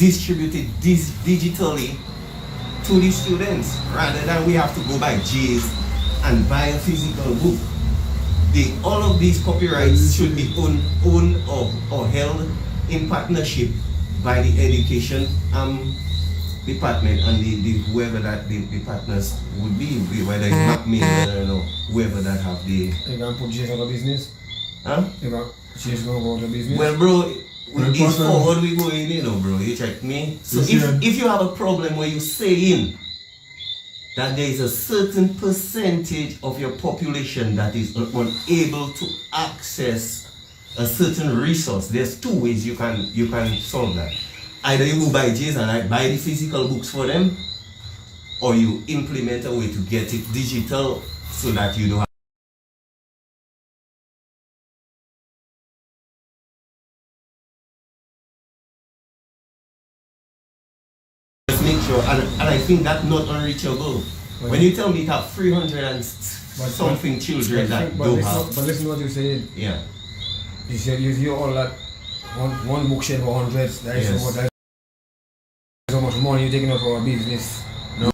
distributed digitally to the students rather than we have to go by J's and buy a physical book. All of these copyrights should be owned or held in partnership by the education department and the whoever that the partners would be, whether it's Macmillan or whoever that have the. You gonna put J's out of business? Huh? You gonna J's gonna go out of business? Well, bro, it's forward we going, bro. You check me. So if you have a problem where you're saying that there is a certain percentage of your population that is unable to access a certain resource, there's two ways you can solve that. Either you go buy J's and buy the physical books for them, or you implement a way to get it digital so that you don't have. Just make sure, and I think that's not unreachable. When you tell me you have 300 and something children that don't have. But listen to what you're saying. Yeah. You said you all that one bookshelf for hundreds. That is how much money you're taking out for a business. No.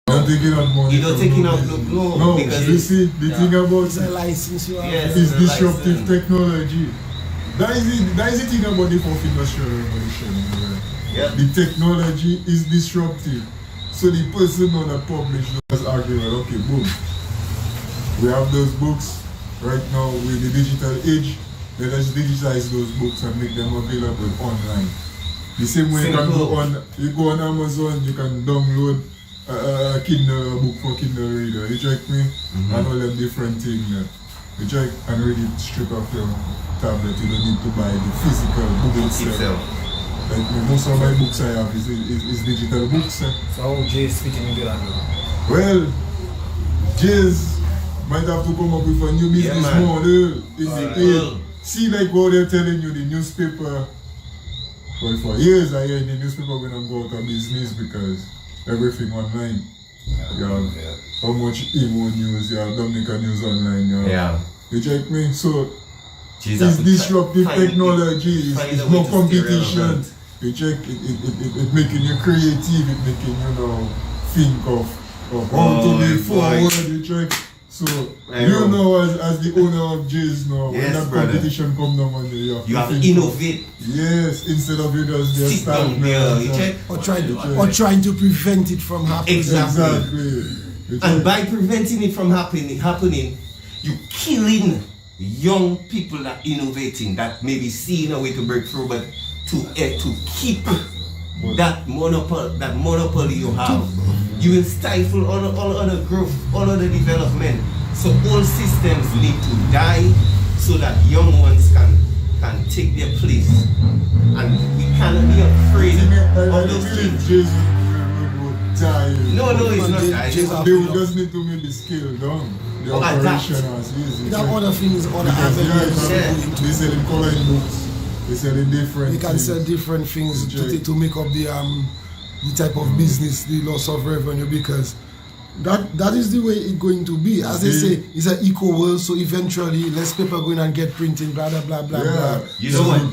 Not taking out money. You're not taking out no, because you see the thing about it's a license you have. Yes, is disruptive technology. That is the thing about the fourth industrial revolution. Yeah. The technology is disruptive. So the person on the publish just argue, okay, boom. We have those books right now with the digital age. Let us digitize those books and make them available online. The same way you go on Amazon, you can download a Kindle book for Kindle reader. You check me, and all them different things. You check and read it straight off your tablet. You don't need to buy the physical book itself. Like most of my books I have is digital books. So how J's fitting into that? Well, J's might have to come up with a new business model. See, like what they're telling you, the newspaper. Well, for years I hear the newspaper when I'm go out of business because everything online. You have how much Emo news, you have Dominica news online. You check me? So it's disruptive technology, it's no competition. You check it making you creative, it making you think of how to be forward, you check. So you know as the owner of J's now, when that competition come down on you have to innovate. Yes, instead of you just sit down there, you check. Or trying to prevent it from happening. Exactly. And by preventing it from happening, you killing young people that innovating, that maybe seeing a way to break through, but to keep that monopoly you have, you will stifle all other growth, all other development. So all systems need to die so that young ones can take their place, and we cannot be afraid of those things. No, it's not that. They will just need to maybe scale down the operation as easy. There are other things, other avenues. They sell in coloring books. They sell in different. They can sell different things to make up the type of business, the loss of revenue, because that is the way it's going to be. As they say, it's an eco world, so eventually less paper going and get printing, blah blah blah blah blah. You know what?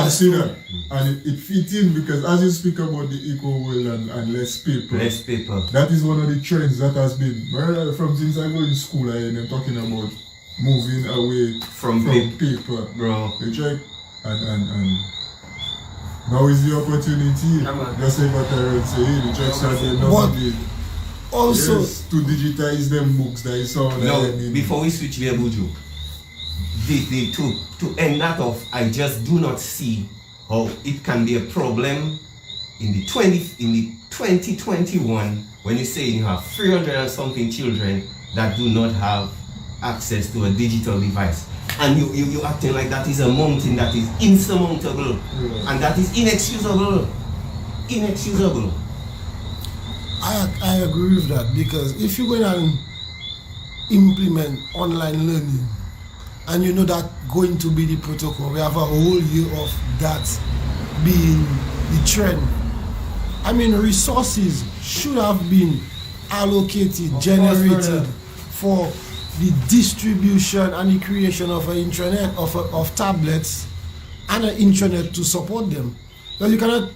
See that, and it fits in because as you speak about the eco world and less paper. That is one of the trends that has been from since I go in school. I am talking about moving away from paper, bro. You check, and now is the opportunity. Just like what I say, the check started not also to digitize them books that you saw. No, before we switch here, Buju, to end that off, I just do not see how it can be a problem in the 2021 when you say you have 300 and something children that do not have access to a digital device, and you acting like that is a mountain that is insurmountable, and that is inexcusable. I agree with that, because if you're going to implement online learning and you know that going to be the protocol, we have a whole year of that being the trend. I mean, resources should have been allocated, generated for the distribution and the creation of an intranet of tablets and an intranet to support them. Well, you cannot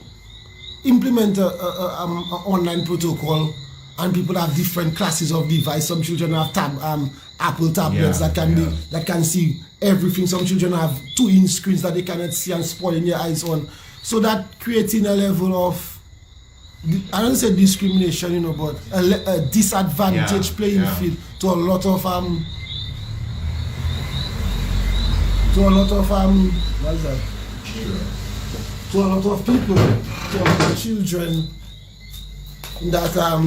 implement an online protocol and people have different classes of device. Some children have Apple tablets that can see everything. Some children have 2-inch screens that they cannot see and spoiling their eyes on. So that creating a level of, I don't say discrimination, but a disadvantaged playing field to a lot of what's that? To a lot of people, to a lot of children that are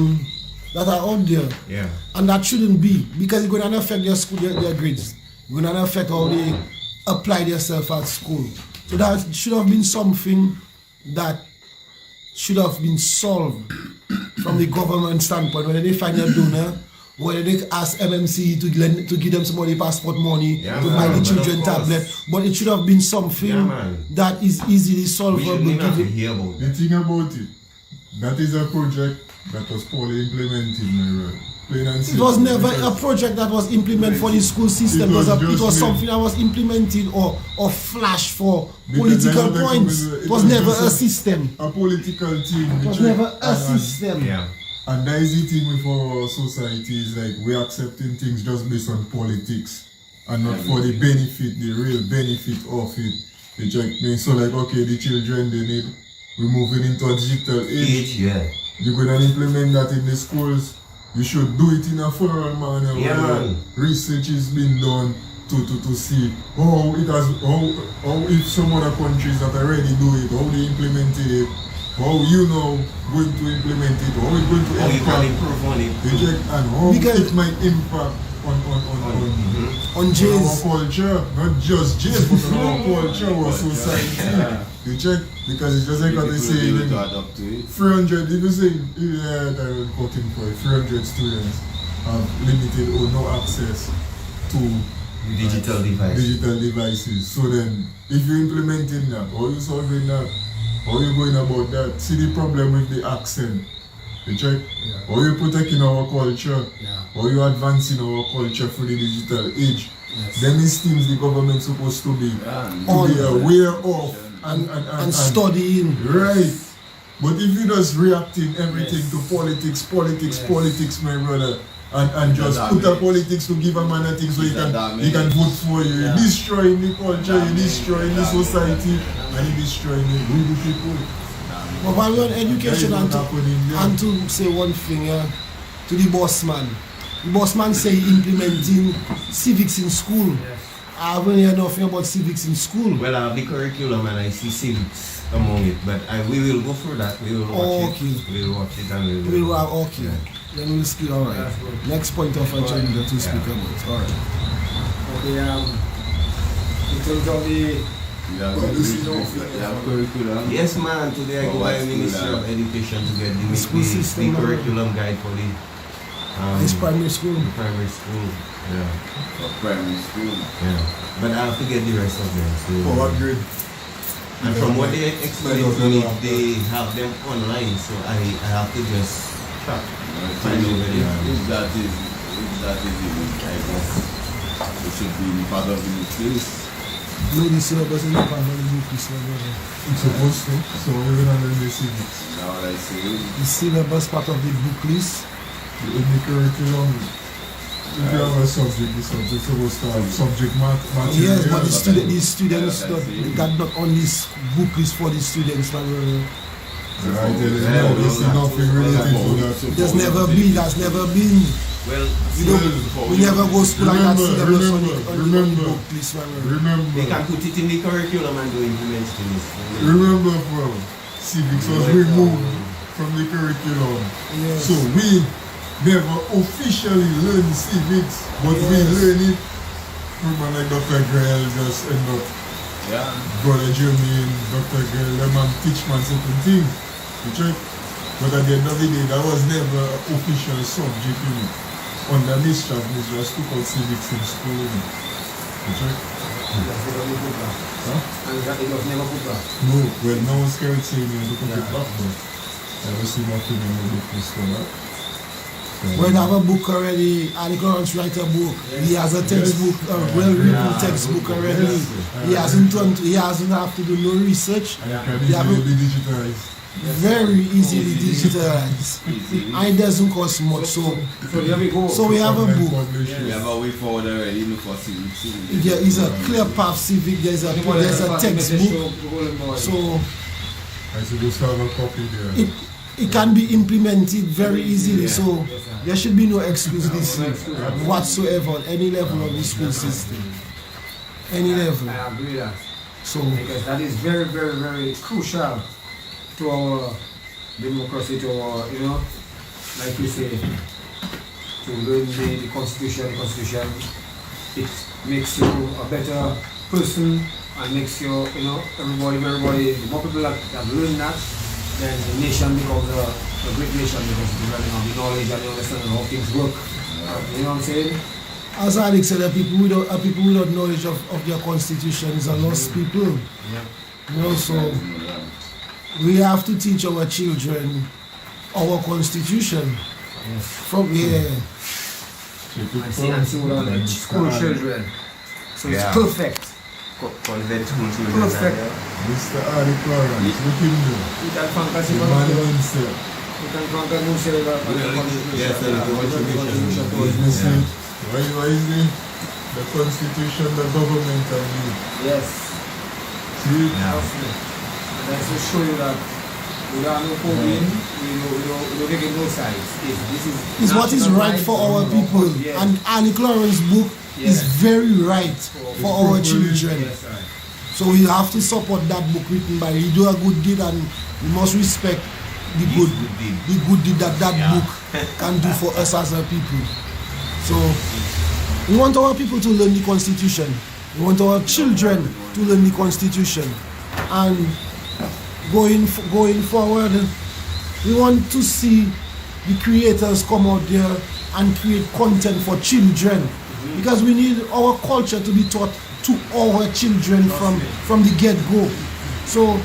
out there. Yeah. And that shouldn't be, because it's going to affect their school, their grades. It's going to affect how they apply themselves at school. So that should have been something that should have been solved from the government standpoint. Whether they find a donor, whether they ask MMC to give them some of the passport money to buy the children tablet, but it should have been something that is easily solvable. The thing about it, that is a project that was poorly implemented, my brother. It was never a project that was implemented for the school system. It was something that was implemented or flash for political points. It was never a system. A political thing. It was never a system. And that is the thing with our society, is like we're accepting things just based on politics and not for the benefit, the real benefit of it. It's like, so like, okay, the children, they need, we're moving into a digital age. You're going to implement that in the schools. You should do it in a thorough manner where research is being done to see how it has, how if some other countries that already do it, how they implemented it, how going to implement it, how it's going to improve on it, and how it might impact on our culture, not just jail, but on our culture, our society. You check, because it's just like what they say, 300, if you say, I will quoting for it, 300 students have limited or no access to digital devices. So then, if you're implementing that, how you solving that, how you going about that, see the problem with the accent. You check, how you protecting our culture, how you advancing our culture through the digital age. Then these things the government supposed to be aware of. And studying. Right. But if you just reacting everything to politics, my brother, and just put a politics to give a man a thing so he can vote for you, you're destroying the culture, you're destroying the society, and you're destroying the people. But while we're on education, and to say one thing to the boss man. The boss man say implementing civics in school. I haven't heard nothing about civics in school. Well, I have the curriculum and I see civics among it, but we will go through that. We will watch it. We will watch it and we will. Okay. Then we'll speak. All right. Next point of agenda to speak about. All right. Okay. In terms of the curriculum. Yes, man. Today I go by the Ministry of Education to get the curriculum guide for the. It's primary school. Primary school. Yeah. For primary school. Yeah. But I have to get the rest of them. So, for what grade? And from what they explained to me, they have them online, so I have to just track. Find out where they are. If that is I guess it should be part of the nucleus. No, the syllabus is not part of the nucleus. It's supposed to, so we're going to learn the civics. Now what I say. The syllabus part of the book list. In the curriculum, if you have a subject, the subject supposed to have subject matter. Yes, but the students that not on this book list for the students. Right, there's nothing related to that. That's never been. Well, we never go school like that syllabus on the book list. Remember. They can put it in the curriculum and do implementation. Remember, bro, civics was removed from the curriculum. Yes. So we never officially learn civics, but we learn it. Remember, like Dr. Grell just end up, Brother Jermaine, Dr. Grell, them man teach man certain things. You check? But at the end of the day, that was never an official subject, Under this job, we just took out civics in school, You check? Huh? No, well, no one's scared saying you look at it back, but I was seeing nothing in the book for that. When I have a book already, Ali Lawrence write a book. He has a textbook, a well-written textbook already. He hasn't have to do no research. He have digitized. very easily digitalized. And it doesn't cost much. So we have a book. We have a way forward already, for civic. Yeah, it's a clear path civic. There's a textbook. So I suppose have a copy there. it can be implemented very easily. So there should be no excuse this whatsoever at any level of the school system. Any level. I agree with that. So Because that is very, very, very crucial to our democracy, to our, like you say, to learn the constitution. The constitution, it makes you a better person and makes you, everybody, the more people that learn that, then the nation becomes a great nation because it's running on the knowledge and the understanding of how things work. You know what I'm saying? as Alex said, people without knowledge of their constitution is a lost people. So we have to teach our children our constitution. From here. And see what are school children. So it's perfect. Convent school children. Perfect. Mr. Ali Clarence, look in there. You can thank us The man himself. You can thank us Moun Séwyè for the constitution. Yes, sir, the contribution. Listen, why is it? The constitution, the government and you. Yes. See? And that's to show you that we don't know coding, we don't take no sides. It's what is right for our people. Yes. And Ali Clarence's book is very right for our children. Yes, right. So we have to support that book written by he do a good deed, and we must respect the good deed that book can do for us as a people. So we want our people to learn the constitution. We want our children to learn the constitution. And going forward, we want to see the creators come out there and create content for children, because we need our culture to be taught to our children from the get-go. So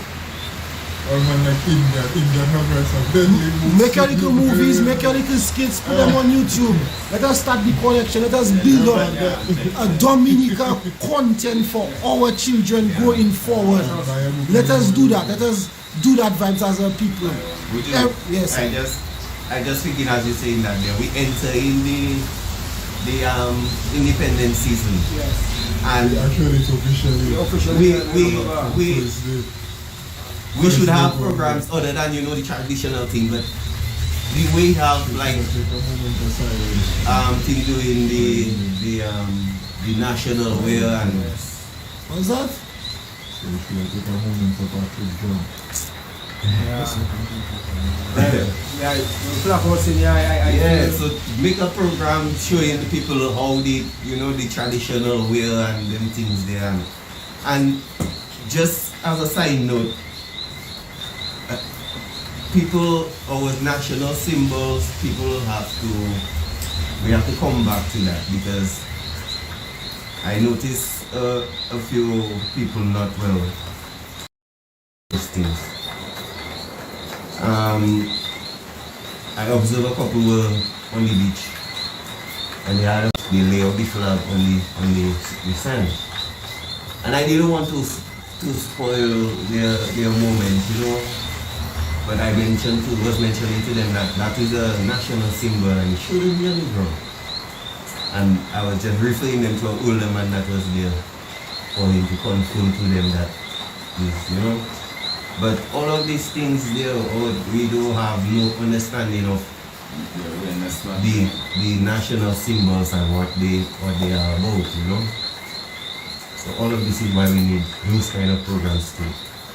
make your little movies, make your little skits, put them on YouTube. Let us start the collection. Let us build up a Dominica content for our children going forward. Let us do that. Let us do that vibes as a people. Yes. I just thinking as you're saying that there, we enter in the independence season. Yes. And actually it's officially we should have programs other than the traditional thing, but we have like things doing the national wear and what's that? So we should take a moment for Patrick John. So make a program showing the people how the traditional wear and them things there, and just as a side note, people, our national symbols, we have to come back to that, because I notice a few people not well those things. I observed a couple were on the beach and they lay out the flag on the sand, and I didn't want to spoil their moment, but I was mentioning to them that is a national symbol and it shouldn't be on the ground. And I was just referring them to an older man that was there for him to confirm to them that is, But all of these things there, we do have no understanding of the national symbols and what they are about, So all of this is why we need those kind of programs to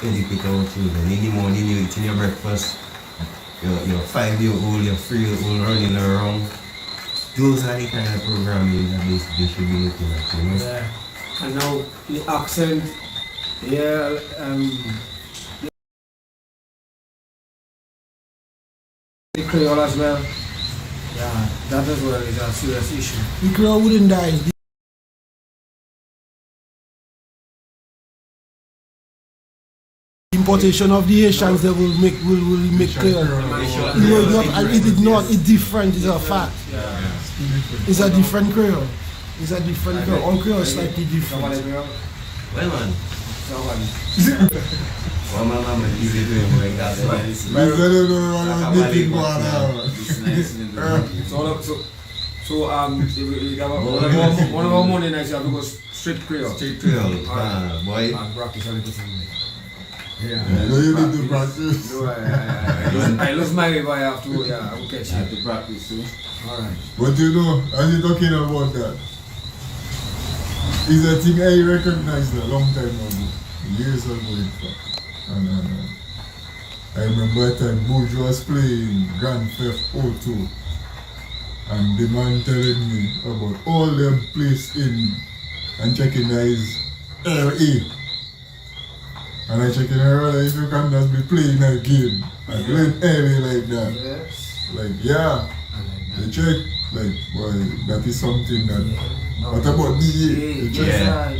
educate our children. In the morning, you're eating your breakfast, your 5-year-old, your 3-year-old running around. Those are the kind of programming that they should be looking at, Yeah. And now the accent, the Creole as well. Yeah, that as well is a serious issue. The Creole wouldn't die. The importation of the Asians that will make Creole. It is not. It's different. It's a fact. It's a different Creole. It's a different Creole. All Creole is slightly different. Well, man. Well, my mama is doing like that. So one of our morning nights you have to go straight Creole. Straight Creole. Boy. And practice a little something. Yeah. You need to practice. No, I lost my way, but I have to. Yeah, I will catch you. I have to practice too. Alright. But you know, as you're talking about that, is a thing I recognized a long time ago, years ago in fact. And I remember a time Buju was playing Grand Theft Auto, and the man telling me about all them place in and checking his LA. And I checking her if you can just be playing a game and playing LA like that. Yes. Like yeah. You check, like, boy, that is something that. What about DA? You check? Yeah.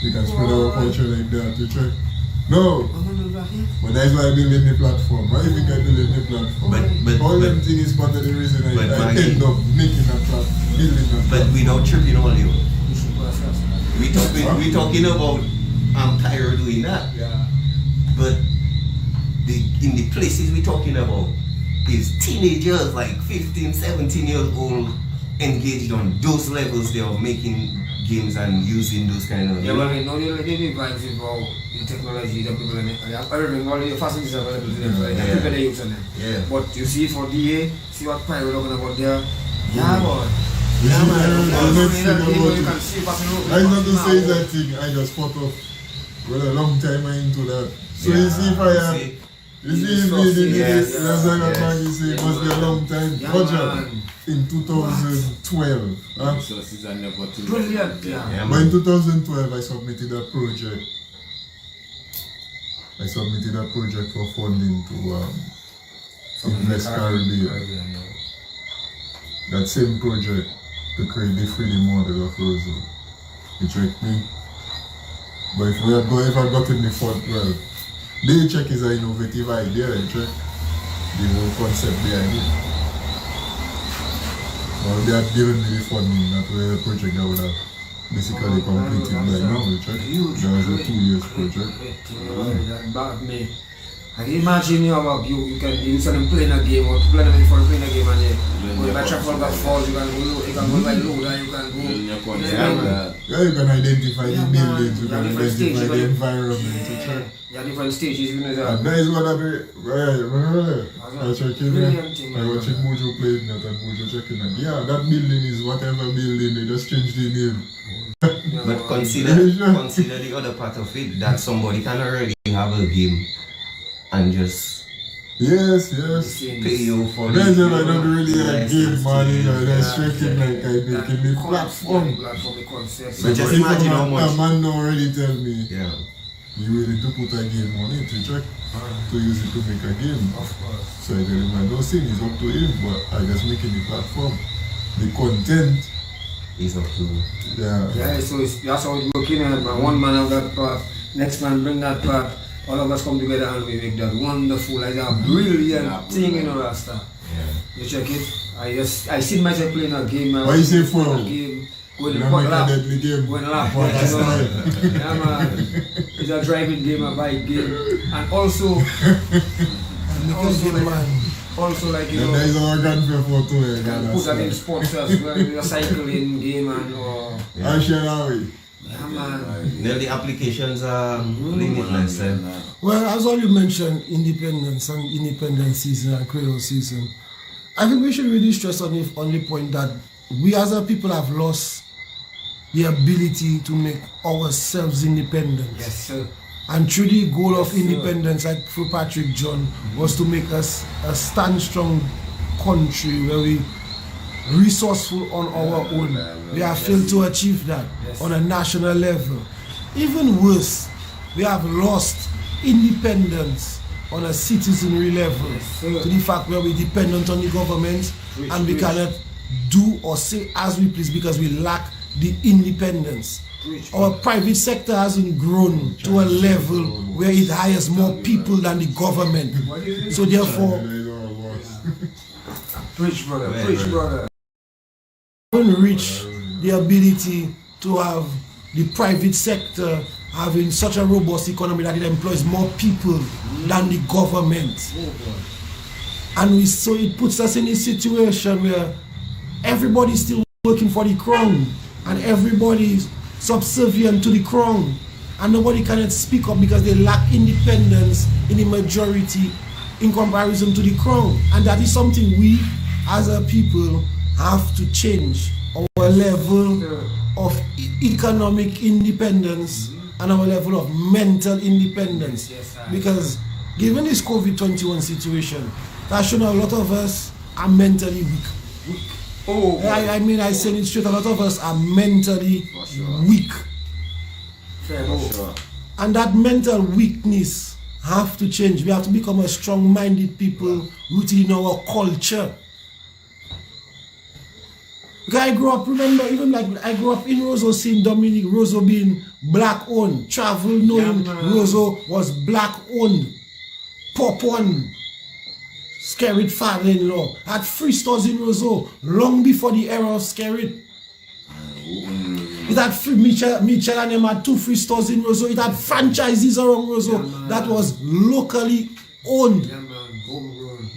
You can spread our culture like that. You check? No. But that's why I building the platform. Why if you can build the platform? All them things is part of the reason I end up making a platform, building a platform. But without tripping all you. We talking about Cairo doing that. Yeah. But in the places we talking about is teenagers like 15, 17 years old engaged on those levels. They are making games and using those kind of. Yeah, but no, they vibes about the technology, the people and everything, all the facilities available to them, right? The people they use on them. Yeah. But you see for DA, see what Pyro talking about there. Yeah, boy. You Yeah, see, man. the next thing You about can it, see passing over. I not to say that thing, I just thought of, well, a long time I into that. So you see if I have, you see if we did it, that's why you say it must be a long time. Yeah, Roger, man. in 2012. Huh? Resources are never too Brilliant, yeah. But in 2012 I submitted a project. I submitted a project for funding to Invest Caribbean. That same project to create the 3D model of Roseau. You check me? But if I got in the fund, well, the check is an innovative idea, you check the whole concept behind it. Well, they had given me the funding, that was a project that would have basically completed by now, you check. That was a 2 years project. I can imagine you can use them playing a game or plan them for playing a game and you go by Trafalgar Falls, you can go by Loda, you can go. Yeah, you can identify the buildings, you can identify the environment, you check. Yeah, different stages, you know that. And that is what I do. Right. I checking it. I watching Mojo playing that and Mojo checking it. Yeah, that building is whatever building, they just changed the name. But consider the other part of it, that somebody can already have a game and just Yes. pay you for it. That's why I don't really like game money, that's checking like I making the platform. But just imagine how much. A man already tell me, Yeah. you willing to put a game on it to check, to use it to make a game. Of course. So I tell him, I don't think it's up to him, but I just making the platform. The content, It's up to Yeah, so that's how it's working out, man. One man have that part, next man bring that part, all of us come together and we make that wonderful, like that brilliant thing, you know, Rasta. Yeah. You check it. I see myself playing a game, man. Why you say for? A game, going you to know, make a lap, deadly game. going lap, What you is know. that? Yeah, man. It's a driving game, a bike game, and also like you know. There is our Grand Theft Auto. You can put that in sports as well, a cycling game and or. I share that way. Yeah, man. Now the applications are limitless. Well, as all you mentioned, independence season and Creole season, I think we should really stress on the point that we as a people have lost the ability to make ourselves independent. Yes, sir. And through the goal of independence, like for Patrick John, was to make us a stand strong country where we resourceful on our own. We have failed to achieve that on a national level. Even worse, we have lost independence on a citizenry level to the fact where we're dependent on the government and we cannot do or say as we please because we lack the independence our private sector hasn't grown to a level where it hires more people than the government. So therefore, Preach, brother. Preach, brother. haven't reached the ability to have the private sector having such a robust economy that it employs more people than the government. And so it puts us in a situation where everybody's still working for the crown and everybody's subservient to the crown, and nobody cannot speak up because they lack independence in the majority in comparison to the crown. And that is something we as a people have to change, our level of economic independence and our level of mental independence. Because given this COVID-21 situation, that shown a lot of us are mentally weak. I mean, I say it straight, a lot of us are mentally weak. And that mental weakness have to change. We have to become a strong-minded people rooted in our culture. Because I grew up, remember, even like I grew up in Roseau, seeing Dominic Roseau being black-owned. Travel knowing Roseau was black-owned. Pop-on. Skerrit father-in-law had 3 stores in Roseau long before the era of Skerrit. It had Mitchell and them had 2 free stores in Roseau. It had franchises around Roseau that was locally owned.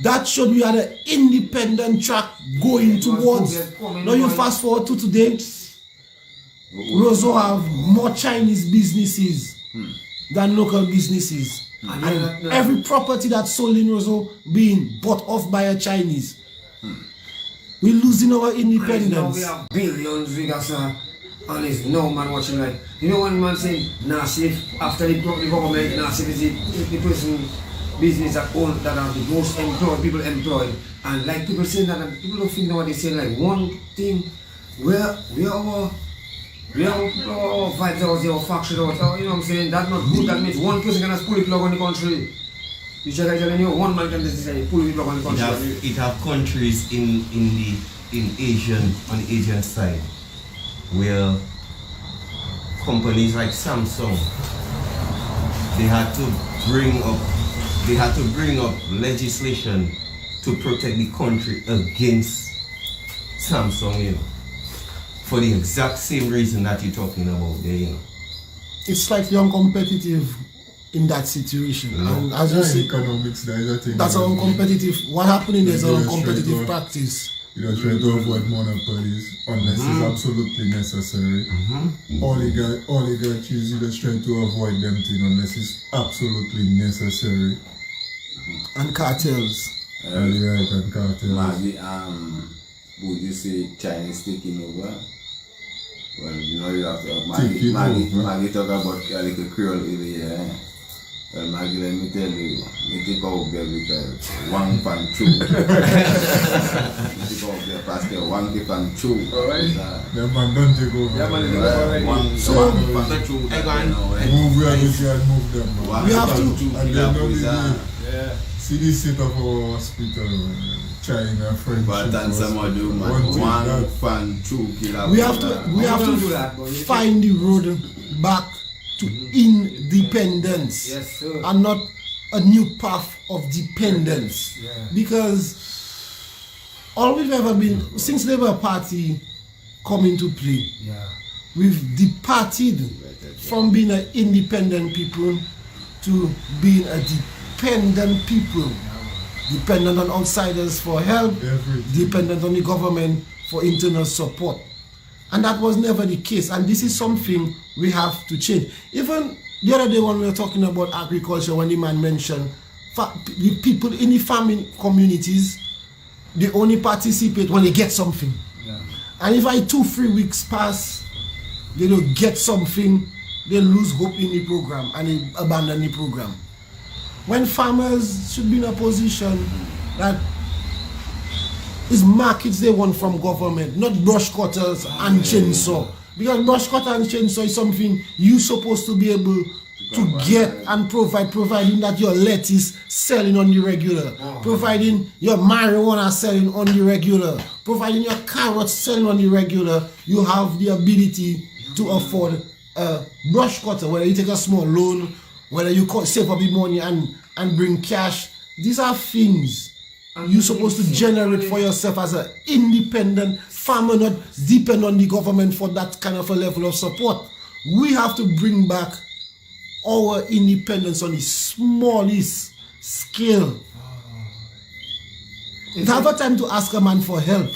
That showed we had an independent track going towards. Now you fast forward to today, Roseau have more Chinese businesses than local businesses. And every property that's sold in Roseau being bought off by a Chinese. We're losing our independence. We have billions, we got and there's no man watching like, you know one man saying, Nasif, after the government, Nasif is the person business that own, that are the most employed, people employed. And like people saying that, and people don't think what they say, like one thing, we are our 5,000 or faction or, you know what I'm saying, that's not good. That means one person can pull the plug on the country. You check out, you know, one man can just say pull the plug on the country. It have countries on the Asian side where companies like Samsung, they had to bring up legislation to protect the country against Samsung, you know, for the exact same reason that you're talking about there, you know. It's slightly uncompetitive in that situation. And as you say, economics, that's uncompetitive. What happening there is an uncompetitive practice. You know, try to avoid monopolies unless it's absolutely necessary. Oligarchies, you just try to avoid them things unless it's absolutely necessary. And cartels. Right, and cartels. Maggie, would you say Chinese taking over? Well, you know, you have to Maggie talk about a little Creole over here. Well, Maggie, let me tell you, you take out there because one pan two. You take out there past the one keep and two. Alright. The man don't take over. Yeah, man, one so, pan two. Move where we can move them. We have to. And then see the state of our hospital, China, French. But then someone do one fan, 2 kilo. We have to find the road back to independence. Yes, sir. And not a new path of dependence. Because all we've ever been, since Labour Party come into play, we've departed from being an independent people to being a dependent people, dependent on outsiders for help, dependent on the government for internal support. And that was never the case, and this is something we have to change. Even the other day when we were talking about agriculture, when the man mentioned the people in the farming communities, they only participate when they get something. And if 2-3 weeks pass, they don't get something, they lose hope in the program and they abandon the program. When farmers should be in a position that is markets they want from government, not brush cutters and chainsaw. Because brush cutter and chainsaw is something you're supposed to be able to get and provide, providing that your lettuce selling on the regular, providing your marijuana selling on the regular, providing your carrots selling on the regular. You have the ability to afford brush cutter, whether you take a small loan, whether you save up the money and bring cash, these are things you're supposed to generate for yourself as an independent farmer, not depend on the government for that kind of a level of support. We have to bring back our independence on the smallest scale. It's have a time to ask a man for help,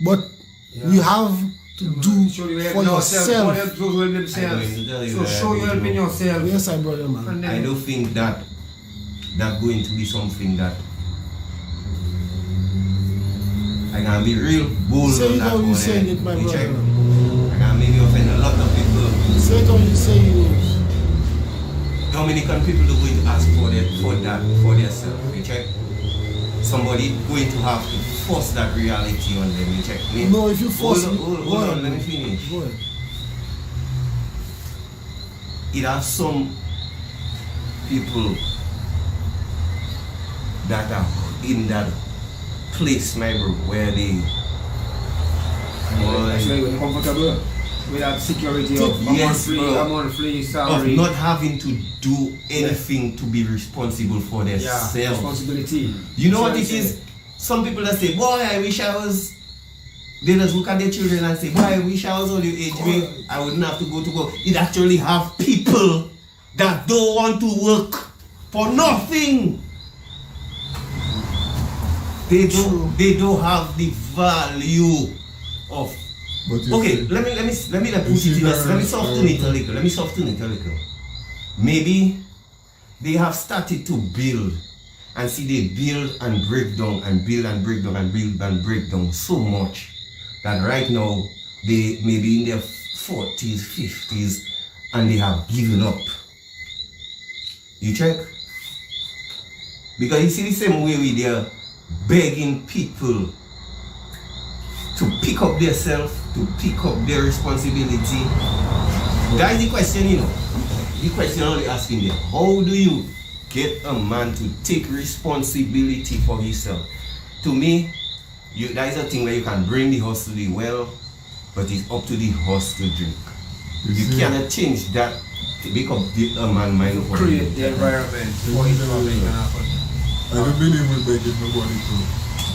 but you have to do for yourself. So show your help in yourself. Yes, I brother man. I don't think that going to be something that I can be real bold say on that how you one. saying it, my brother. Check. I can maybe offend a lot of people. Say it how you saying it. Dominican people are going to ask for themselves. You check. Somebody going to have to force that reality on them. You check. No, if you force hold on, let me finish. Go ahead. It has some people that are in that place, my bro, where they actually comfortable with that security of a monthly salary. Of not having to do anything to be responsible for themselves. Yeah, responsibility. You know what it is? Some people that say, boy, I wish I was. They just look at their children and say, boy, I wish I was on your age where I wouldn't have to go to work. It actually have people that don't want to work for nothing. They don't have the value of. Okay, let me put it in let me soften it a little. Maybe they have started to build and see they build and break down and build and break down and build and break down so much that right now they may be in their 40s, 50s and they have given up. You check? Because you see the same way we are begging people to pick up themselves, to pick up their responsibility. That is the question, you know. The question I'm only asking them, how do you get a man to take responsibility for himself? To me, that is a thing where you can bring the horse to the well, but it's up to the horse to drink. You cannot change that to become a man mind. Create the environment for it to happen. I don't believe we begging nobody to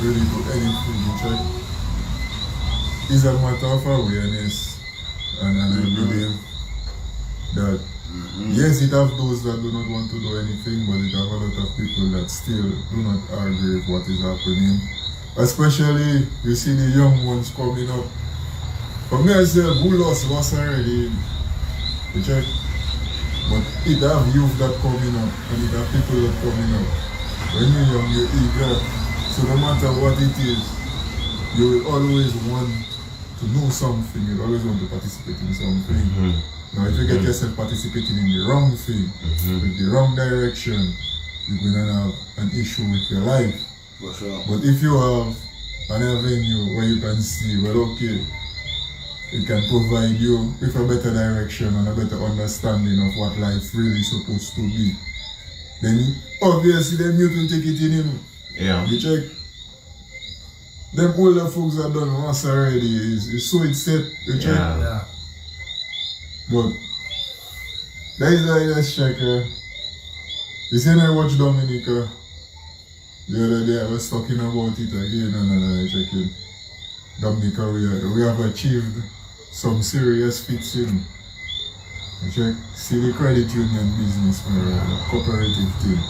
really do anything, you check. It's a matter of awareness, and I believe that yes, it have those that do not want to do anything, but it have a lot of people that still do not agree with what is happening. Especially, you see the young ones coming up. For me, I say, who lost already, you check. But it have youth that coming up, and it have people that coming up. When you're young, you're eager, so no matter what it is, you will always want to know something, you always want to participate in something. Now if you get yourself participating in the wrong thing, with the wrong direction, you're going to have an issue with your life. For sure. But if you have an avenue where you can see, well okay, it can provide you with a better direction and a better understanding of what life really is supposed to be, then obviously them you can take it in, you know. Yeah. You check. Them older folks that done once already is so it's set, you check. Yeah. But that is why let's check. You see, I watched Dominica the other day. I was talking about it again and I checking. Dominica, we have achieved some serious feats in. You check. See the credit union business, the cooperative thing.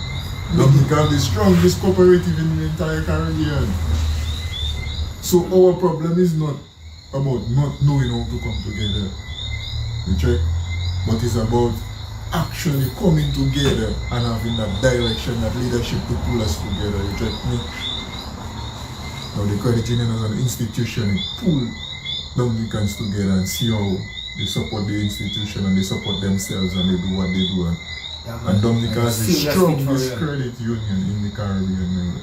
Dominica have the strongest cooperative in the entire Caribbean. So our problem is not about not knowing how to come together. You check? But it's about actually coming together and having that direction, that leadership to pull us together. You check me? Now the credit union as an institution, it pull Dominicans together and see how they support the institution and they support themselves and they do what they do. And Dominica has the strongest credit union in the Caribbean.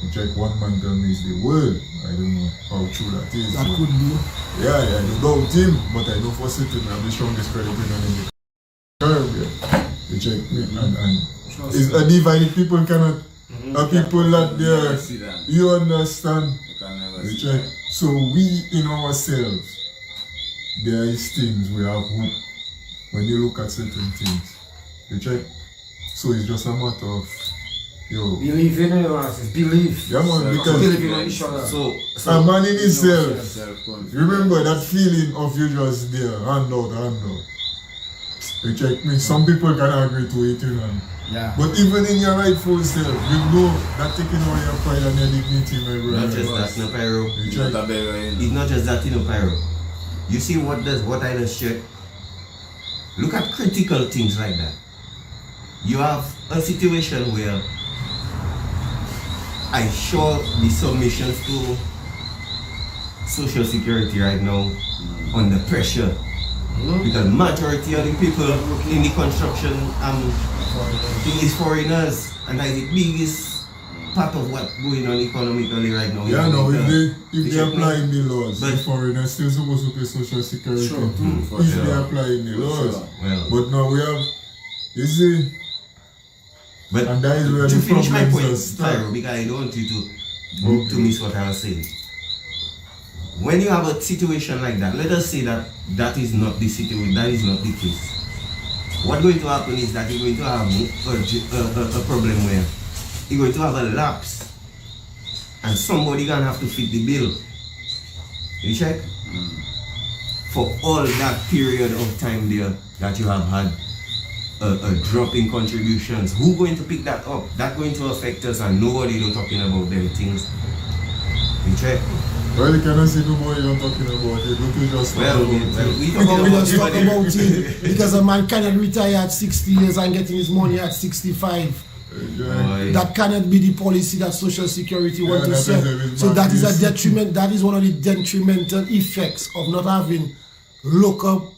You check, one man tell me is the world. I don't know how true that is. That could be. Yeah, I don't doubt him, but I know for certain I'm the strongest credit union in the Caribbean. You check me, and it's a divided people cannot, a people that there, you understand. You check. So we in ourselves, there is things we have when you look at certain things. You check? So it's just a matter of, yo. Believe in it, believe. Yeah, man, because believe in each other. So a man in himself, Self-confidence. remember that feeling of you just there, hand out. You check me, some people can agree to it, you know. Yeah. But even in your rightful self, you know that taking away your pride and your dignity, my brother. not just that, no pyro. You Not check? a better, you know. It's not just that, pyro. You see what I just shared? Look at critical things like that. You have a situation where I show the submissions to Social Security right now under pressure. Because majority of the people in the construction thing is foreigners, and that is the biggest part of what's going on economically right now. Yeah, no, if they check me? applying the laws, But- the foreigners still supposed to pay Social Security Sure. too. For If sure. they applying the laws. sure. Well, But now we have, you see, but and that is where to the finish my problems point, are start. Pyro, because I don't want you to miss what I was saying. When you have a situation like that, let us say that that is not the situation, that is not the case. What's going to happen is that you're going to have a problem where you're going to have a lapse, and somebody gonna have to fit the bill. You check? For all that period of time there that you have had a drop in contributions, who going to pick that up? That's going to affect us, and nobody don't talking about them things. You check? Well, you cannot see nobody you're talking about it. Don't you just talk Well, about we it. talking But we about just talk it, about it because a man cannot retire at 60 years and getting his money at 65. Yeah. That cannot be the policy that Social Security want to that set. is So that is a madness. detriment. That is one of the detrimental effects of not having local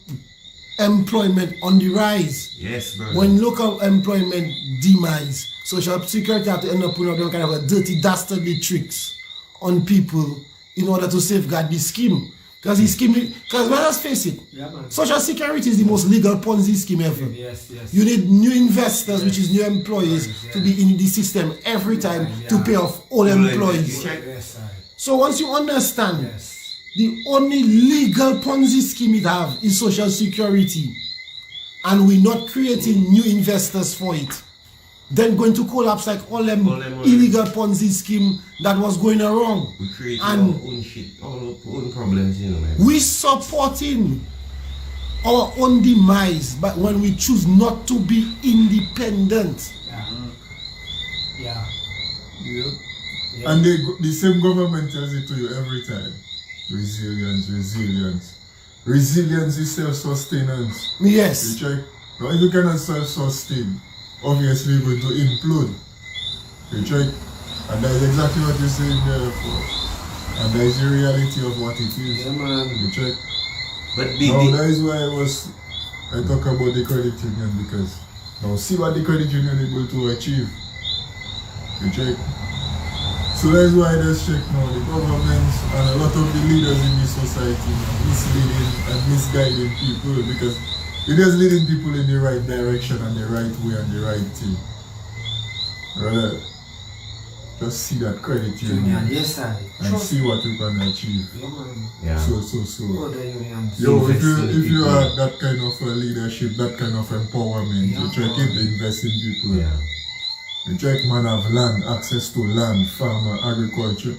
employment on the rise. Yes, brother. When local employment demise, Social Security have to end up putting up them kind of a dirty, dastardly tricks on people in order to safeguard the scheme. Because because let us face it, Yeah, man. Social Security is the most legal Ponzi scheme ever. Yes, yes. You need new investors, which is new employees, to be in the system every time to pay off all employees. Yes, I. So once you understand, Yes. the only legal Ponzi scheme it have is Social Security, and we're not creating new investors for it, then going to collapse like all them All them illegal Ponzi scheme that was going around. We create And- our own shit, our own problems, you know, man. We supporting our own demise, but when we choose not to be independent. Yeah. Yeah. And the same government tells it to you every time. Resilience, resilience. Resilience is self-sustenance. You Yes. check? Now, if you cannot self-sustain, obviously you're going to implode. You check? And that is exactly what you're saying there for. And that is the reality of what it is. Yeah, man. You check? But Now that is why I talk about the credit union, because now see what the credit union is able to achieve. You check? So that's why let's check now the governments and a lot of the leaders in this society are misleading and misguiding people, because it is leading people in the right direction and the right way and the right thing. Brother, just see that credit union Yes, I. and see what you can achieve. Yeah, man. yeah. So. Other unions. Yo, if Invest in you people. are that kind of leadership, that kind of empowerment, Yeah. you check it, invest in people. Yeah. You check man have land, access to land, farmer, agriculture.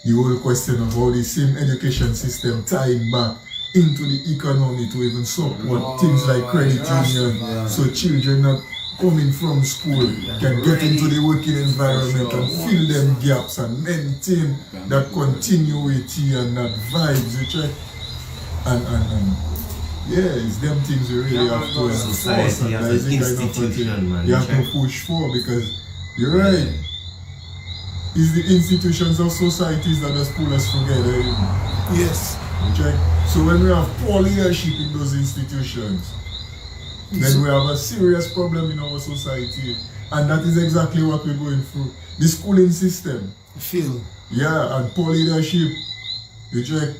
The whole question of how the same education system tying back into the economy to even support things like credit yes, union, yeah. so children not coming from school can get into the working environment and fill them gaps and maintain that continuity and that vibes, you check. And yeah, it's them things you really have to enforce, Society and as that is an the kind of institution, thing man, you have check. to push for, because you're right. It's the institutions of societies that just pull us together. You know? Yes. You check. So when we have poor leadership in those institutions, then we have a serious problem in our society, and that is exactly what we're going through. The schooling system, Feel yeah, and poor leadership. You check.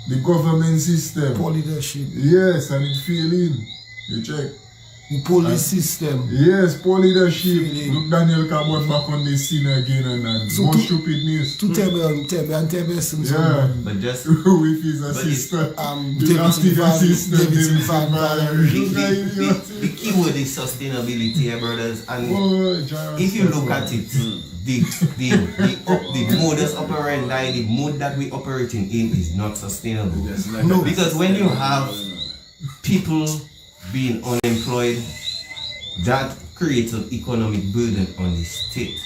The government system, poor leadership. yes, and it failing. You check. The police system. Yes, poor leadership. Really. Look, Daniel Cabot back on the scene again and So more to- stupidness. To Tebe Simpson. Yeah. But just With his assistant. David The acting Van- assistant. David David Van- the key word is sustainability, eh, brothers. And Oh, Giant if you look Star. at it, the modus operandi, the mode that we operating in is not sustainable. Just like No. Because when you have people being unemployed, that creates an economic burden on the state.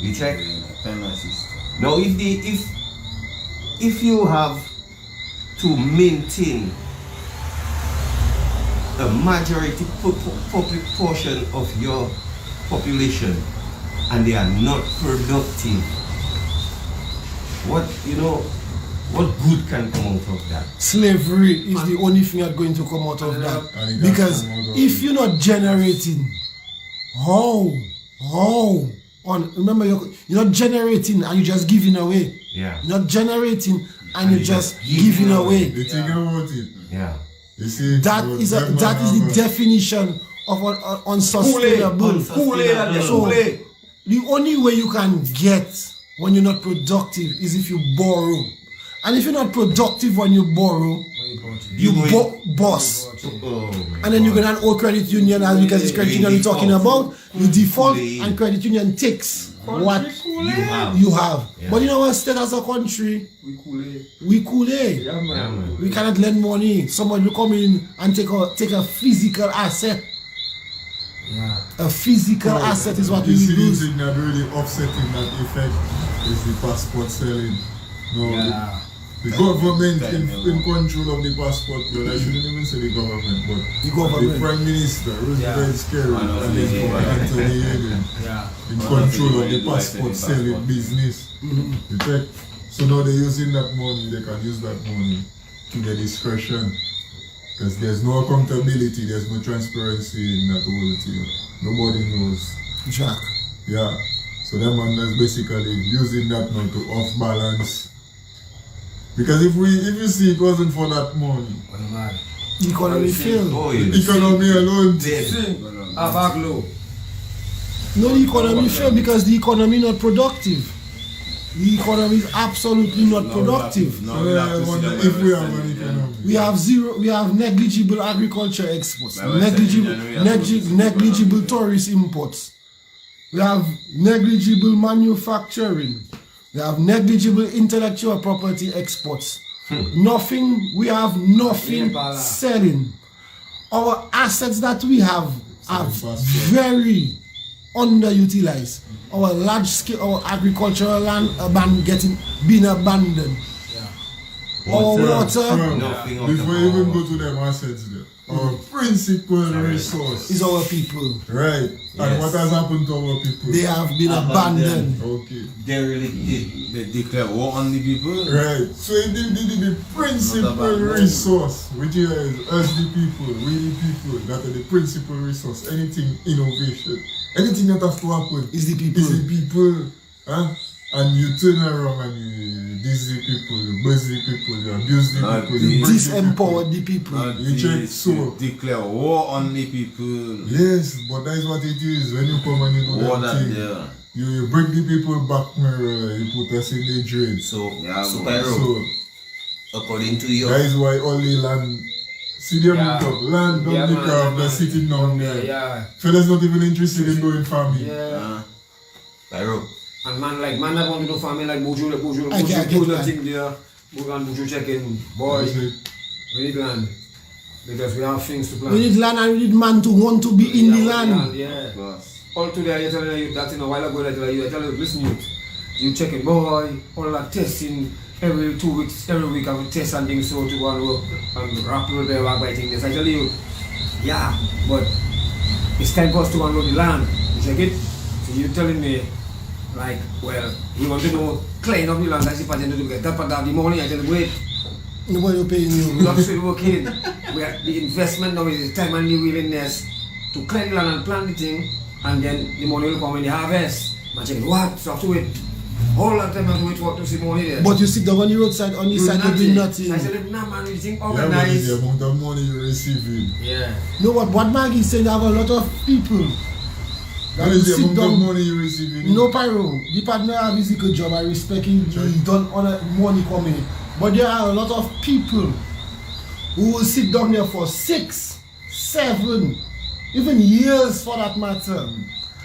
You check? penal system. Now, if you have to maintain a majority portion of your population and they are not productive, what good can come out of that? Slavery is the only thing that's going to come out of And that. it Because does come out of if it. you're not generating, remember you're not generating and you're just giving away. Yeah. You're not generating and you're just giving away. The thing about it, Yeah. you see, That is the definition of unsustainable. So the only way you can get when you're not productive is if you borrow. And if you're not productive when you borrow, you boss. Oh, And then you go down owe credit union, as because it's credit union we're talking about, you default and credit union takes what you have. Yeah. But you know what, state as a country, we Kool-Aid. Yeah, man. Yeah, man. We cannot lend money. Someone will come in and take a physical asset. Yeah. A physical asset is what we You see, the lose. thing that really offsetting that effect is the passport selling. No, Yeah. the government in control of the passport, but I shouldn't even say the government, but The government. the Prime Minister, Roosevelt Scary, I know, and then yeah. Anthony Eden, Yeah. in Well, control of that's the the way passport they like selling passport. business. You check? So now they're using that money, they can use that money to their discretion. Because there's no accountability, there's no transparency in that whole thing. Nobody knows. Jack. Yeah. So that man is basically using that now to off balance. Because if you see it wasn't for that money, What am I? The economy failed. Oh, the yeah. economy alone. Dead. Avaglo. No, the economy failed because the economy not productive. The economy is absolutely not productive. No, So we I have to see wonder that if we have we're an economy. We have negligible agriculture exports, By Western Union, we have to- negligible tourist imports. We have negligible manufacturing. We have negligible intellectual property exports. Nothing, we have nothing selling. Our assets that we have are very underutilized. Our large scale, our agricultural land being abandoned. Our water Nothing of Before the you even power. go to them assets there, our principal resource. is our people. Right. And Yes. what has happened to our people? They have been abandoned. Okay. Derelict. They declare war on the people. Right. So the principal Not about resource, which is us the people, we the people, that are the principal resource. Anything innovation, anything that has to happen Is the people. is the people. Huh? And you turn around and you diss the people, you buzz the people, you abuse the Not people, you break the Disempower the people. Not You check this, so. you declare war on the people. Yes, but that is what it is. When you come and you do War that that thing, there. you break the people back mirror, you put us in the dread. So, Yeah, so, man. Pyro, So according to your that is why only land, see them Yeah. land don't Yeah, look man, after man. sitting down there. Yeah. Fellas not even interested in doing farming. Yeah. Pyro, And man that want to do farming like Bojo I get that. thing there. Bojo checking. Boy, That's it. we need land. Because we have things to plan. We need land and we need man to want to be in the land. Yeah. Plus, All today I telling you that in a while ago I tell you, listen you check it, boy, all that testing every 2 weeks, every week I will test and things so to go and work and wrap with the work by things. I tell you, yeah, but it's time for us to unload the land. You check it? So you telling me like, well, you want to know clean up the land as if I didn't do that part of the morning, I tell you, wait, Nobody paying we you. have to work in. We are, the investment now is the time and the willingness to clear the land and plant the thing, and then the money will come in the harvest. Man check it, what? So I have to wait Whole lot of time I wait for to see money there. But you sit down on the roadside, on the side, you do nothing. I said, nah man, you think Yeah, but organized. the amount of money you're receiving. Yeah. You know what Maggie said, you have a lot of people What that is the sit amount of down. money you're receiving? No pyro. The partner have his good job. I respect him. He done on money coming. But there are a lot of people who will sit down there for 6, 7, even years for that matter.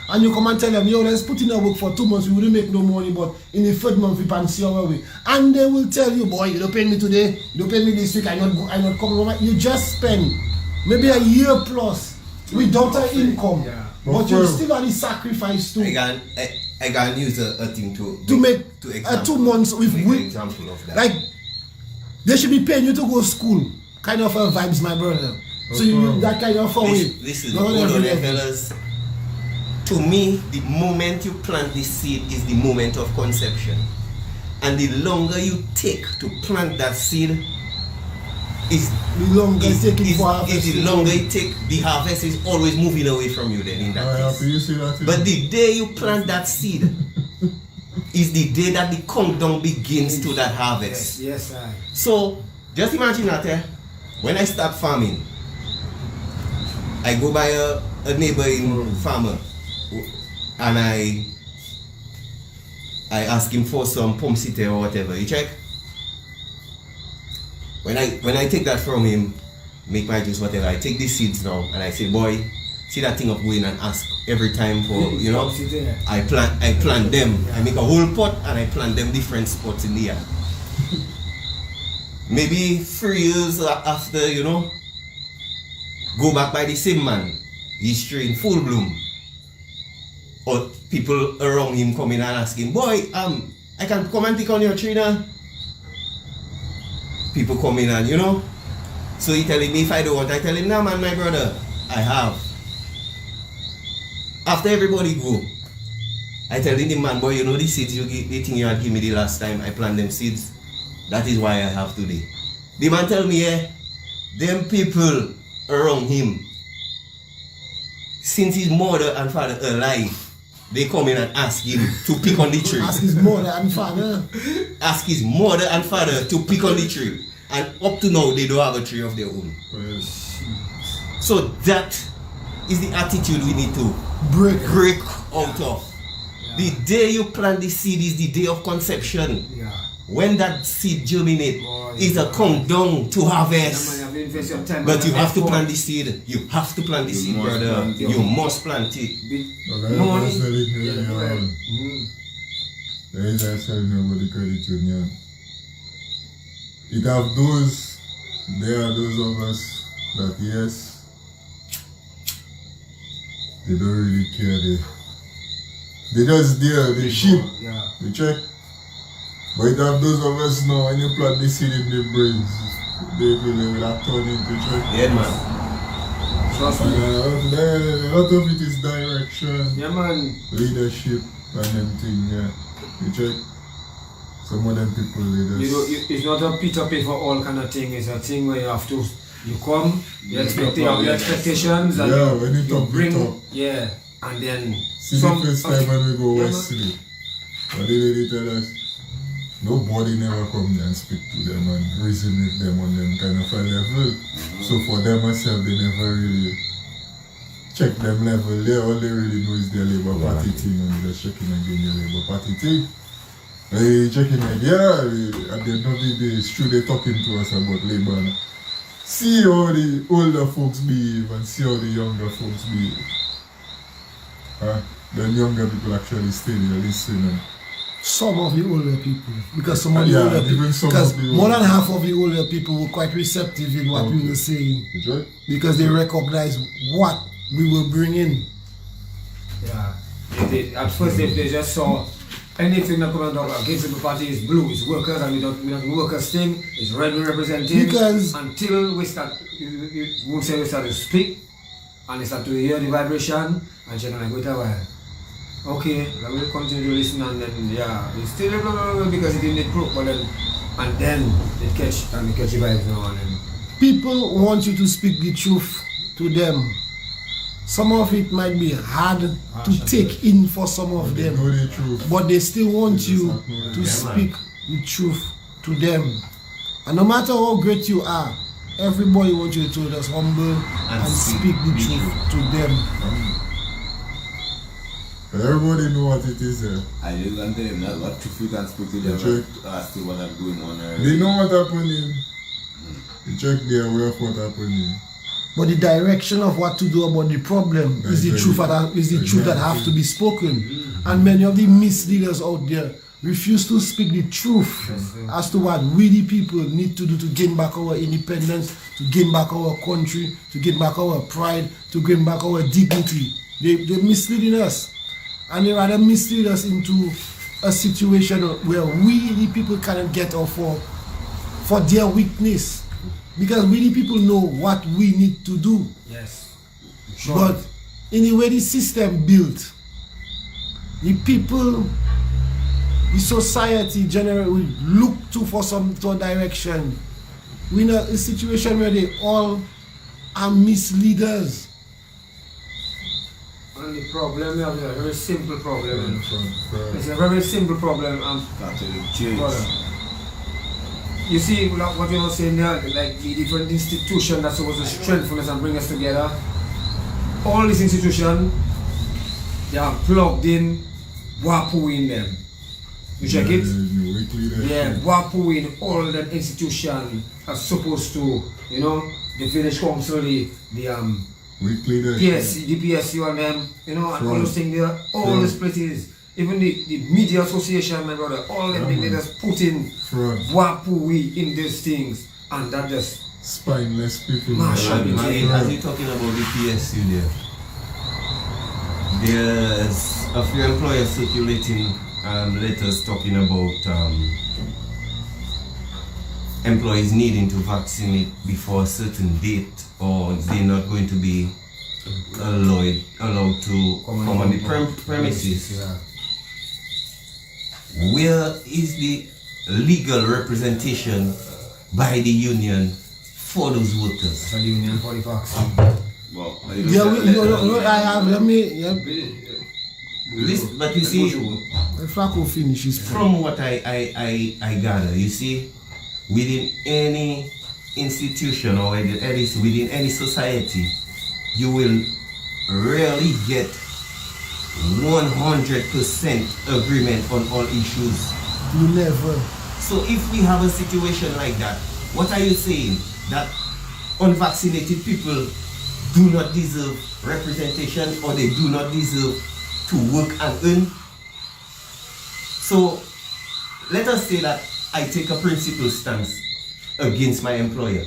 And you come and tell them, yo, let's put in a work for 2 months, we wouldn't make no money, but in the 3rd month we can see our way. And they will tell you, boy, you don't pay me today, you don't pay me this week, I not come. You just spend maybe a year plus without an income. Yeah. But you still have the sacrifice too. I can use a thing to make to 2 months with an example of that. like they should be paying you to go to school. Kind of vibes, my brother. So you that kind of way. Listen, Not hold every on, level. fellas. To me, the moment you plant the seed is the moment of conception. And the longer you take to plant that seed, is The longer it's taking for harvest. the longer it take, the harvest is always moving away from you then in that I case. happy you see that. But the day you plant that seed is the day that the countdown begins to that harvest. Yes, I. So, just imagine that when I start farming, I go by a neighboring farmer and I ask him for some pomsite or whatever. You check? When I take that from him, make my juice, whatever, I take the seeds now and I say, boy, see that thing of going and ask every time for, you know, I plant them. I make a whole pot and I plant them different spots in the yard. Maybe 3 years after, you know, go back by the same man. He's tree in full bloom. Or people around him coming and asking, boy, I can come and pick on your tree now. People come in and, you know. So he telling me if I don't want, I tell him, nah man, my brother, I have. After everybody go, I tell him, man, boy, you know the seeds the thing you had give me the last time, I plant them seeds. That is why I have today. The man tell me, them people around him, since his mother and father alive, they come in and ask him to pick on the tree. Ask his mother and father. Ask his mother and father to pick on the tree. And up to now, they don't have a tree of their own. So that is the attitude we need to break out of. The day you plant the seed is the day of conception. Yeah. When that seed germinates, it's a countdown to harvest. But you have to plant the seed. You have to plant the seed, brother. You must plant it. There is I telling you about the credit union. It have those, there are those of us that yes, they don't really care. They just there, they sheep, they check. But it have those of us now, when you plant the seed in their brains, they will have turned into check. Yeah, man. Trust me. A lot of it is direction, Yeah, man. leadership, and them thing, yeah. You check. Some of them people, they just... It's not a pit pay for all kind of thing. It's a thing where you have to, you come, you expect your expectations, and yeah, when you talk, bring, you talk. yeah, and then See the first time when we go West man. City, what did they tell us? Nobody never come there and speak to them and reason with them on them kind of a level. So for them myself, they never really check them level. They all they really know is their Labour Party thing and just checking again their Labour Party thing. They checking like, yeah, at the end of the day, it's true they're talking to us about Labour. See how the older folks behave and see how the younger folks behave. Then younger people actually stay there listening. Some of the older people, because some of the Yeah, older even people, some because of the more older- than half of the older people were quite receptive in what we were saying, Is right? because they recognized what we were bringing. Yeah. At first, they just saw anything that comes against the party is blue, it's workers, and we don't workers thing, it's red we representing. Because- until we start, Moun Séwyè start to speak, and they start to hear the vibration, and check like, wait a while. Okay, I will continue to listen, and then yeah, it's still because it didn't crook, but then and then they catch the vibes now and then. People want you to speak the truth to them. some of it might be hard to take in for some of them, Know the truth. but they still want They you just acknowledge to it. speak the truth to them. And no matter how great you are, everybody wants you to just humble and speak the truth to them. Everybody know what it is there. And you can tell them that what truth you can speak to them Check. as to what is going on. They know what happening. You check their way of what happening. But the direction of what to do about the problem is the truth that have to be spoken. And many of the misleaders out there refuse to speak the truth as to what we the people need to do to gain back our independence, to gain back our country, to gain back our pride, to gain back our dignity. They're misleading us. And they rather mislead us into a situation where we the people cannot get off for their weakness. Because we the people know what we need to do. Yes. But in the way the system built, the people, the society generally look to for some direction. We're in a situation where they all are misleaders. And the problem is a very simple problem. It's a very simple problem. You see what you were saying there, like the different institutions that's supposed to strengthen us and bring us together. All these institutions, they are plugged in WAPU in them. You check it? Yeah, WAPU in all the institutions are supposed to, you know, the village council, the PSC, the PSC on them, you know, and all those things there, all those places. Even the media association, my brother, all them things they just put in WAPU in these things, and that just spineless people. As you're talking about the PSU there's a few employers circulating letters talking about employees needing to vaccinate before a certain date, or they're not going to be allowed to come on the premises. Yeah. Where is the legal representation by the union for those workers? So the union for the vaccine. Well, I have, let me, But you see, Flacco finishes. from what I gather, you see, within any institution or at least within any society, you will rarely get 100% agreement on all issues. You never. So if we have a situation like that, what are you saying? That unvaccinated people do not deserve representation, or they do not deserve to work and earn? So let us say that I take a principled stance against my employer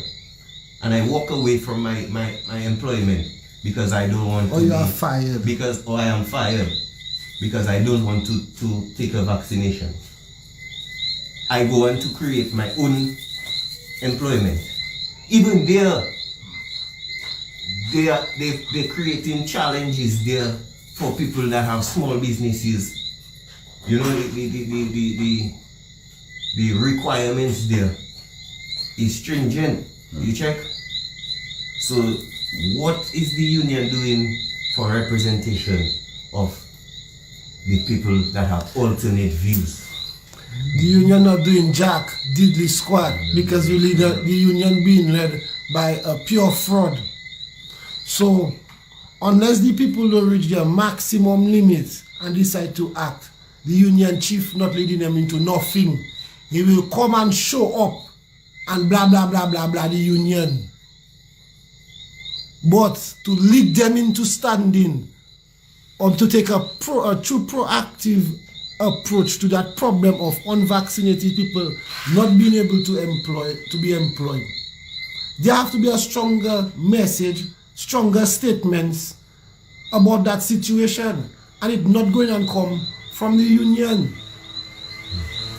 and I walk away from my employment because I don't want to. Or you are fired. Or I am fired because I don't want to take a vaccination. I go on to create my own employment. Even there, they're creating challenges there for people that have small businesses. You know, the requirements there is stringent. You check. So what is the union doing for representation of the people that have alternate views? The union not doing jack, diddly squat, because the union being led by a pure fraud. So unless the people don't reach their maximum limit and decide to act, the union chief not leading them into nothing. He will come and show up and blah blah blah blah blah the union. But to lead them into standing or to take a true proactive approach to that problem of unvaccinated people not being able to be employed, there have to be a stronger message, stronger statements about that situation, and it's not going to come from the union.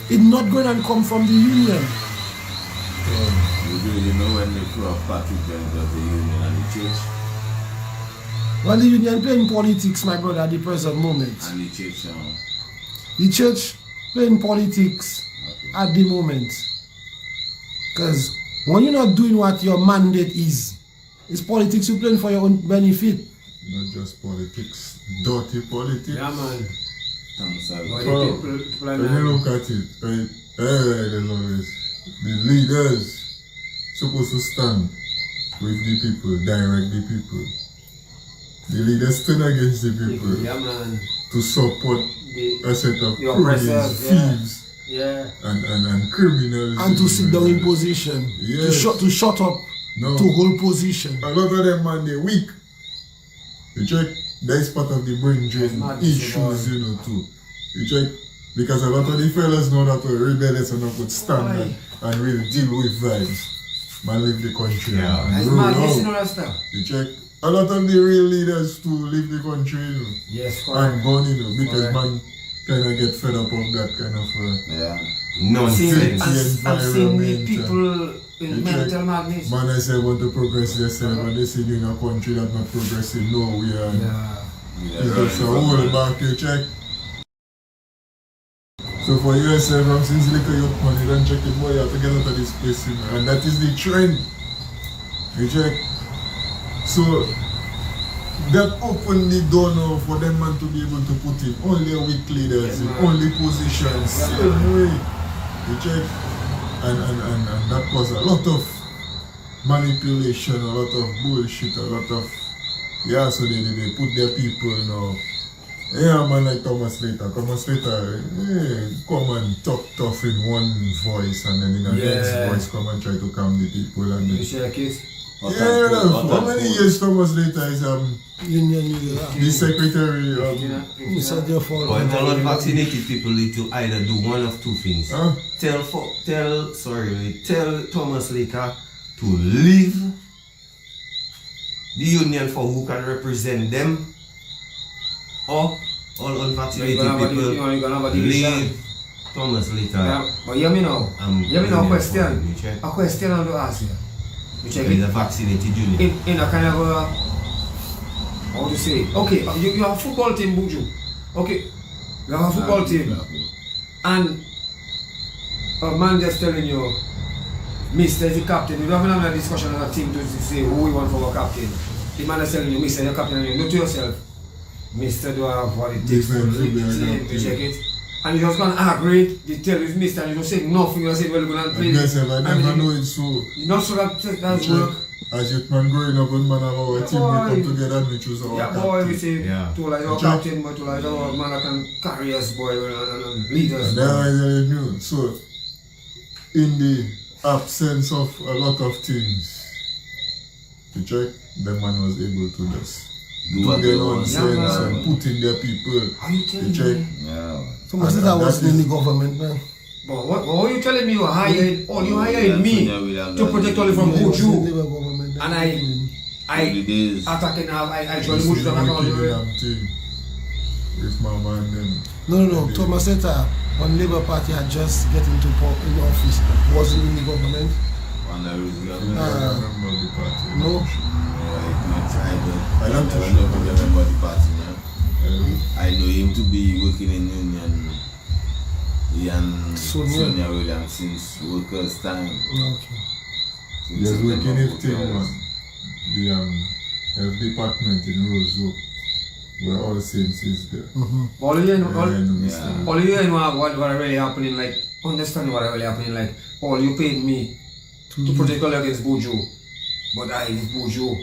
It's not going to come from the union. You know when they throw a party of the union and the church? Well, the union playing politics, my brother, at the present moment. And the church, The church playing politics at the moment. Because when you're not doing what your mandate is, it's politics you're playing for your own benefit. not just politics, dirty politics. Yeah, man. But So, the people are when you not. look at it, right, there's always the leaders supposed to stand with the people, direct the people. The leaders stand against the people Yeah, man. to support a set of The criminals, oppressors, yeah. thieves, Yeah. and criminals. And to sit down in position. Yes. To shut up. No. To hold position. A lot of them, man, they're weak. You check, that is part of the brain drain That's issues, you know, too. You check, because a lot of the fellas know that we're rebellious and not could stand and really deal with vibes. Man, leave the country and That's roll madness, you know out. that stuff. You check, a lot of the real leaders to leave the country, you know, Yes, and correct. gone, you know, because Correct. man kind of get fed up of that kind of Yeah. Nonsense. I've seen the environment, people in you mental check. madness. Man, I say want to progress yourself, and they say you're in a country that's not progressing. No, we are. Yeah. You just a whole back, you check. So for yourself, I'm since little youth man, you don't check it more, you have to get out of this place, you know. And that is the trend. You check. So that opened the door now for them man to be able to put in only weak leaders, in only positions, same way. You check. And that was a lot of manipulation, a lot of bullshit, a lot of so they put their people now. Yeah, man like Thomas Slater. Come and talk tough in one voice and then in a next voice come and try to calm the people and You check it. how many years Thomas Slater is Union leader. the secretary It's not their fault. But all unvaccinated people need to either do one of two things. Huh? Tell Thomas Laker to leave the union for who can represent them, or all unvaccinated people You're gonna have a division. leave Thomas Laker. Yeah. But hear me now. Hear me now, question. A question I want to ask you. You check With it. a vaccinated union. In a kind of a, how to say, okay, you have a football team, Buju. Okay, you have a football team, and a man just telling you, Mr. is the captain. You haven't had a discussion as a team to say who we want for our captain. The man is telling you, Mr. your captain, and you know to yourself, Mr. do I have what it takes to lead the team, you check it. And you just gonna agree, they tell you Mr. and you don't say nothing, you say, well, we're gonna play Yes, I never know it so. You know, so that's work. As youth man growing up, when man have our team, we come together and we choose our Yeah, boy, we say, Yeah. to like our captain, but to like our man that can carry us, boy, and lead us. And then I knew. So, in the absence of a lot of things, to check, the man was able to just do what their they want. nonsense Yeah, and put in their people. How you telling to check. me? Yeah. So much that wasn't in the government, man. But what you telling me? You hired me to protect all from It was in Buju. the government. And I attacking, I joined This is Buju the to attack all wicked the damn thing. With my man them. No. Thomas Slater, when Labour Party had just get into in office, wasn't in the government. One of those I government. don't remember the party. No. I don't remember the party now. I know him to be working in union. He and Sonia Williams since workers' time. Okay. Yes, working if thing, man. The health department in Rosewood, where all saints is there. all you know, Yeah. all you know what really happening, like, understand what really happening, like, all you paid me to protect all against Buju, but I is Buju,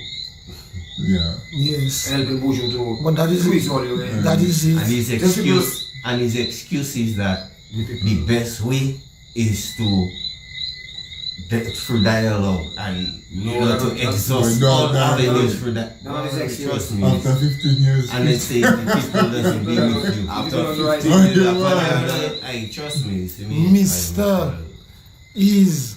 Yeah. Yes. helping Buju to But that is squeeze it. all you in. That is And it. his excuse is that the best way is to through dialogue and to exhaust all avenues through that. No, it's excuse. Trust me. After 15 years. And they say the people doesn't be with you. After You know, 15 right. years, I trust me. See me. Mr. is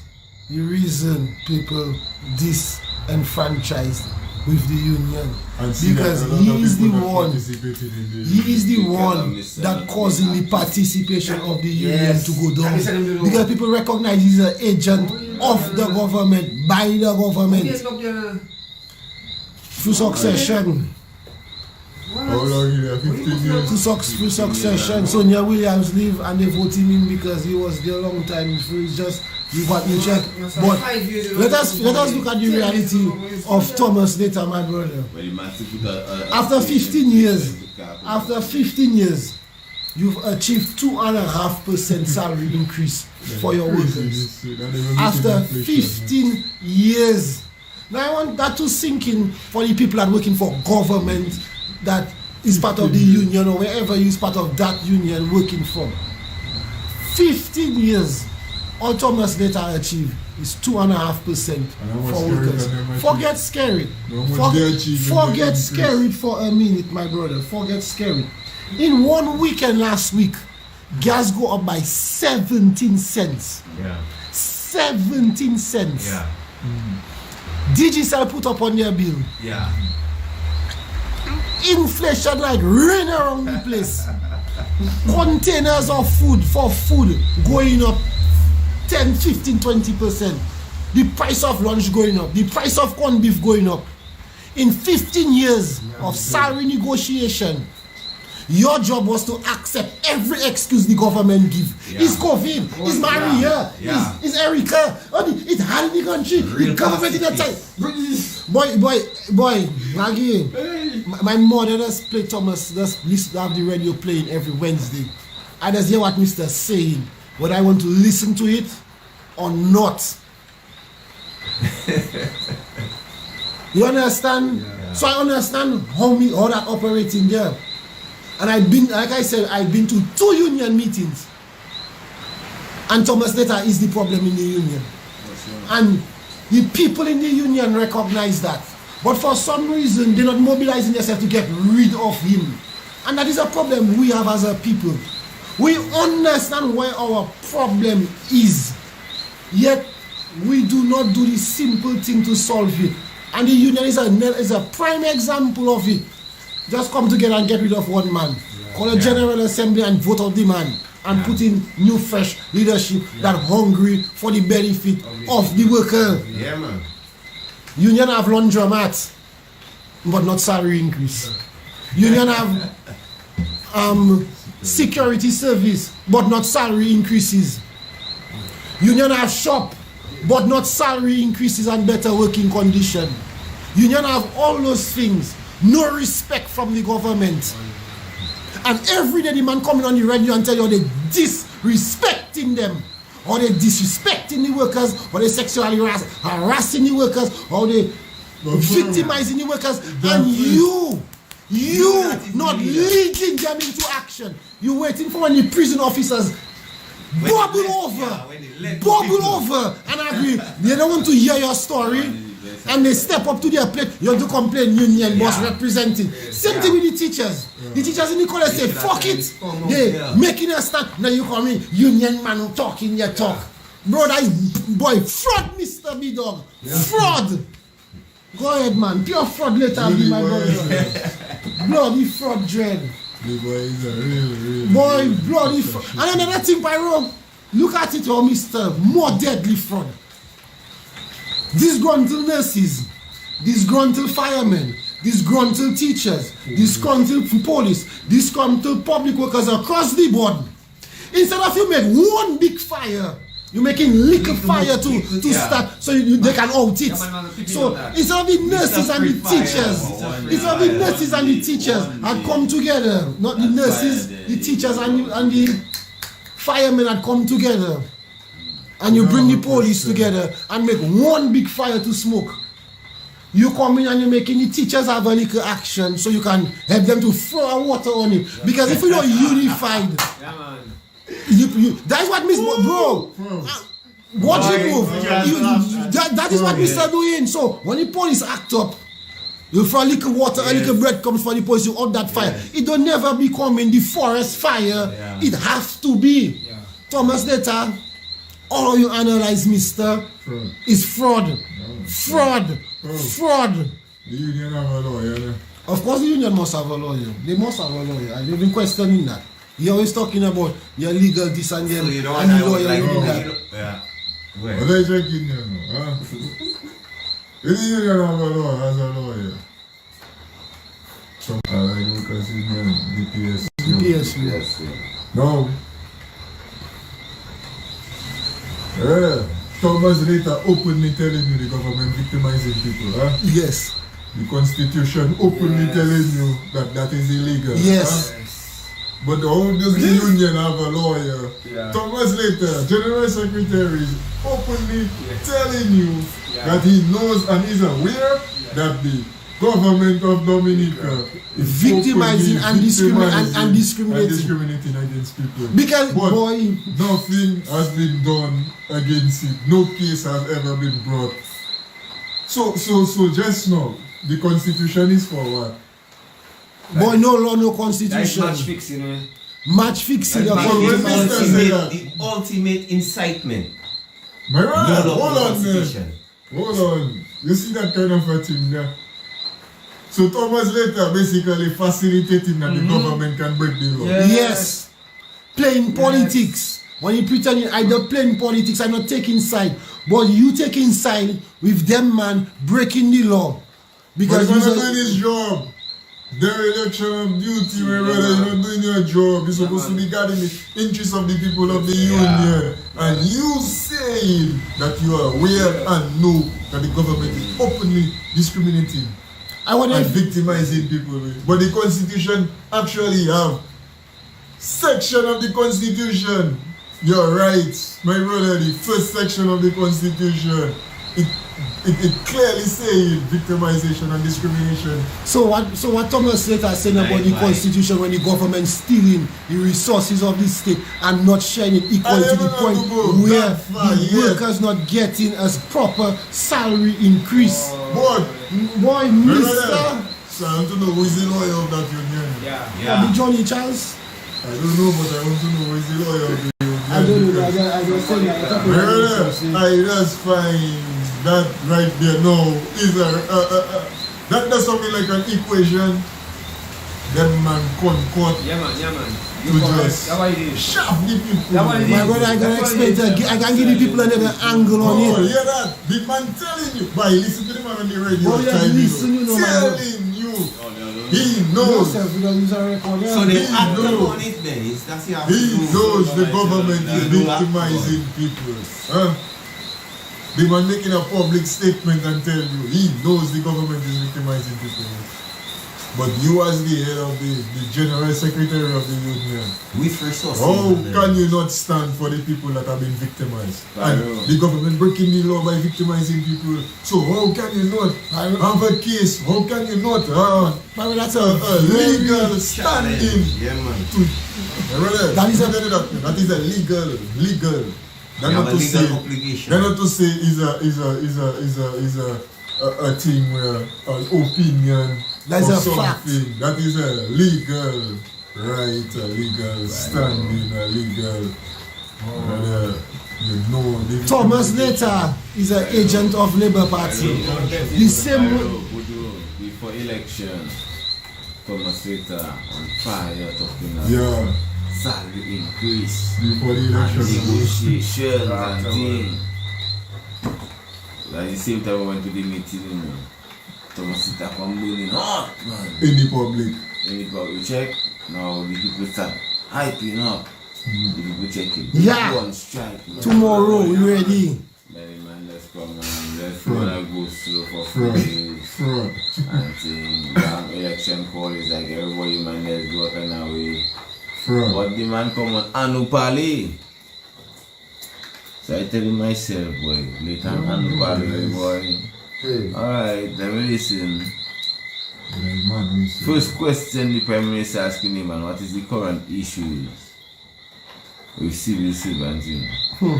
the reason people disenfranchised with the union. And see Because that a lot he of is the people that one. participated in the He is the Because one of Mr. that causing the participation of the union Yes. to go And down. he said him to do- Because people recognize he's an agent of the government, by the government, Yes, look there. through succession. How long is it? 15 years? Through succession. Sonia Williams leave and they vote him in because he was there a long time. So it's just You got you check. But let us look at the reality of Thomas later, my brother. After 15 years, you've achieved 2.5% salary increase for your workers. After 15 years. Now I want that to sink in for the people that are working for government that is part of the union or wherever you is part of that union working from. 15 years. All Thomas later achieved is 2.5% for workers. Forget scary. Forget scary for a minute, my brother. Forget scary. In one weekend last week, gas go up by 17 cents. Yeah. 17 cents. Yeah. Digicel put up on their bill. Yeah. Inflation like rain around the place. Containers of food going up 10, 15, 20%. The price of lunch going up. The price of corned beef going up. In 15 years of salary negotiation, your job was to accept every excuse the government give. Yeah. It's COVID, it's Maria, it's Erica, it's hard in the country, the government in the time. Boy, Maggie, my mother just play Thomas, just listen to have the radio playing every Wednesday. I just hear what Mr. saying, whether I want to listen to it or not. You understand? Yeah. So I understand how that operating there. And I've been to 2 union meetings. And Thomas Later is the problem in the union. And the people in the union recognize that. But for some reason, they're not mobilizing themselves to get rid of him. And that is a problem we have as a people. We understand where our problem is. Yet, we do not do the simple thing to solve it. And the union is a prime example of it. Just come together and get rid of one man. Call a general assembly and vote out the man. And put in new fresh leadership that hungry for the benefit of the worker. Yeah, man. Union have laundromats, but not salary increase. Union have security service, but not salary increases. Union have shop, but not salary increases and better working condition. Union have all those things. No respect from the government. And every day the man coming on the radio and tell you they disrespecting them, or they disrespecting the workers, or they sexually harassing the workers, or they victimizing the workers, and you not leading them into action. You waiting for when the prison officers bubble over and agree. They don't want to hear your story. And they step up to their plate. You have to complain, union boss representing. Same thing with the teachers. The teachers in the college say, fuck it. They making a stand. Now you come in, union man who talking your talk. Bro, that is boy, fraud, Mr. B-Dog. Fraud. Go ahead, man. Pure fraud later, be my brother. Bloody fraud dread. The boy is a real. Boy, bloody fraud. And another thing, Pyro, look at it, oh, Mr. More deadly fraud. Disgruntled nurses, disgruntled firemen, disgruntled teachers, disgruntled police, disgruntled public workers across the board. Instead of you make one big fire, you're making little fire to start so they can out it. So instead of the nurses and the teachers, had come together, not the nurses, the teachers and the firemen had come together. And you bring the police together and make one big fire to smoke. You come in and you're making the teachers have a little action so you can help them to throw water on it. Because if you're not unified, that's what Mr. Bro. Watch it move. That is what Mr. doing. So when the police act up, you throw a little water, a little bread comes for the police, you out that fire. It don't never become in the forest fire. It has to be. Thomas Later. All you analyze, mister, is fraud. Fraud. The union have a lawyer. Of course the union must have a lawyer. They must have a lawyer. I've been questioning that. You're always talking about your legal this and that. So you don't and the lawyer like that. Yeah. What are you drinking there now? Huh? The union have a lawyer as a lawyer. So I like because his name DPS. Yes. No. Yeah. Thomas later openly telling you the government victimizing people, huh? Yes. The constitution openly telling you that that is illegal. Yes. Huh? But how does the union have a lawyer? Yeah. Thomas later, General Secretary, is openly telling you that he knows and is aware that the government of Dominica is Victimizing and discriminating against people. Because, but boy, nothing has been done against it. No case has ever been brought. So just now, the constitution is for what? boy, no law, no Like constitution. match fixing, eh? Match fixing. Like of match victimizing. fixing. The ultimate incitement. My brother, No law, hold no on, man. constitution. Hold on. You see that kind of a thing there? So Thomas later basically facilitating that the government can break the law. Yeah. Yes. Playing politics. When you pretend you either playing politics and not taking side, but you taking side with them man breaking the law. But Because you're you not say- doing his job. Dereliction of duty, my brother, you're not doing your job. You're supposed to be guarding the interests of the people of the union. And you saying that you are aware and know that the government is openly discriminating I want and to victimizing people. But the constitution actually have section of the constitution. You're right, my brother, the first section of the constitution. It clearly says victimization and discrimination. So what Thomas Slater saying about the constitution when the government stealing the resources of the state and not sharing it equally to the point where the workers not getting a proper salary increase. But, Boy, my mister, brother, so I want to know who is the lawyer of that union. Yeah. the Johnny Charles. I don't know, but I want to know who is the lawyer of the union. I don't know, I just saying that. My brother, I just find that right there now is that's something like an equation. Them man concord Yeah, man. to just That's what it is. shaft the people. That's what it is. My brother, I can explain I can give the people another angle on Oh, it. hear that? The man telling you. But listen to the man on the radio. Oh, yeah, listen, you know, man. telling you. He knows. Yourself, we don't use a record, yeah. So they He act knows. upon it then. That's the He knows the government is victimizing people. Huh? The man making a public statement and tell you he knows the government is victimizing people. But you as the head of the General Secretary of the Union, We first saw how can you not stand for the people that have been victimized? And the government breaking the law by victimizing people. So how can you not have a case? How can you not have That's a legal challenge? standing? Yeah, man. That is a legal. They're You not have a to legal say. obligation. They're not to say is a thing where an opinion. That's or a fact. something. That is a legal right, a legal standing, a legal. You know. Thomas Slater is an agent of Labour Party. The same Before election, Thomas Slater on fire talking about Yeah. salary increase, Before the and election. negotiations and things. Like the same time we went to the meeting, you know, Thomas Slater come burning hot, man. In the public. Then you go, you check, now the people start hyping up. The people checking. Yeah. Go on strike, man. tomorrow, we ready. Man, let's come and let's go slow for Fraud. 4 days. Fraud. And saying, election call is like everybody, man, let's go kind of way. Fraud. But the man come on, Anupali. So I tell myself, boy, later Anupali, boy. Hey. Alright, let me listen. Man, we see. First question the Prime Minister asking him, man, what is the current issues with civil servants, you know?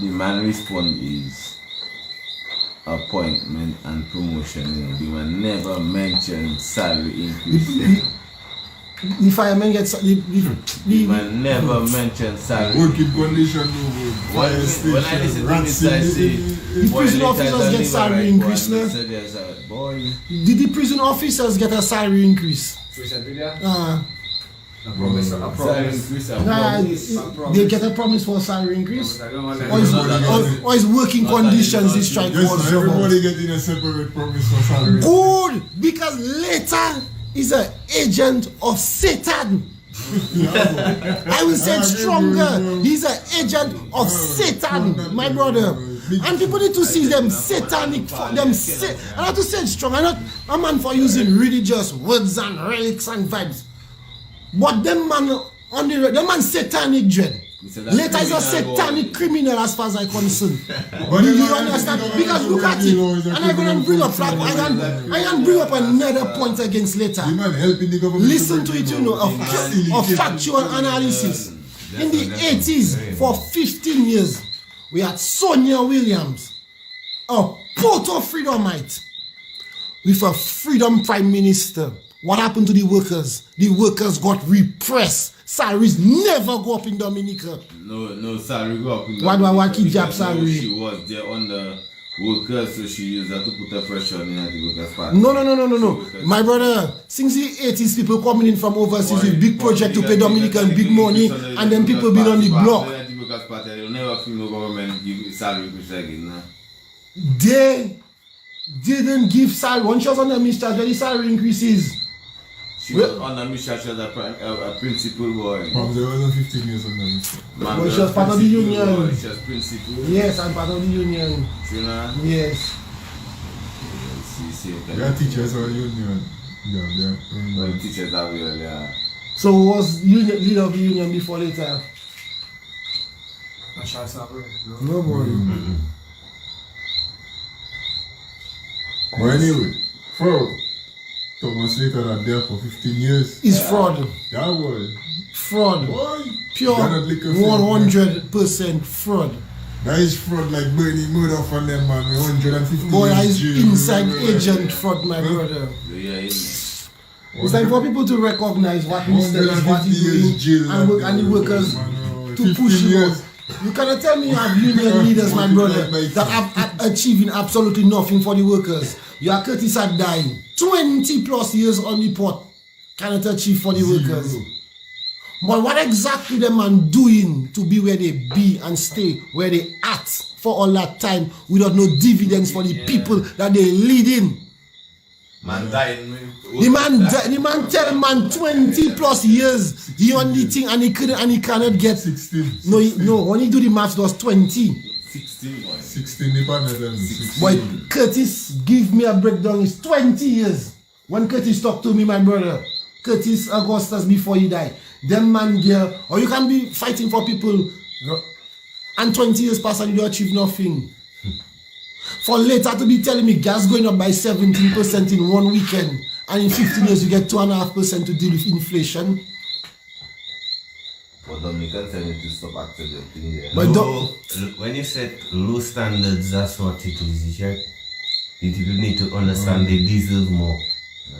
The man respond is appointment and promotion, you know. The man never mentioned salary increase. The firemen get The man never mentioned salary. Working condition, no When fire station. I listen to this, I say, The boy, prison later officers than get live salary right, increase, boy, no? so there's a boy. Did the prison officers get a salary increase? Social media? Salary promise. increase and Nah, promise. they get a promise for a salary increase? I don't want Or is working conditions is strike Yes, was everybody getting a separate promise for salary. good, because later is an agent of Satan. I will say it stronger. He's an agent of Satan, my brother. And people need to see them satanic for them. I have to say it strong. I'm not a man for using religious words and relics and vibes. But them man on the man satanic dread. Later is a satanic criminal as far as I'm concerned. Do you understand? Because look at it. And I'm going to bring up I can bring up another point against later. Listen to it, you know, of factual analysis. In the 80s, for 15 years, we had Sonia Williams, a proto-freedomite, with a freedom prime minister. What happened to the workers? The workers got repressed. Salaries never go up in Dominica. No salary go up in Dominica. What keep job salary? She was there under workers, so she used that to put a pressure on the workers' party. No. My brother, since the 80s, people coming in from overseas with big project to pay Dominican big money, and then people be on the block. They'll never feel no government give salary again. They didn't give salary. When she was on the minister, the salary increases. She was on the mission, she was a principal boy. Mom, there wasn't 15 years on the mission. But she was part of the union. She was principal. Yes, I'm part of the union. You know? Yes. There are teachers on the union. Well, teachers are real, yeah. So who was leader of the union before later? Nobody. But anyway, Thomas later than there for 15 years. It's fraud. Yeah, boy. Fraud. Boy. Pure 100% fraud. That is fraud like Bernie murder from them, man. 150 boy, that is years inside agent fraud, my brother. Yeah, it's like for people to recognize what Mr. is, what he's doing, and the workers to push him out. You cannot tell me you have union leaders, my brother, that are achieving absolutely nothing for the workers. You are Curtis are dying. 20 plus years on the pot cannot achieve for the workers. But what exactly them man doing to be where they be and stay where they at for all that time without no dividends for the people that they leading? Man dying. The man tell man 20 plus years the only thing and he cannot get 16. No, when he do the maths it was 20. 16 Boy, Curtis give me a breakdown. It's 20 years. When Curtis talk to me, my brother, Curtis Augustus before he died, them man there, or you can be fighting for people and 20 years pass and you don't achieve nothing. For later to be telling me gas going up by 17% in one weekend, and in 15 years you get 2.5% to deal with inflation. But Dominicans need to stop accepting there. But when you set low standards, that's what it is. The people need to understand they deserve more.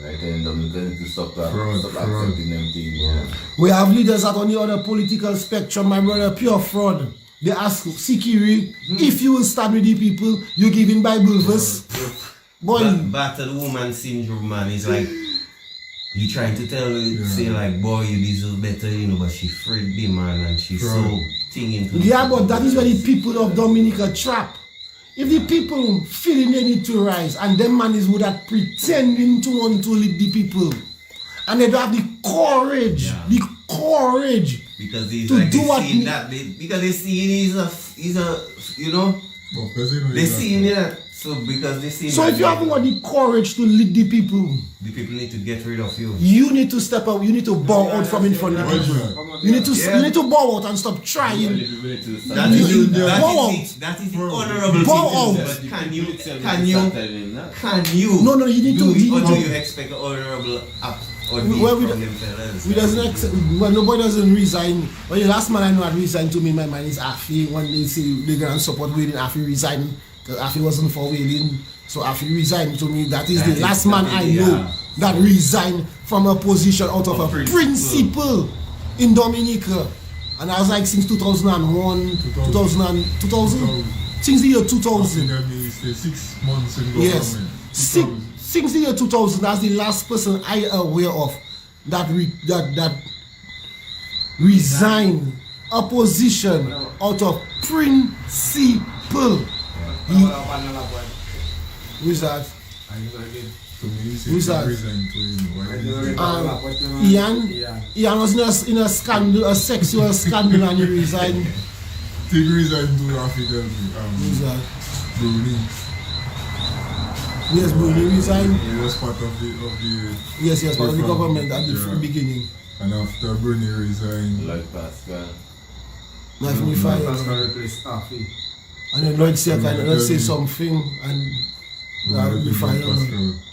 Right, and Dominicans need to stop accepting them things. Yeah. We have leaders that on the other political spectrum, my brother, pure fraud. They ask Sikiri, if you will stand with the people, you give in Bible verse. Boy, battered woman syndrome, man. It's like you trying to say like, boy, you deserve better, you know, but she afraid be, man, and she's so thinking. Yeah, but that is where the people of Dominica trap. If the people feeling they need to rise, and them man is good at pretending to want to lead the people, and they don't have the courage, because he's to like do what because they see he's a you know, they see that. So because they see. So if you haven't got the courage to lead the people need to get rid of you. You need to step up. You need to bow out from in front of the people. You need to bow out and stop trying. That is the honorable bow thing. out. But can you? No, you need to. Or do you expect an honorable up? Nobody doesn't resign. Well, the last man I know had resigned to me in my mind is Afi. When they say they're going to support Wheeling, Afi resigned. Because Afi wasn't for Wheeling. So Afi resigned to me. That is the last man I know that resigned from a position out of a principle in Dominica. And I was like since 2001, 2000, since the year 2000. 6 months in government. Yes. Since the year 2000, that's the last person I aware of that resigned a position out of principle. Who's that? Who's that? Ian was in a scandal, a sexual scandal, and he resigned. He resigned to Africa. Who's that? Bruni. Yes, Bruni resigned. He was part of the Yes, part of the government at the beginning. And after Bruni resigned, Like Pascal. Like me fire. Pascal replaced Afi. And then Lloyd say something and be fired.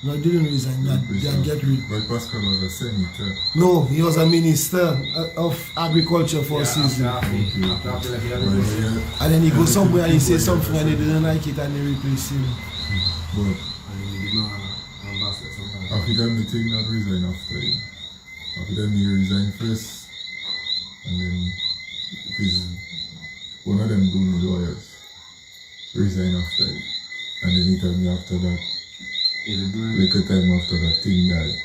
No, he didn't resign. That get rid. But Pascal was a senator. No, he was a minister of agriculture for a season. And then he goes somewhere and he says something and they didn't like it and they replace him. But after that, the thing not resign after him. After that, he resigned first. And then one of them Bruni lawyers resigned after him. And then he told me after that, like a time after that thing died.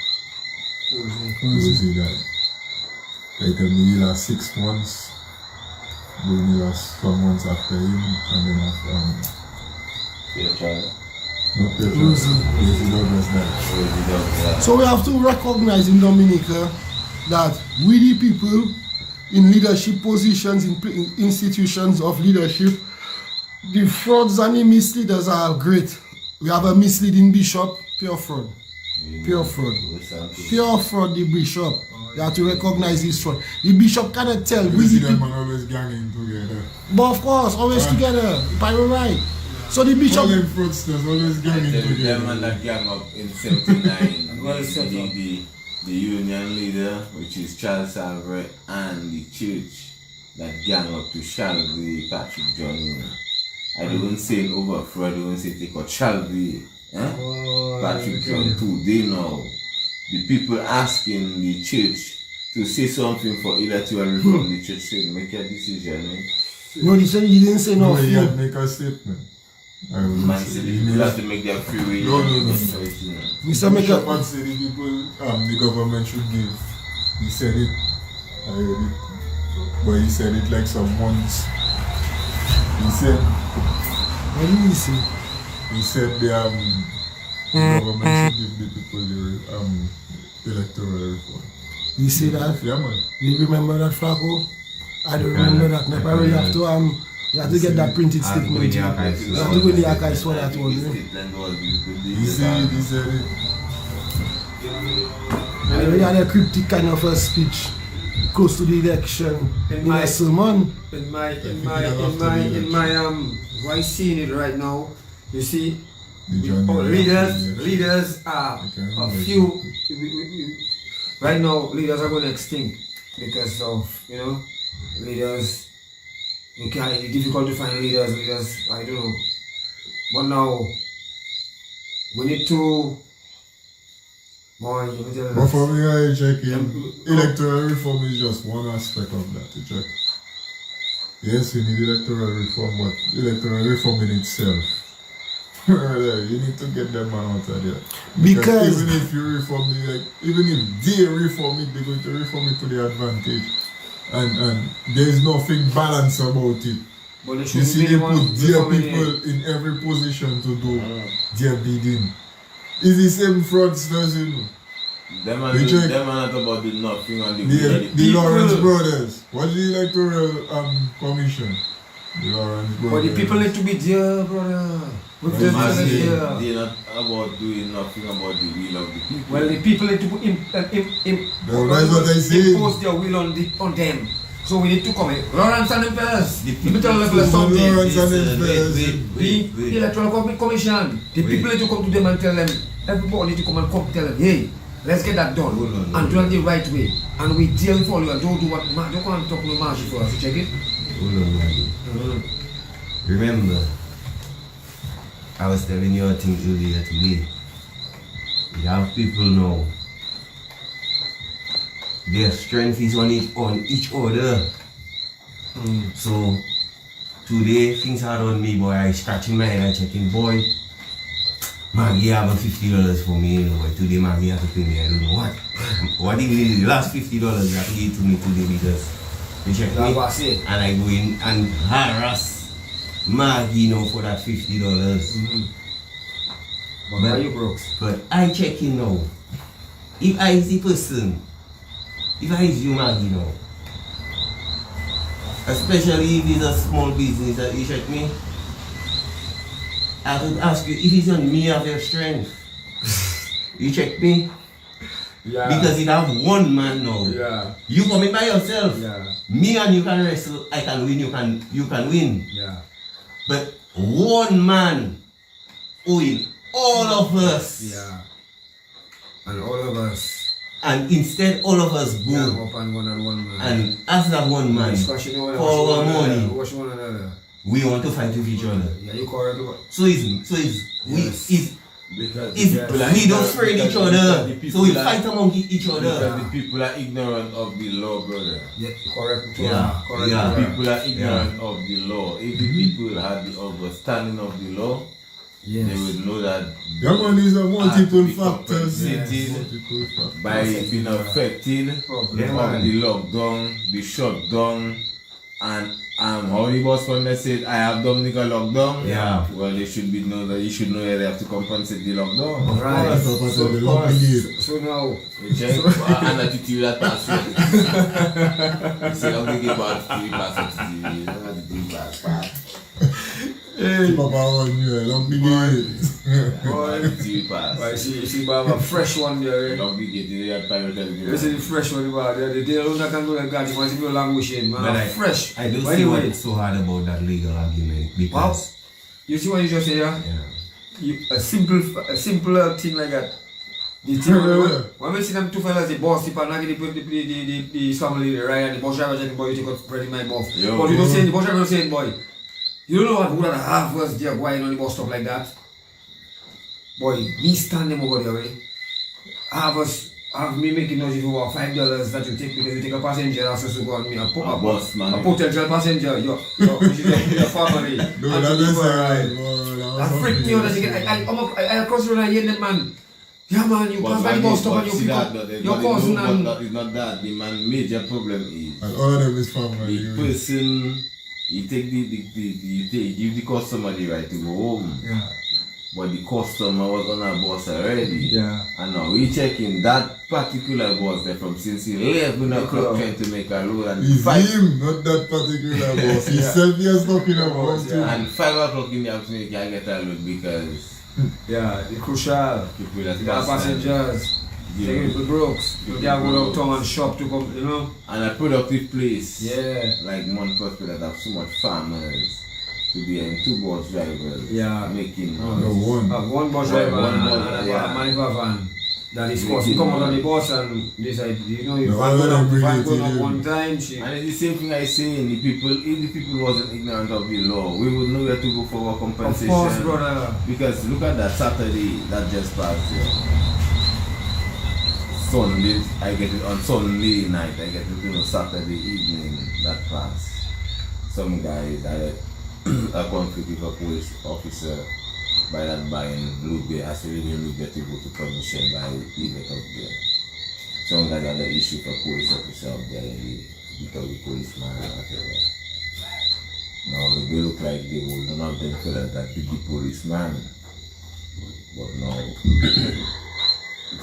Rosie died. They told me he lost 6 months. Bruni lost some months after him. And then after not Rosie Douglas died. So we have to recognize in Dominica that we the people in leadership positions, in institutions of leadership, the frauds and the misleaders are great. We have a misleading bishop, pure fraud. Pure fraud. Pure fraud, the bishop. You have to recognize this fraud. The bishop cannot tell. We see them always ganging together. But of course, always together. By the right. So the bishop. All them fraudsters always ganging together. Them and that gang up in 79. the union leader, which is Charles Salver, and the church that gang up to Shelby Patrick John. I don't say it over fraud, I don't say take out Shelby. Patrick John too. They know. The people asking the church to say something for either to reform the church, say make a decision. No, he said he didn't say No, nothing. he had make a statement. Man said the people have to make their free will. No. Mr. Maker. Bishop said the people, the government should give. He said it, I heard it, but he said it like some months. He said, What did he say? He said the government should give the people the electoral reform. You see that? Yeah, man. You remember that, Flacco? I don't remember that. I really have to you have to get that printed statement. You have to go in the archives for that one. He said it. And we had a cryptic kind of a speech close to the election in a sermon. In my why seeing it right now, you see, leaders are a few. Right now, leaders are going extinct because of leaders. It's difficult to find leaders. I don't know. But now we need to. But for me, I check electoral reform is just one aspect of that to check. Yes, we need electoral reform, but electoral reform in itself, you need to get them out of there. Because even if you reform it, even if they reform it, they're going to reform it to their advantage. And there's nothing balanced about it. You see, they put their people in every position to do their bidding. It's the same fraudsters, you know. Them are not about the nothing on the Lawrence brothers. What's the electoral commission? The Lawrence brothers. But the people need to be there, brother. They're not about doing nothing about the will of the people. Well, the people need to impose their will on them. So we need to come in. Lawrence and them first. The people level something. The electoral commission. The people need to come to them and tell them. Everybody need to come and tell them, hey, let's get that done and do it the right way. And we deal for you and don't do what don't come and talk no magic for us. You check it? Remember, I was telling you a thing earlier today. We have people now. Their strength is on each other. So today things are on me, boy. I scratching my head and checking, boy. Maggie have $50 for me, but today Maggie have to pay me, I don't know what. What did the last $50 that he gave to me today because they check me and I go in and harass Maggie now for that $50. But are you broke? But I check in now. If I is the person, if I is you Maggie now, especially if it's a small business that you check me, I would ask you, if it's on me of your strength, you check me? Yeah. Because it have one man now. Yeah. You coming by yourself. Yeah. Me and you can wrestle, I can win, you can win. Yeah. But one man owing all of us. Yeah. And all of us. And instead all of us go. Yeah, up and one man. And as that one man, for our money, Watch one another. we want to fight with each other. Yeah, you correct. So it's we don't friend each other. So we fight among each other. Because the people are ignorant of the law, brother. Yeah, correct. Yeah, Correct. yeah. People are ignorant of the law. If the people had the understanding of the law, Yes. they would know that Yeah, man, these are multiple the factors. compensated Multiple factors. by being affected of the lockdown, the shutdown, and how the boss when they said I have done the lockdown. Yeah. Well, they should be know that you should know that they have to compensate the lockdown. Right. So now, You check and attitude that pass. You see how they give out free pass attitude. You know what the pass. Papa on you, long begin. Attitude pass. right, see, but I have a fresh one there. Long begin. They have time to This is the fresh one about there. The day alone I can do like that. You want to be language in, man. But Fresh. I don't By see the what way, is so hard about that legal argument because you see what you just said, yeah? yeah. A simple thing like that. The thing when we see them two fellas, the boss, the partner, the family, the riot, the bus driver, the boy, you take out bread in my mouth. Yo, But you don't say, the bus driver don't say it, boy. You don't know what who that half was there going on the bus stop like that. Boy, me stand them over there, way. Have me making noise for $5 that you take because you take a passenger that's supposed to go on me. A boss, man. A potential passenger, which is your family. No, and that to is live right. right. I freaked me out as you get. I cross the road and hear them, man. Yeah, man, you pass by the bus stop and you pick up your cousin and. It's not that. The man major problem is And all of them is family. the person. You take you give the customer the right to go home. Yeah. But the customer was on a bus already. Yeah. And now we checking that particular bus there from since 11 o'clock trying to make a load and It's 5 him, not that particular boss. He's 7 years talking about too. and 5 o'clock in the afternoon you can't get a load because Yeah, the crucial. people that The passengers. Taking people brooks. You can't go downtown and shop to come, you know? and a productive place. Yeah. Like Moun Séwyè that have so much farmers to be in 2 bus drivers. Yeah. Making No, one. One bus driver One and bus, a yeah. manifold van. That is Making cost. You come out on money. the bus and decide, you know, you No, van going I up related. one time. She, And it's the same thing I say, if the people wasn't ignorant of the law, we would know where to go for our of compensation. course, brother. Because look at that Saturday that just passed here. Sunday, I get it on Sunday night, I get it on Saturday evening that passed. Some guy that a conflict with a police officer by that buying Lube, has to really Lube to go to permission by event up there. Some guy got the issue for police officer up there because the policeman or whatever. Now they look like they would none of them feel like that big policeman. But now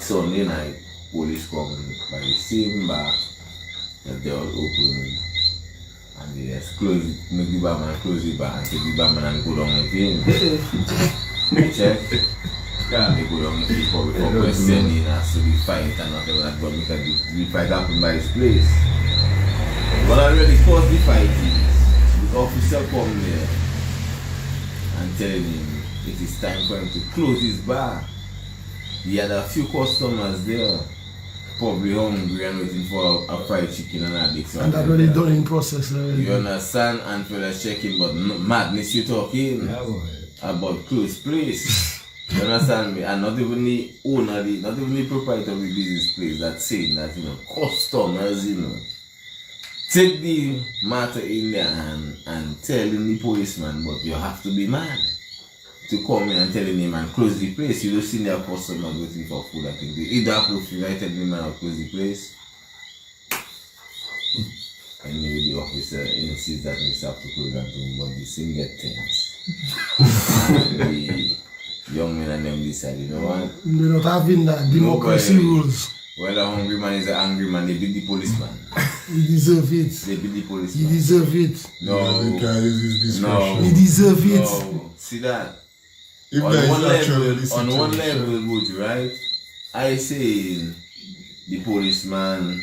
Sunday night police come by the same bar that they all open and they just close it, make the barman close the bar and take the barman and go down with him. You check? Yeah. They go down with him before questioning as to the fight and whatever that but because the fight happened by his place. What already caused the fight is the officer come there and telling him it is time for him to close his bar. He had a few customers there, probably hungry and waiting for a fried chicken and a big And that already done in process already. You understand? And fellas checking, but no, madness you talking Yeah, boy. about closed place. You understand me? And not even the owner, not even the proprietor of the business place that's saying that, you know, customers, you know, take the matter in their hand and telling the policeman, but you have to be mad to come in and telling him and close the place. You don't see their customers waiting for food. I think they either approve you, right? Tell the man to close the place. And maybe the officer insists that we have to close that room, but the same get things. And the young men and them decide, you know what? We're not having that democracy rules. Well, a hungry man is an angry man. They beat the policeman. He deserve it. They beat the He policeman. deserve it. No. Because his discretion. He deserve it. No. See that? If on there is one actually level, this on one situation. level, would you, right? I say the policeman,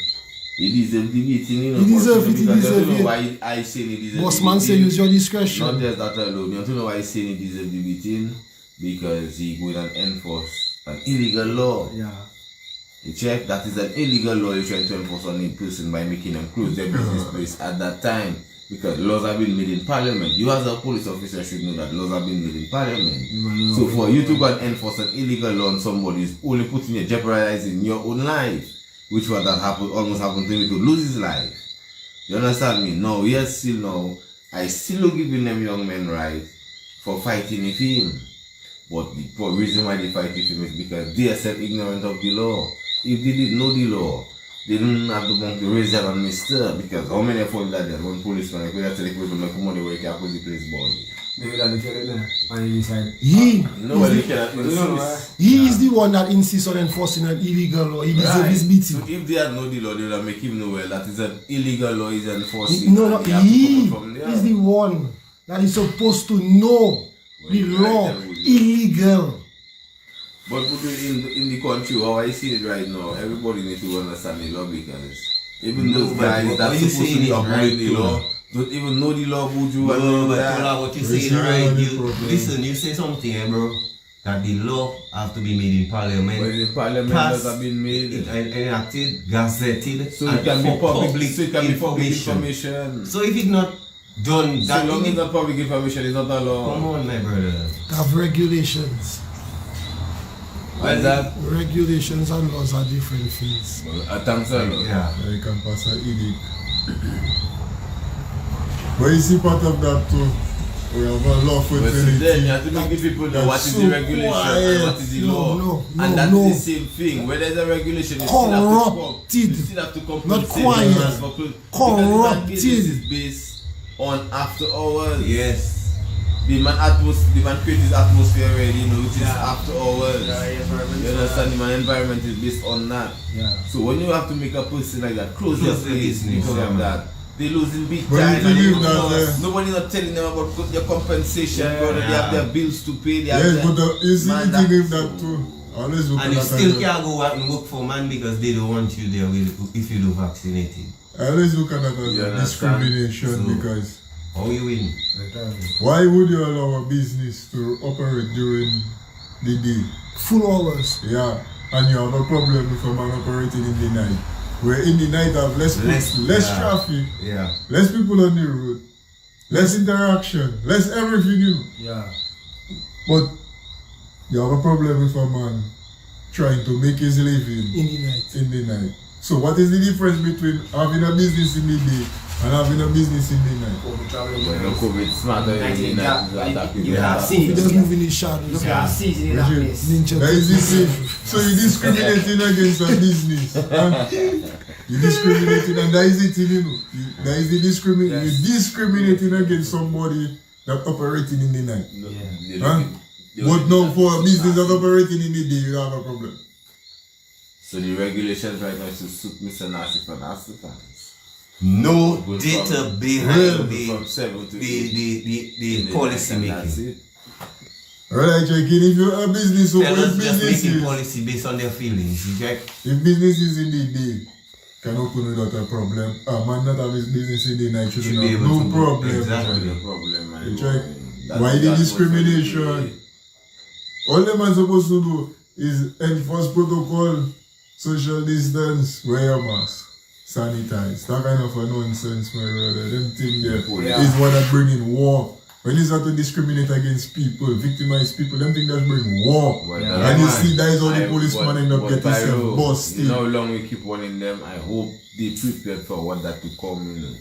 he deserves the beating, you know. He deserve it, he because deserve I don't know it. why I say he deserves Boss the man beating. say use your discretion. Not just that alone. You don't know why I say he deserves the beating because he would and enforce an illegal law. Yeah. You check, that is an illegal law you're trying to enforce on a person by making them close their business place at that time. Because laws have been made in parliament. You as a police officer should know that laws have been made in parliament. So for you to go and enforce an illegal law on somebody is only putting you jeopardizing your own life. Which was that happened, almost happened to me to lose his life. You understand me? No, yes, still no. I still giving them young men right for fighting with him. But the reason why they fight with him is because they are self-ignorant of the law. If they didn't know the law, they don't have the money to raise them and mister. Because how many of them that there, one policeman, if we have to tell people to come on the way, can't put the place boy. Maybe that they tell it there. On the side. Nobody cannot insist. He is the one that insists on enforcing an illegal law. He deserves his beating. So if they had known the law, they would have make him know well that is an illegal law is enforcing. No, and they have to he come from there. is the one that is supposed to know the law illegal. But in the country, how I see it right now, everybody needs to understand the law because even those guys that you supposed to saying be it upholding right the too. law don't even know the law, Buju. No, but that. Tola, what you We saying see right? all the You problem. listen. You say something, bro. That the law have to be made in parliament. When the parliament passed, has been made, enacted, gazetted, so and it can be for public, so it can be public information. So if it's not done, So that long as thing, the public information is not a law. come on, my brother. Have regulations. Why that? Regulations and laws are different things. Thanks a lot. Yeah. You can pass an edict. But you see part of that too. We have a law for But so then you have to make the people know what is the so regulation quiet. and what is the No, law. no, and no, that's no. the same thing. Where there's a regulation, you still have to Corrupted. you still have to compensate Not quiet. them for because Corrupted. that business is based on after hours. Yes. The man creates his atmosphere already, you know, which is after hours. You understand? The man environment is based on that. Yeah. So when you have to make a person like that close your Close the place business, because yeah, of man. that, they losing big But time you and believe they don't that, know. Nobody not telling them about their compensation, Yeah. brother. They have their bills to pay. They have Yes, their, but you see Man, the thing with that's- that too. Always look And you at still that. can't go out and work for man because they don't want you there if you do vaccinated. I always look at that You as understand? discrimination So- because How you win? why would you allow a business to operate during the day? Full hours. Yeah, and you have a problem with a man operating in the night. Where in the night have less yeah. traffic, Yeah. less people on the road, less interaction, less everything, you know. Yeah. But you have a problem with a man trying to make his living In the night. in the night. So what is the difference between having a business in the day and having a business in the night? When the COVID smarter than the night. You have We seen. just move in the shadows. Look at season in that Regime. place. Ninja That is the same. So you discriminating against a business. Huh? You discriminating, and that is the thing, you know. That is the discrimination. Yes. You're discriminating against somebody that operating in the night. They Huh? But now for a business that operating in the day, you have a problem. So the regulations right now is to suit Mr. Nasif and Africans. No Good data from- behind From 7 to 8. the policy That's making. it. Alright, checking if you're a business, so Tell what us just business making is? policy based on their feelings. You check? If business is in the day, can open without a problem. A man that have his business in the night Should shouldn't be have able no to- problem. exactly. No problem, man. You check. That's- Why the that's discrimination? All the man supposed to do is enforce protocol, social distance, wear your mask, sanitize. That kind of a nonsense, my brother. Them thing there is what that bring in war. When you start to discriminate against people, victimize people, them thing that bring war. Well, And you man. see that is how the policeman end up getting himself You busted. know how long we keep warning them. I hope they prepared for what that to come, you know.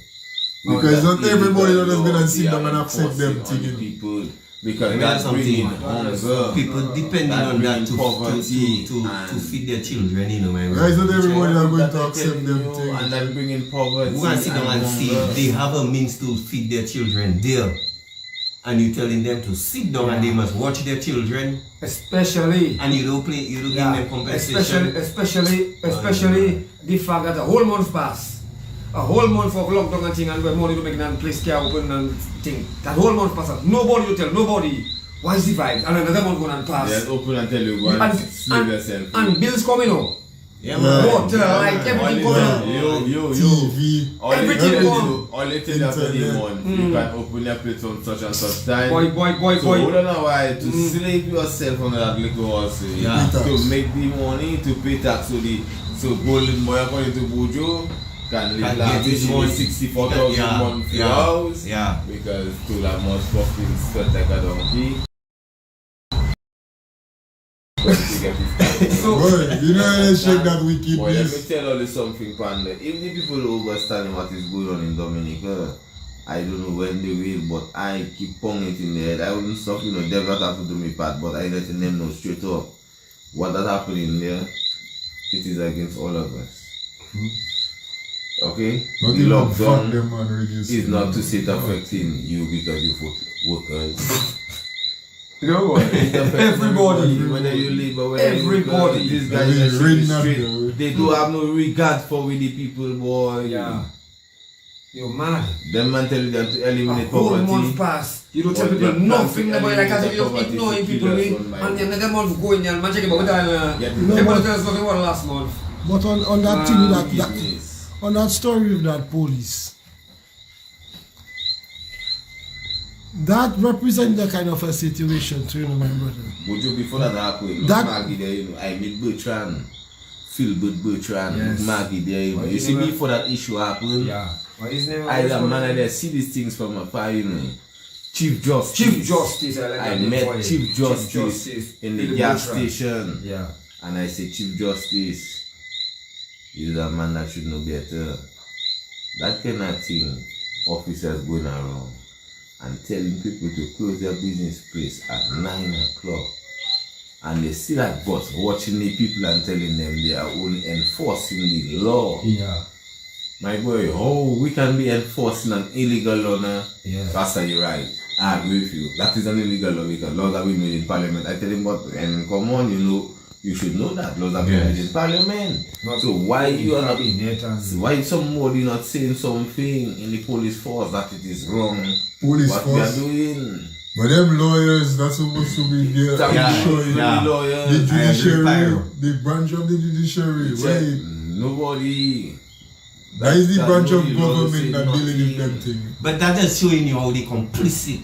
Because That not everybody illegal that has been law, and sit they down are and accept them enforcing on thing. people. Because Let me that's tell you bringing something. hunger. People depending That on that bringing poverty to and- feed their children, you know, my Guys, not everybody are going That to I'm accept telling them you, things. and then bringing poverty. we want to sit down and see hunger. they have a means to feed their children there. And you telling them to sit down and they must watch their children Especially. and you don't give them compensation. Especially the fact that a whole month passed. A whole month of lockdown and thing and where money to make and place care open and thing. That whole month passed. Nobody will tell nobody What is the vibe? And another one going and pass. Just open and tell you, go and slip yourself. And bills coming out. Yeah, man. Water, like everything coming out. Yo. TV. All they tell you after the month, you can open your plate on such and such time. Boy. So I don't know why to slave yourself on that liquor also. Yeah. To make the money to pay tax so golden boy according to Bojo can live like get his money. 64,000 Yeah. month for Yeah. house. Yeah. Because to that much fucking sweat like a donkey. So, Boy, you know how they shake that Boy, let me wickedness? tell you something, Panda. If the people understand what is going on in Dominica, I don't know when they will, but I keep ponging it in the head. I wouldn't stop, devil have to do me part, but I letting them know straight up what that happening there. It is against all of us. Okay? Not The even fuck lockdown them and reduce is them. not to sit affecting you because you workers. no, Everybody, whether you live or whether Everybody. you these They guys are read shooting that, straight. though. They do have no regard for with the people, boy. yeah. You're mad. Them man tell you that to A eliminate whole month poverty. pass. You don't tell But people that nothing plan to about it, like as if eliminate you just poverty ignoring to people, kill us we, one by and one. another month go in there and man check about that. Yeah, Everybody tell us nothing about last month. But on that thing, that Business. on that story with that police, that represents the kind of a situation too, my brother. But you before that happened, That- Maggie there, I meet Bertrand. Philbert Bertrand, Yes. Maggie there. But You you see, never- before that issue happened, What his name? I that man and I see these things from afar, Chief Justice. Chief Justice. I like I that name for met it. Chief Justice in the Philip gas Bertrand. station. Yeah. And I say, Chief Justice, you're the man that should know better. That kind of thing, officers going around and telling people to close their business place at 9 o'clock. And they see that boss watching the people and telling them they are only enforcing the law. Yeah. My boy, we can be enforcing an illegal law now? Yeah. Pastor, you're right. I agree with you. That is an illegal law because laws have been made in parliament. I tell him, but and come on, you should know that laws have been made in parliament. Not so why you are not in it and why somebody not saying something in the police force that it is wrong? Police what we are force. doing? But them lawyers, that's supposed to be there. Thank Yeah. you, Show you Yeah. the lawyer. the I agree, judiciary, Pyro. the branch of the judiciary. Why? Nobody. That is the That branch of nobody laws government say that dealing with nothing. them things. But that just showing you how they complicit.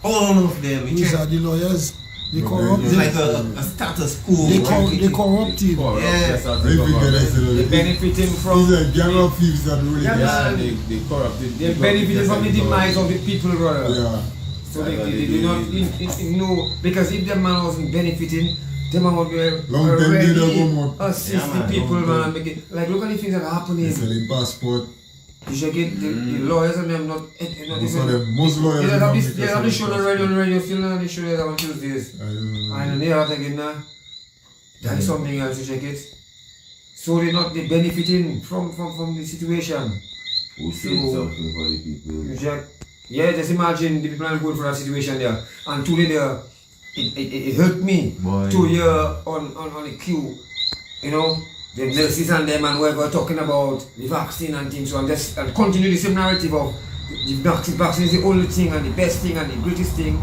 All of them. These are the lawyers. They No, corrupt. It's like a status quo. They everything. corrupted. Yeah. That's how If the you get government- us to they the benefiting from these are gang of thieves that really Yeah, Yeah, man. they corrupted. they benefiting from the demise of the people, brother. Yeah. So they do not know, because if the man wasn't benefiting, the man would be Long time they don't already come out. assist Yeah, the man, people, long man. time. Make it, like look at the things that are happening. They selling passport. You should get the lawyers and them not Most of them, most lawyers They don't have make this, they have the show on passport. the radio, still on the show there on Tuesdays. I don't know. And they are taking now. That is something else to check it. So they benefiting from the situation. Who said So- something for the people? You check. Yeah, just imagine the people are going for that situation there. And today there, it hurt me Boy. to hear on the queue, the nurses and them and whoever talking about the vaccine and things. So and continue the same narrative of the vaccine is the only thing and the best thing and the greatest thing.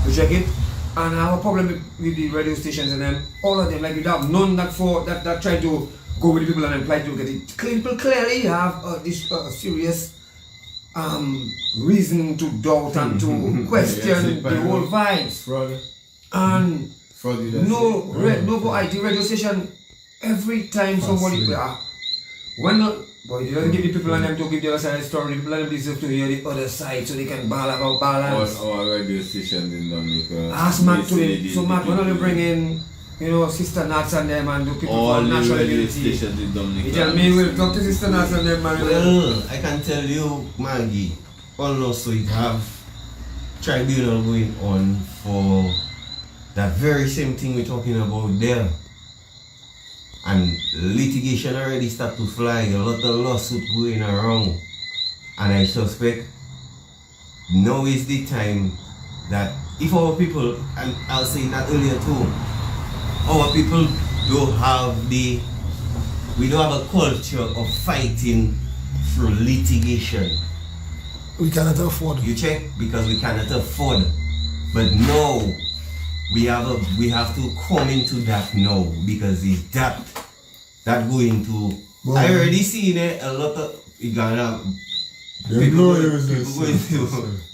You check it. And I have a problem with the radio stations and them, all of them, like you have none that try to go with the people and apply to get it. People clearly have this serious reason to doubt and to question the whole vibes. Fraud. And Fraudulent. no IT radio station, every time somebody why not? Boy, they don't give the people and them to give the other side of the story. The people and them deserve to hear the other side so they can about balance. Our radio station in Dominica. Ask Matt today. So Matt, why don't you bring in, Sister Nats and them and do people all from the national radio unity? stations in Dominica. You tell me we'll talk to Sister Nats and them man. Well, I can tell you, Maggie, also it have tribunal going on for that very same thing we're talking about there. And litigation already start to fly, a lot of lawsuits going around. And I suspect now is the time that if our people, and I'll say that earlier too, our people don't have we don't have a culture of fighting through litigation. We cannot afford. You check? Because we cannot afford But now we have to come into that now because it's that going to. Well, I already seen it a lot of Ghana. Them lawyers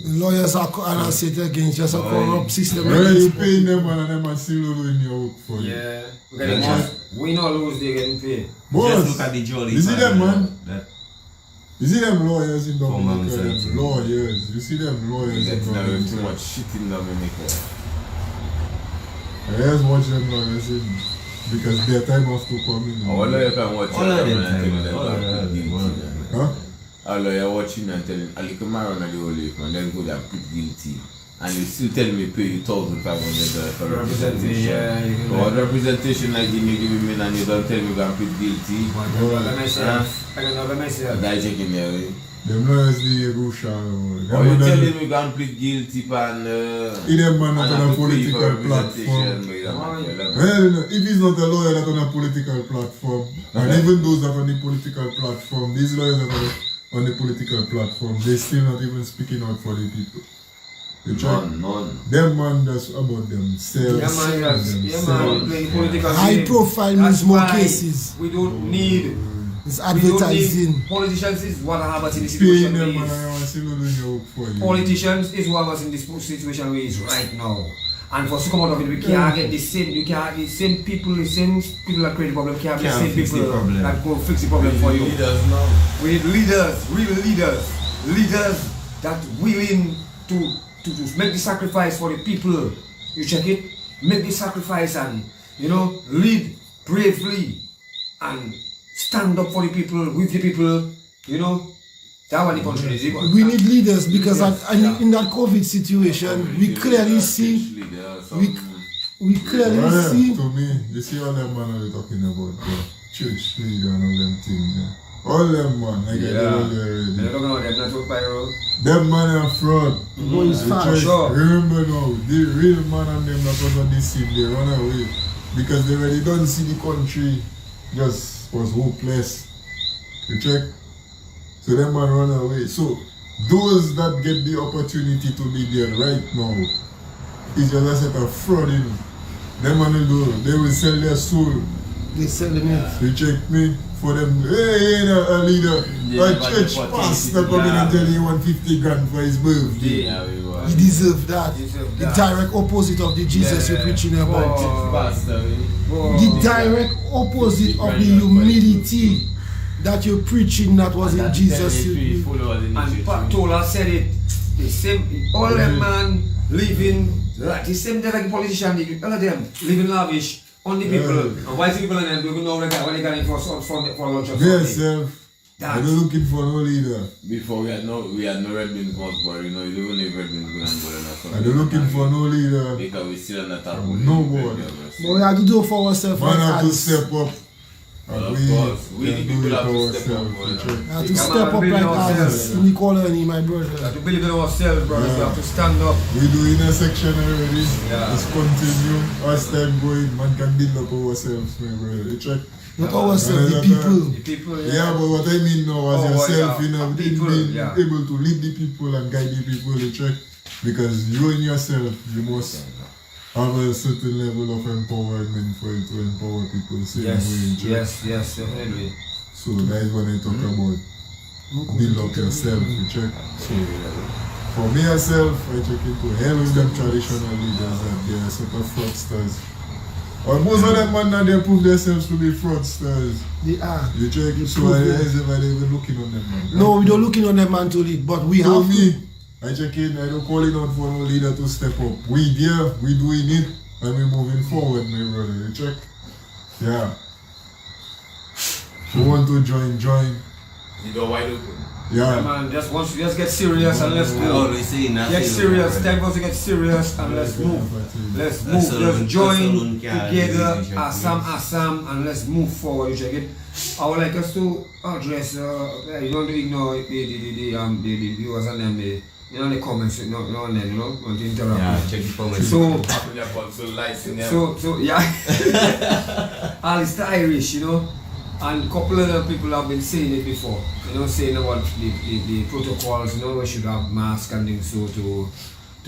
Lawyers are and say it against just a corrupt system. where you paying them and them are still doing your work for you. Yeah. We not lose, they getting paid. Just Boss, look at the jolly. you see them, man? That, You see them lawyers in Moun Dominica, Séwyè. them lawyers. You see them lawyers in That's not too Dominica. much shit in Dominica. I just watch them lawyers in because their time has to come in. All of you can watch all of them them. Huh? All of you watching and telling, I like Maron and the whole life, and then go there and plead guilty. And you still tell me pay you $1,500 for representation. Yeah, you can What representation like you give me and you don't tell me I'm plead guilty? I can never myself. Guy checking there, eh? Them lawyers the Russia. Or you telling me I'm plead guilty and them man not on a political platform. Well, if he's not a lawyer that on a political platform, and even those that on the political platform, these lawyers that are on the political platform, they still not even speaking out for the people. You check? None. Them man that's about themselves. Playing political High game. profile That's means more why cases. We don't need. It's We don't need advertising. politicians is what happens in this Paying situation. them we man is. and still doing your work for you. Politicians is what happens in this situation we is right now. And for us to come out of it, we can't get the same. You can't the same people that create the problem. Can't be the same fix the people problem. that go fix the problem for you. Leaders now. We need leaders, real leaders that willing to make the sacrifice for the people. You check it, make the sacrifice and lead bravely and stand up for the people, with the people. That's what the country is. We need leaders because in that COVID situation, we clearly see. We clearly see. To me, you see all them man are talking about the church leader and all them things. Yeah. All them man, I get all there already. They're talking about them network pyro. Them man are fraud. Go is The fast. church, Sure. remember now, the real man and them that was on this scene, they run away. Because they already don't see the country just was hopeless. You check? So them man run away. So those that get the opportunity to be there right now is just a set of fraud in. Them man will do, they will sell their soul. They sell them in. You check me for them. Hey, a leader, a church pastor come in and tell you 150 grand for his birthday. Yeah, we were. He deserves that. The direct opposite of the Jesus you're preaching about. The direct opposite of the humility that you're preaching that was in Jesus. And Tola said it. The same, all them man living like the same day like the politician, all of them living lavish on the people. And white people and them don't know what they got in for lunch or Yes, something. I'm not looking for no leader. Before we had no Red Beans once, but you don't need Red Beans going and I'm not looking for no leader. because we still on the top. No more. But we have to do it for ourselves. Man have to Like step up. And Of course. We the people have to step up. you check. we have to step up like others. In the colony, my We have brother. to believe in ourselves, brothers. We have to stand up. We do intersection already. Yeah. Let's continue. As time going, man can build up ourselves, my brother. You check. Not ourselves, the Another people. The people, Yeah, but what I mean now as yourself, yeah. People, being yeah. able to lead the people and guide the people, you check. Because you and yourself, you must have a certain level of empowerment for you to empower people the same way, you check. yes, definitely. So that is what I talk about. Build up yourself, you check. So for me myself, I check into hell with them traditional leaders that they are sort of fraudsters. Or most of them man now they prove themselves to be fraudsters. They are. You check, so prove I it. is ever even looking on them man. No, we don't looking on them man to lead, but we So have to. me, I check in, I don't call it out for no leader to step up. We there, we doing it, and we moving forward, my brother. You check? Yeah. Who want to join? You go wide open. Yeah, Yeah. man, just get serious and let's go. Always saying that. Get serious, time for us to get serious and let's move. Let's move, let's join together as Assam and let's move forward. You check it. I would like us to address, you don't ignore the viewers and them, the comments, no, and then, don't interrupt. Yeah, check the comments. So yeah, all it's the Irish, and a couple of other people have been saying it before, saying about the protocols, we should have masks and things so to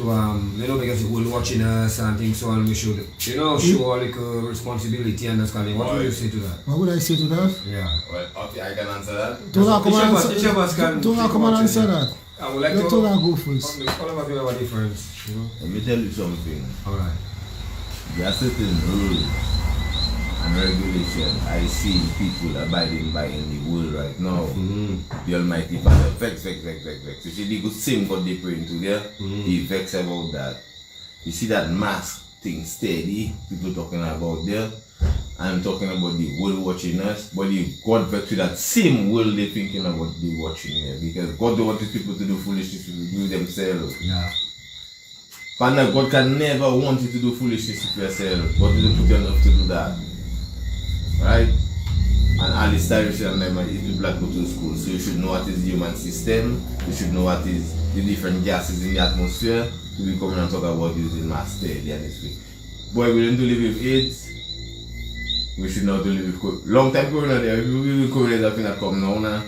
because we're watching us and things, so on, we should, show like responsibility and understanding. What would you say to that? What would I say to that? Yeah. Well, okay, I can answer that. Tola, come and answer. Each of us can. Tola, come and answer that. I would like Let to. Tola go first. All of us will have a difference, Let me tell you something. Alright. There are certain rules and regulation I see people abiding by in the world right now. The Almighty Father vex. You see the good same God they pray into there, he vex about that. You see that mask thing steady, people talking about there, and talking about the world watching us, but the God vex with that same world they thinking about the watching here, because God don't want these people to do foolishness to do themselves. Yeah. Father, God can never want you to do foolishness with yourself. God didn't put you enough to do that. Right? And all this time you should remember is people that go to school. So you should know what is the human system. You should know what is the different gases in the atmosphere. To be coming and talk about using mass daily and this week. Boy, we don't to live with AIDS. We should not to live with COVID. Long time corona there, we will COVID is nothing that come now.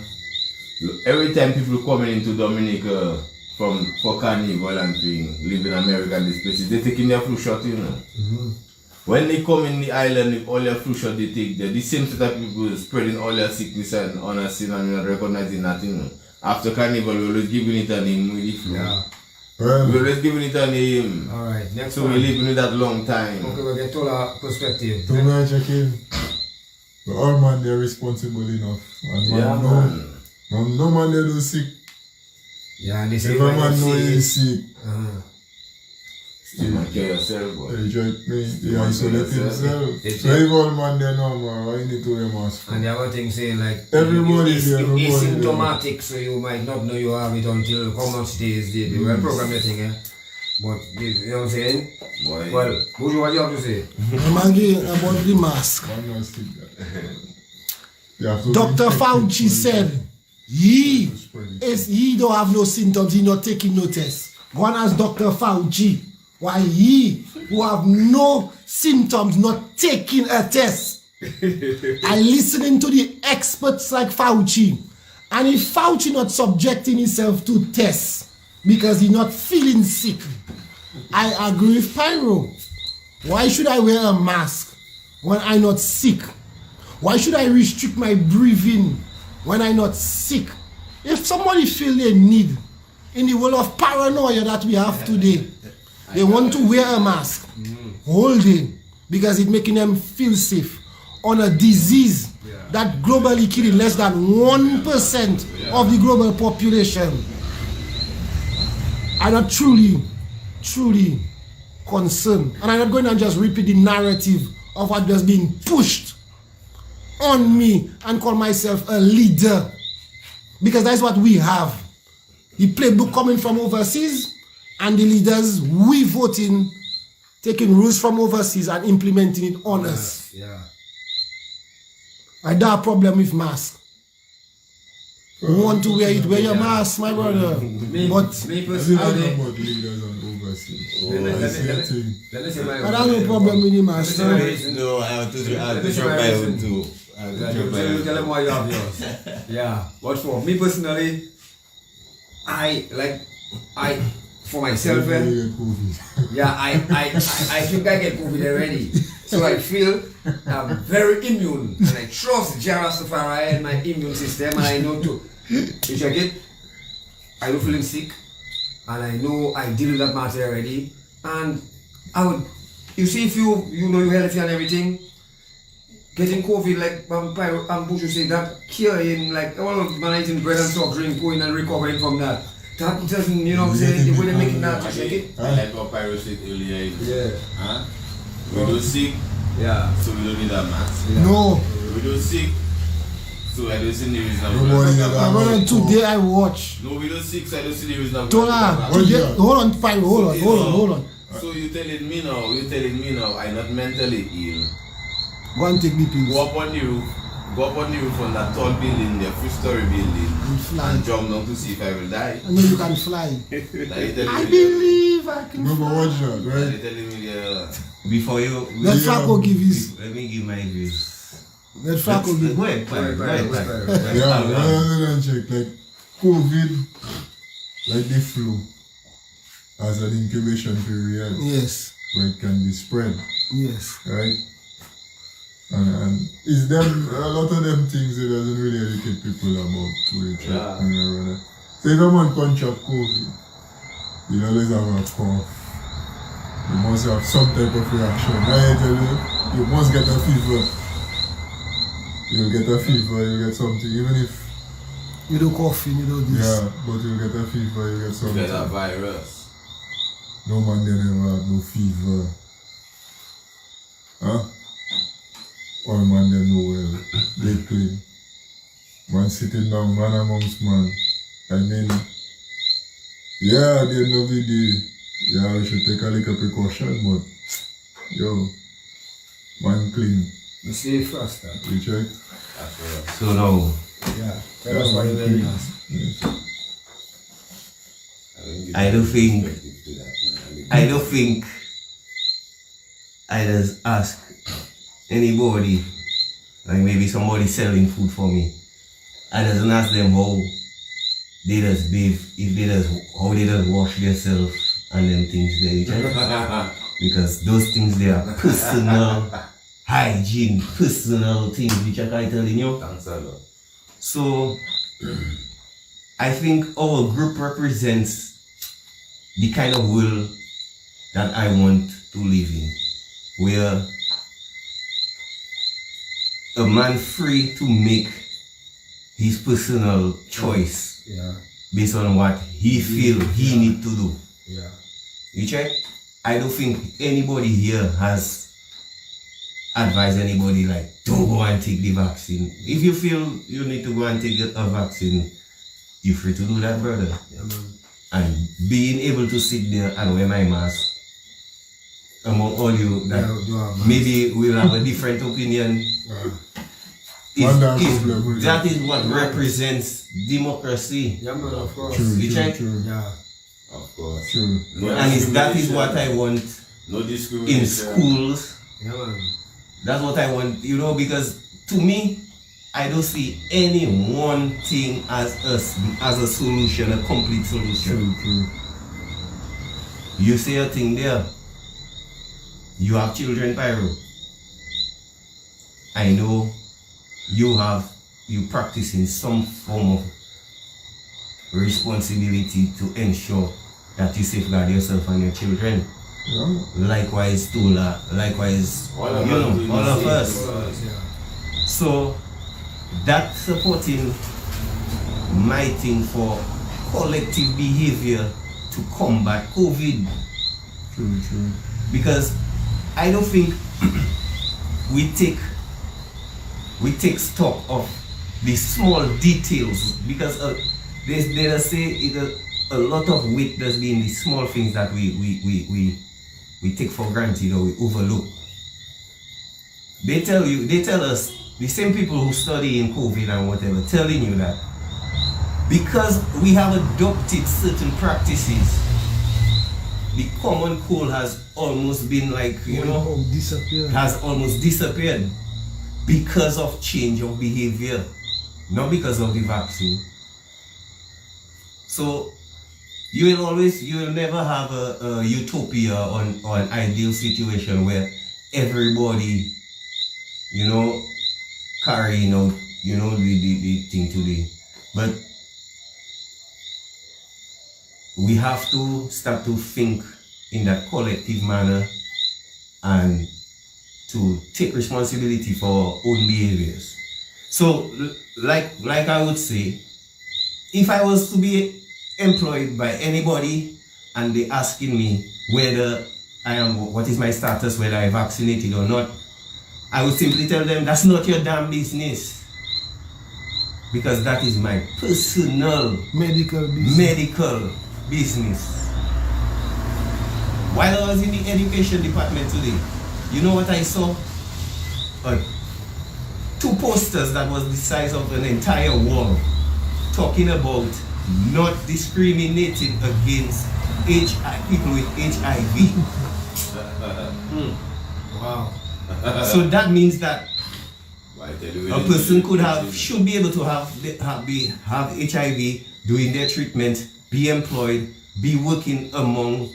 Every time people coming into Dominica for carnival and thing, live in America and these places, they taking their flu shot, When they come in the island with all their flu shot they take there, the same set of people spreading all their sickness and honesty and not recognizing nothing. After carnival, we always giving it a name with the flu. Yeah. We always giving it a name. Alright, next So one. we living with that long time. Okay, we'll get to our perspective. To me, check in. But all man, they're responsible enough. And Yeah, man, no man, they do sick. Yeah, and they If say a man know he's sick, Still not care yourself, boy. he isolate himself. It's So if all man, they know, man, why you need to wear mask? And the other thing saying like Everybody you there, nobody asymptomatic, so you might not know you have it until how much days they will program your thing, But you know what I'm saying? Boy. Well, what do you have to say? Mangi, about the mask. Man must stick that. You have to Dr. be Fauci effective said, he don't have no symptoms, he not taking no test. Go and ask Dr. Fauci why he who have no symptoms not taking a test. I listening to the experts like Fauci, and if Fauci not subjecting himself to tests because he not feeling sick, I agree with Pyro. Why should I wear a mask when I not sick? Why should I restrict my breathing when I not sick? If somebody feel they need, in the world of paranoia that we have today, they want to wear a mask all day because it's making them feel safe on a disease that globally killing less than 1% of the global population. I'm not truly concerned. And I'm not going to just repeat the narrative of what was being pushed on me and call myself a leader. Because that's what we have. The playbook coming from overseas and the leaders we voting, taking rules from overseas and implementing it on us. Yeah. I don't have a problem with mask. You want to wear it, wear your mask, my brother. Me I personally, don't know about leaders and overseas. Let me say my I don't have no problem with the mask. Let me say No, I have to drop my reason. own too. I have to drop my Tell own. them why you have yours. Yeah. What for? Me personally, for myself, I think I get COVID already. So I feel I'm very immune. And I trust Jarastafari and my immune system. And I know too. You check it. I don't feel sick. And I know I deal with that matter already. And I would, you see, if you know you're healthy and everything, getting COVID, like Pyro and Bush, you say that curing, like all of man eating bread and soft drink, going and recovering from that. That doesn't, you know what I'm saying, the way they make it that, you check it. I like what Pyro said earlier. Yeah. Huh? We don't sick, Yeah. so we don't need a mask. Yeah. No. We don't sick, so I don't see the reason. Nobody No, that- Brother, today I watch. we don't sick, so I don't see the reason. Tola, What today, year? hold on, fine, hold on. So you telling me now, I'm not mentally ill. Go and take the pills. Go up on the roof on that tall building, the 3-story building, And fly. and jump down to see if I will die. I know you can fly. Now you telling I me believe I can Remember fly. watch that, now right? you telling me Before you, Let Franco give his. let me give my views. Let Franco give. Go ahead, Frank. Go Go ahead, ahead, go ahead. Frank. Yeah, rather than check, like COVID, like the flu, has an incubation period Yes. where it can be spread, Yes. right? And it's them, a lot of them things it doesn't really educate people about to it. Yeah. So if a man contract COVID, you always have a cough. You must have some type of reaction. I tell you must get a fever. You'll get a fever, you'll get something, even if You do coughing, you do this. yeah, but you'll get a fever, you'll get something. Get a virus. No man they never have no fever. Huh? All man they know well. They clean. Man sitting down, man amongst man. I mean, yeah, at the end of the day, yeah, we should take a little precaution, but yo, man clean. You see it first, huh? You check? So now, Yeah. That's why you're clean. in us. Yes. I don't think I just ask anybody, like maybe somebody selling food for me, I doesn't ask them how they just bathe, how they just wash themselves and them things there, you check? Because those things they are personal hygiene, personal things which I can tell you. Thanks a lot. So I think our group represents the kind of world that I want to live in, where a man free to make his personal choice Yeah. based on what he feel he need to do. Yeah. You check? I don't think anybody here has advised anybody like, don't go and take the vaccine. If you feel you need to go and take a vaccine, you're free to do that, brother. Yeah, man. And being able to sit there and wear my mask among all you that Yeah, do our mask. maybe we'll have a different opinion. That is what represents democracy. Yeah, man, of course. True, You true, check? true, Yeah. Of course. true. No And that is discrimination. what I want No discrimination. in schools. Yeah, man. That's what I want, because to me, I don't see any one thing as a solution, a complete solution. True, true. You say a thing there. You have children, Pyro. I know you practice in some form of responsibility to ensure that you safeguard yourself and your children. Yeah. Likewise, Tula, likewise, All of you us know, do all the of same us. to us. Yeah. So that supporting my thing for collective behavior to combat COVID, True, true. because I don't think we take stock of the small details, because they just say a lot of weight does be in the small things that we take for granted or we overlook. They tell us, the same people who study in COVID and whatever, telling you that because we have adopted certain practices, the common cold has almost been like, Disappear. has almost disappeared because of change of behavior, not because of the vaccine. So you will never have a utopia or an ideal situation where everybody, carrying out, the thing today. But we have to start to think in that collective manner and to take responsibility for our own behaviors. So, like I would say, if I was to be employed by anybody and they asking me whether what is my status, whether I'm vaccinated or not, I would simply tell them that's not your damn business. Because that is my personal Medical business. medical business. While I was in the education department today, you know what I saw? 2 posters that was the size of an entire wall talking about not discriminating against people with HIV. Wow. So that means that Why tell you a person should be able to have HIV, doing their treatment, be employed, be working among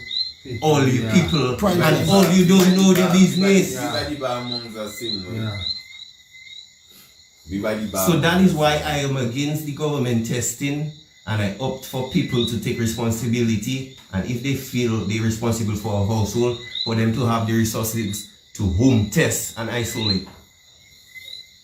all you Yeah. people Private. and all you don't know the business. Everybody bar amongst the same, no? Yeah. Everybody bar. So that is why I am against the government testing, and I opt for people to take responsibility, and if they feel they're responsible for a household, for them to have the resources to home test and isolate.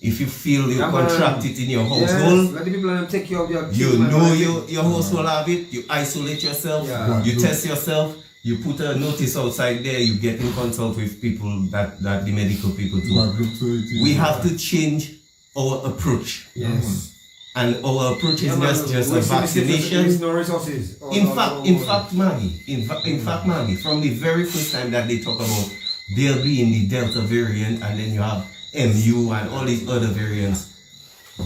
If you feel you Yeah, man. contract it in your Yes, household, let the people take care of your you children, know man. your household have it, you isolate yourself, Yeah. you test yourself, you put a notice outside there, you get in consult with people that the medical people do. We have to change our approach. Yes. And our approach is Yeah, man. just a We see the vaccination. there's no resources. In fact, Maggie, from the very first time that they talk about there being the Delta variant, and then you have MU and all these other variants,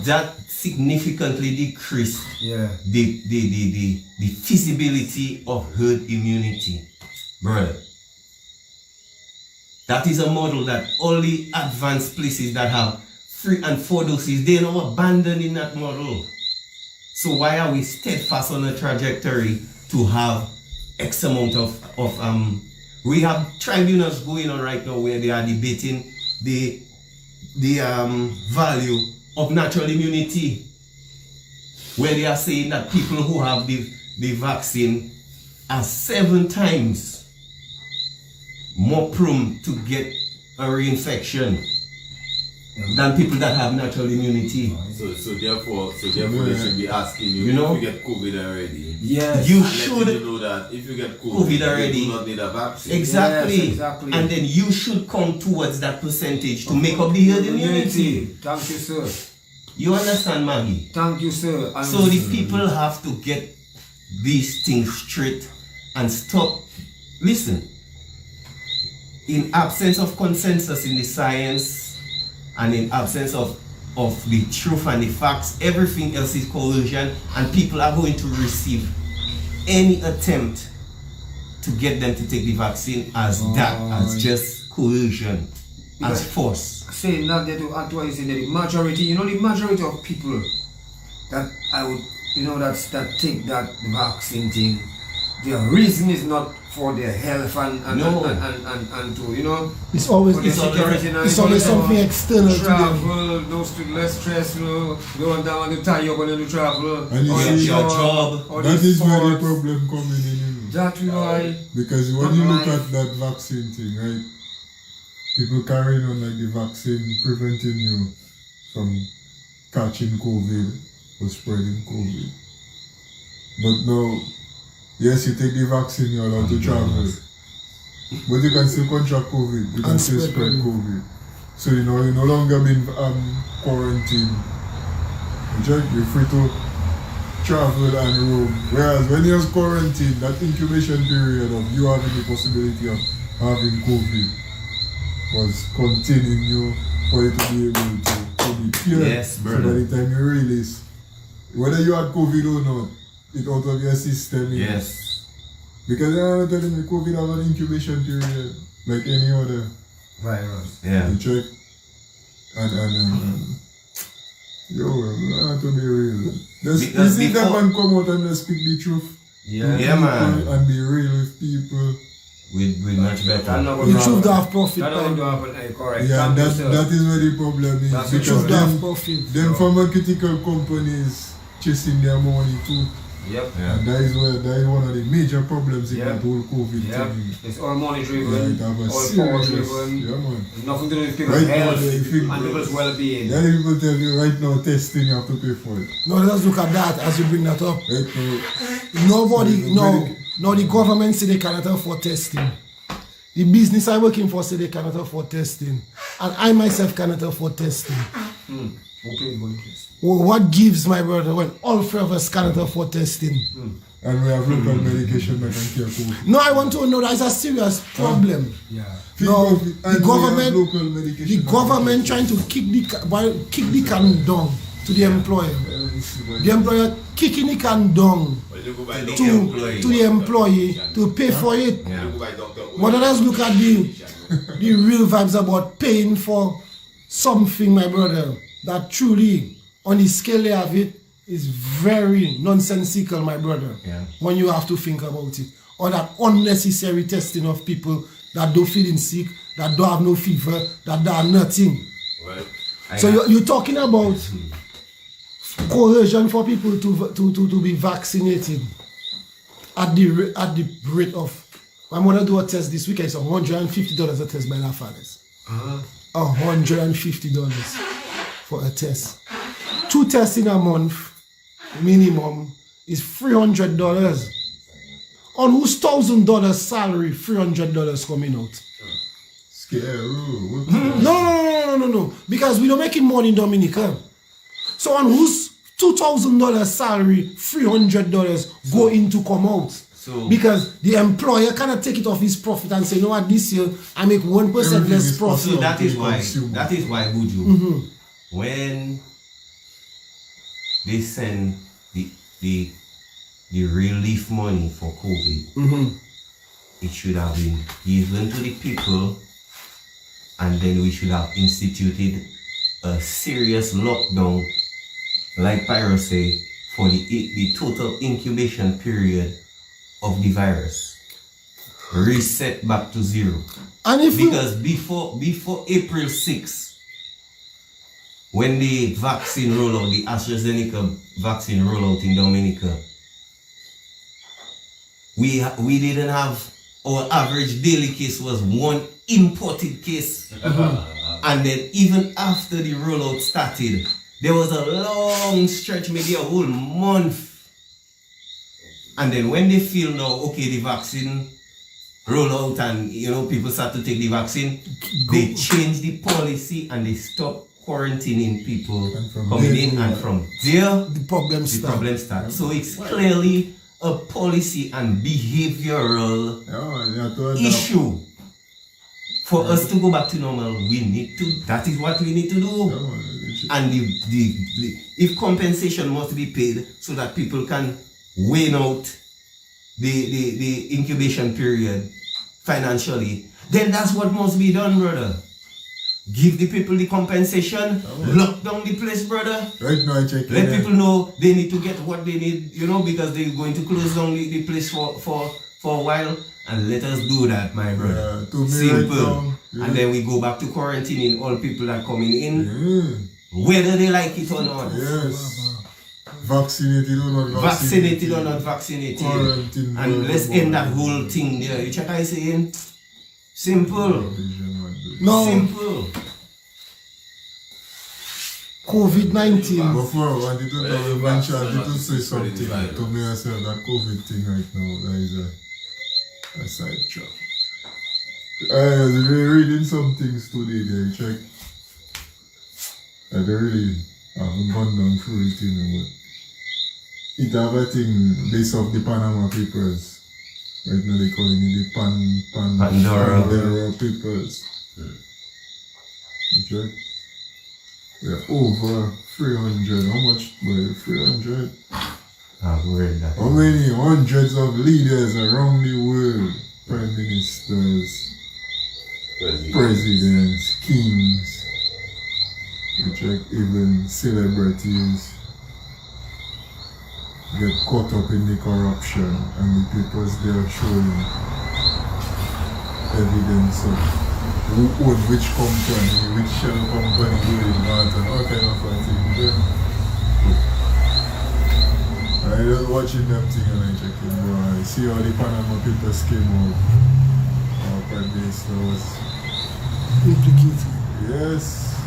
that significantly decreased Yeah. the feasibility of herd immunity, brother. That is a model that all the advanced places that have 3 and 4 doses, they're now abandoning that model. So why are we steadfast on a trajectory to have X amount of we have tribunals going on right now where they are debating the value of natural immunity, where they are saying that people who have the vaccine are 7 times more prone to get a reinfection than people that have natural immunity. So therefore they should be asking you, You know? if you get COVID already. Yes. You And let should you know that if you get COVID already, you do not need a vaccine. exactly. Yes, exactly. And then you should come towards that percentage to make up the herd immunity. Thank you, sir. You understand, Maggie? Thank you, sir. And So the people have to get these things straight and stop. Listen, in absence of consensus in the science and in absence of the truth and the facts, everything else is coercion, and people are going to receive any attempt to get them to take the vaccine as as just coercion, as force. saying that they do add to what you say, the majority, the majority of people that I would, that think that the vaccine thing, their reason is not for their health and to, It's always for their security. it's always something external to them. Travel, less stress, they want to tie you up when you travel. And you or see, your job. or that the is where the sports. problem coming in. That's why. Because when you look at that vaccine thing, right? People carrying on like the vaccine preventing you from catching COVID or spreading COVID. But now, yes, you take the vaccine, you're allowed to travel. But you can still contract COVID, you can And still spread spread COVID. COVID. So you're no longer being quarantined. You're free to travel and roam. Whereas when you're quarantined, that incubation period of you having the possibility of having COVID was containing you for you to be able to be cured. Yes, so brother. by the time you release, whether you had COVID or not, it out of your system. Yes. Because I'm telling you, COVID have an incubation period like any other. Virus. Yeah. You check and yo, to be real. Because That before- man come out and just speak the truth. Yeah. Yeah, man. And be real with people. With much better. The truth that have profit. That don't happen, correct. Yeah, Thank you, that sir. is where the problem is. That's the because truth that have them, profit. them pharmaceutical companies chasing their money too. Yep. Yeah. And that is one of the major problems in Yeah. that whole COVID Yeah. thing. It's all money Yeah, driven, it have a all power serious, driven. yeah man. Nothing to do with people's Right now, health they think- and people's well-being. Yeah, the people tell you right now testing you have to pay for it. No, let's look at that as you bring that up. Right now, The government say they cannot afford testing. The business I'm working for say they cannot afford testing. And I myself cannot afford testing. Okay, go please. Well, what gives my brother when all three of us cannot afford testing? and we have local medication that can cure COVID. No, I want to know that is a serious problem. Yeah. No, Think of it, the and we have government, local medication the that can government cure trying to kick the can down to the employer. COVID. The employer kicking the can down to the employee to pay for it. But let us look at the real vibes about paying for something, my brother, that truly on the scale they have it is very nonsensical, my brother. Yeah. When you have to think about it. Or that unnecessary testing of people that don't feeling sick, that don't have no fever, that don't have nothing. Right. So you're talking about coercion for people to be vaccinated at the rate of. I'm gonna do a test this week. It's $150 a test by La Fathers. $150 for a test. 2 tests in a month minimum is $300. On whose $1,000 salary $300 coming out? Scary. No. Because we don't making money in Dominica. So on whose $2,000 salary $300 go in to come out? So because the employer cannot take it off his profit and say, you know what, this year I make 1% less profit. So that is why Buju, when they send the relief money for COVID, it should have been given to the people, and then we should have instituted a serious lockdown, like Pyro say, for the total incubation period of the virus. Reset back to 0. And if because before April 6, when the vaccine roll out, the AstraZeneca vaccine roll out in Dominica, we didn't have, our average daily case was 1 imported case. And then even after the rollout started, there was a long stretch, maybe a whole month. And then when they feel now, okay, the vaccine roll out and people start to take the vaccine, they change the policy and they stop quarantining people coming in, and from there the problem starts. So it's clearly a policy and behavioral issue. For us to go back to normal, that is what we need to do. And if compensation must be paid so that people can wane out the incubation period financially, then that's what must be done, brother. Give the people the compensation, lock down the place, brother. Right now, I check. Let people know they need to get what they need, because they're going to close down the place for a while. And let us do that, my brother. Simple. Right now, and then we go back to quarantining all people that are coming in, whether they like it or not. Yes. Vaccinated or not vaccinated. And let's end that whole thing there. You check what I'm saying? Simple. No. Simple. COVID-19. Before I wanted to say something to me myself, that COVID thing right now, that is a side track. I was reading some things today there, check. I haven't gone down through it, but it have a thing based off the Panama Papers. Right now they calling it the Pandora Papers. Okay. We are over 300. How much? Well, 300. I've read that. How many hundreds of leaders around the world? Prime ministers, presidents, kings. We check even celebrities get caught up in the corruption, and the papers they are showing evidence of who owns which company, which shell company doing what, and all kind of things. I was watching them thing and I checking, bro. I see how the Panama Papers came out. Our Prime Minister was implicated. Yes.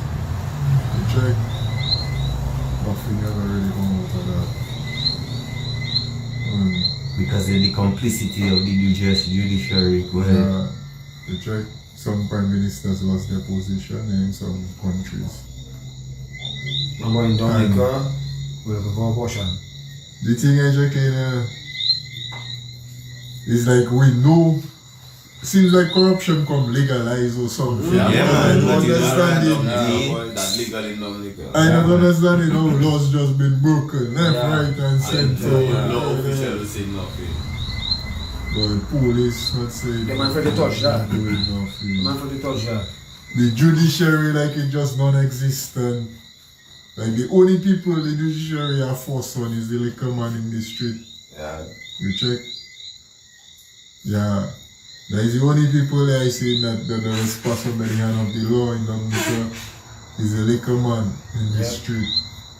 You check. Nothing ever really come out of that. Because of the complicity of the New Jersey judiciary. Go ahead. Yeah. You check. Some prime ministers lost their position in some countries. Remember in Dominica, we have a abortion. The thing I check is like we know. Seems like corruption come legalized or something. Yeah, I don't understand it. That legal in Dominica. I don't understand it how laws just been broken left, right and center. No official say nothing. But police not saying The man for the touch that. doing nothing. The man for the touch that. The judiciary like it just non-existent. Like the only people the judiciary are forced on is the liquor man in the street. Yeah. You check? Yeah. That is the only people that I see that the responsible by the hand of the law in Dominica is the liquor man in the street.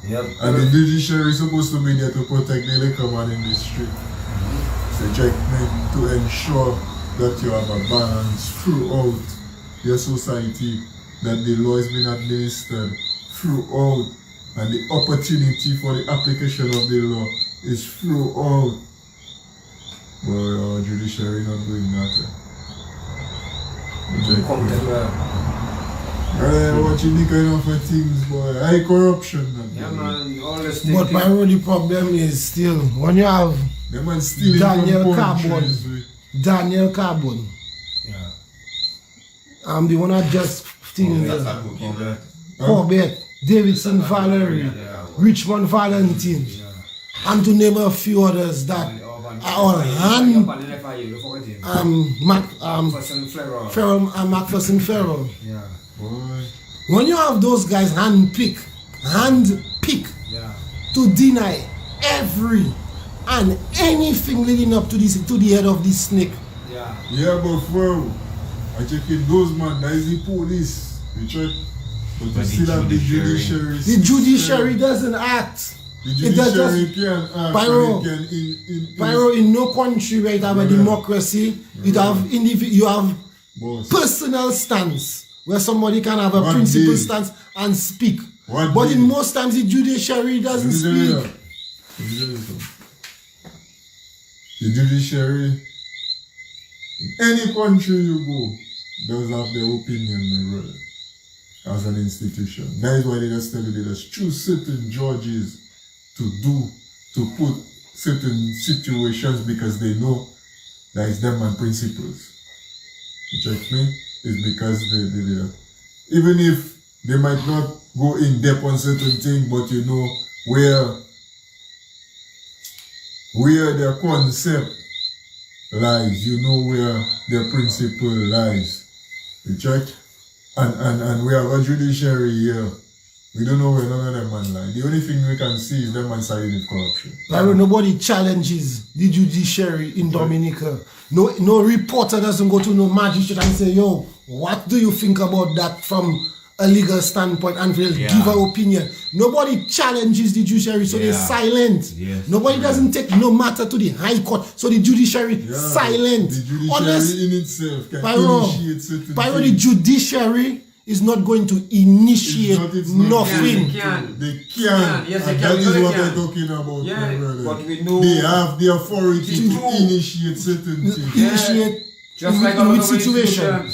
Yep. And the judiciary is supposed to be there to protect the liquor man in the street. So check to ensure that you have a balance throughout your society, that the law has been administered throughout, and the opportunity for the application of the law is throughout. But our judiciary not doing that. Watching the kind of things, boy. High corruption. Yeah, man. All this But my only problem is still when you have Daniel Carbon. Yeah. I'm the one that just thing Corbett, Davidson Valerie, Richmond Valentine, and to name a few others that are all hand Macpherson Ferrell. Yeah. Boy. When you have those guys hand pick Yeah. to deny every and anything leading up to the head of this snake. Yeah. Yeah, but bro, I check it those man, that is the police. You check? But you still have the judiciary. The judiciary doesn't act. The judiciary can act. Pyro, in no country where you have a democracy, you have personal stance where somebody can have a principal stance and speak. But in most times the judiciary doesn't speak. The judiciary, in any country you go, does have their opinion, my brother, as an institution. That is why they just tell you they just choose certain judges to put certain situations because they know that it's them and principles. You check me? It's because they even if they might not go in depth on certain things, but you know where their concept lies, you know where their principle lies. You check? And we have a judiciary here. We don't know where none of them man lie. The only thing we can see is them man siding with corruption. Like nobody challenges the judiciary in Dominica. No reporter doesn't go to no magistrate and say, yo, what do you think about that from a legal standpoint, and will give an opinion. Nobody challenges the judiciary, so they're silent. Yes. Nobody doesn't take no matter to the high court, so the judiciary silent. The judiciary in itself can initiate certain things. The judiciary is not going to initiate nothing. They can. Yes, and that is what I'm talking about, my brother. But we know they have the authority to initiate certain things. Initiate just like in which situation.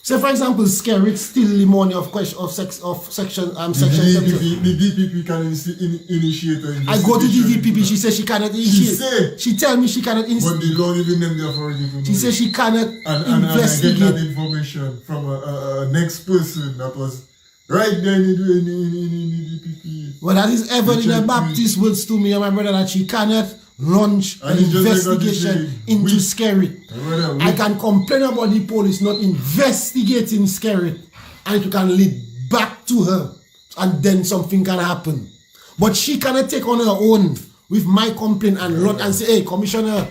So, for example, Skerrit steal the money of section. The DPP can initiate an investigation. I go to the DPP. She says she cannot initiate. She tell me she cannot initiate. But they don't even them the authority to do. She says she cannot investigate. And I get that information from a next person that was right there in the DPP. Well, that is evident in the Baptist words to me and my brother that she cannot launch an investigation into Skerrit. I can complain about the police not investigating Skerrit, and it can lead back to her, and then something can happen. But she cannot take on her own with my complaint and launch and say, hey, Commissioner,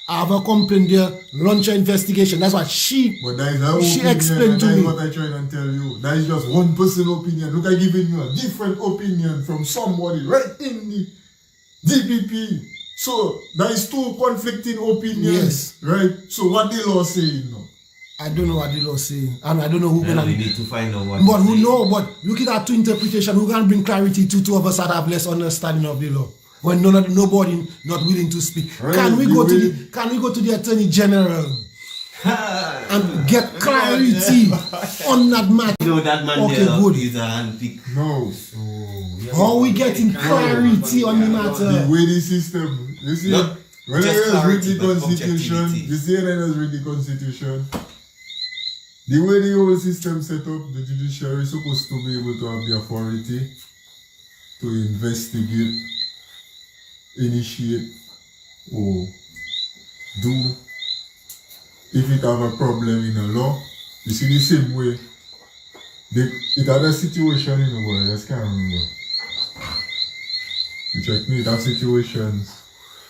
I have a complaint there, launch an investigation. That's what she explained to me. That is what I try and tell you. That is just one person's opinion. Look, I'm giving you a different opinion from somebody right in the DPP. So, there is two conflicting opinions, right? So, what the law saying now? I don't know what the law saying, and I don't know who can. We need to find out what. But who know? But looking at two interpretation, who can bring clarity to two of us that have less understanding of the law? When nobody not willing to speak. Right, can we go to the Attorney General and get clarity on that matter? You know that man okay, good. Is a handpick. No. How we getting clarity on the matter? The way the system, you see, when I read the Constitution, you see when I read the Constitution, the way the whole system set up, the judiciary is supposed to be able to have the authority to investigate, initiate, or do, if it have a problem in a law. You see the same way, it had a situation in the world, I just can't remember. You check me, that situations,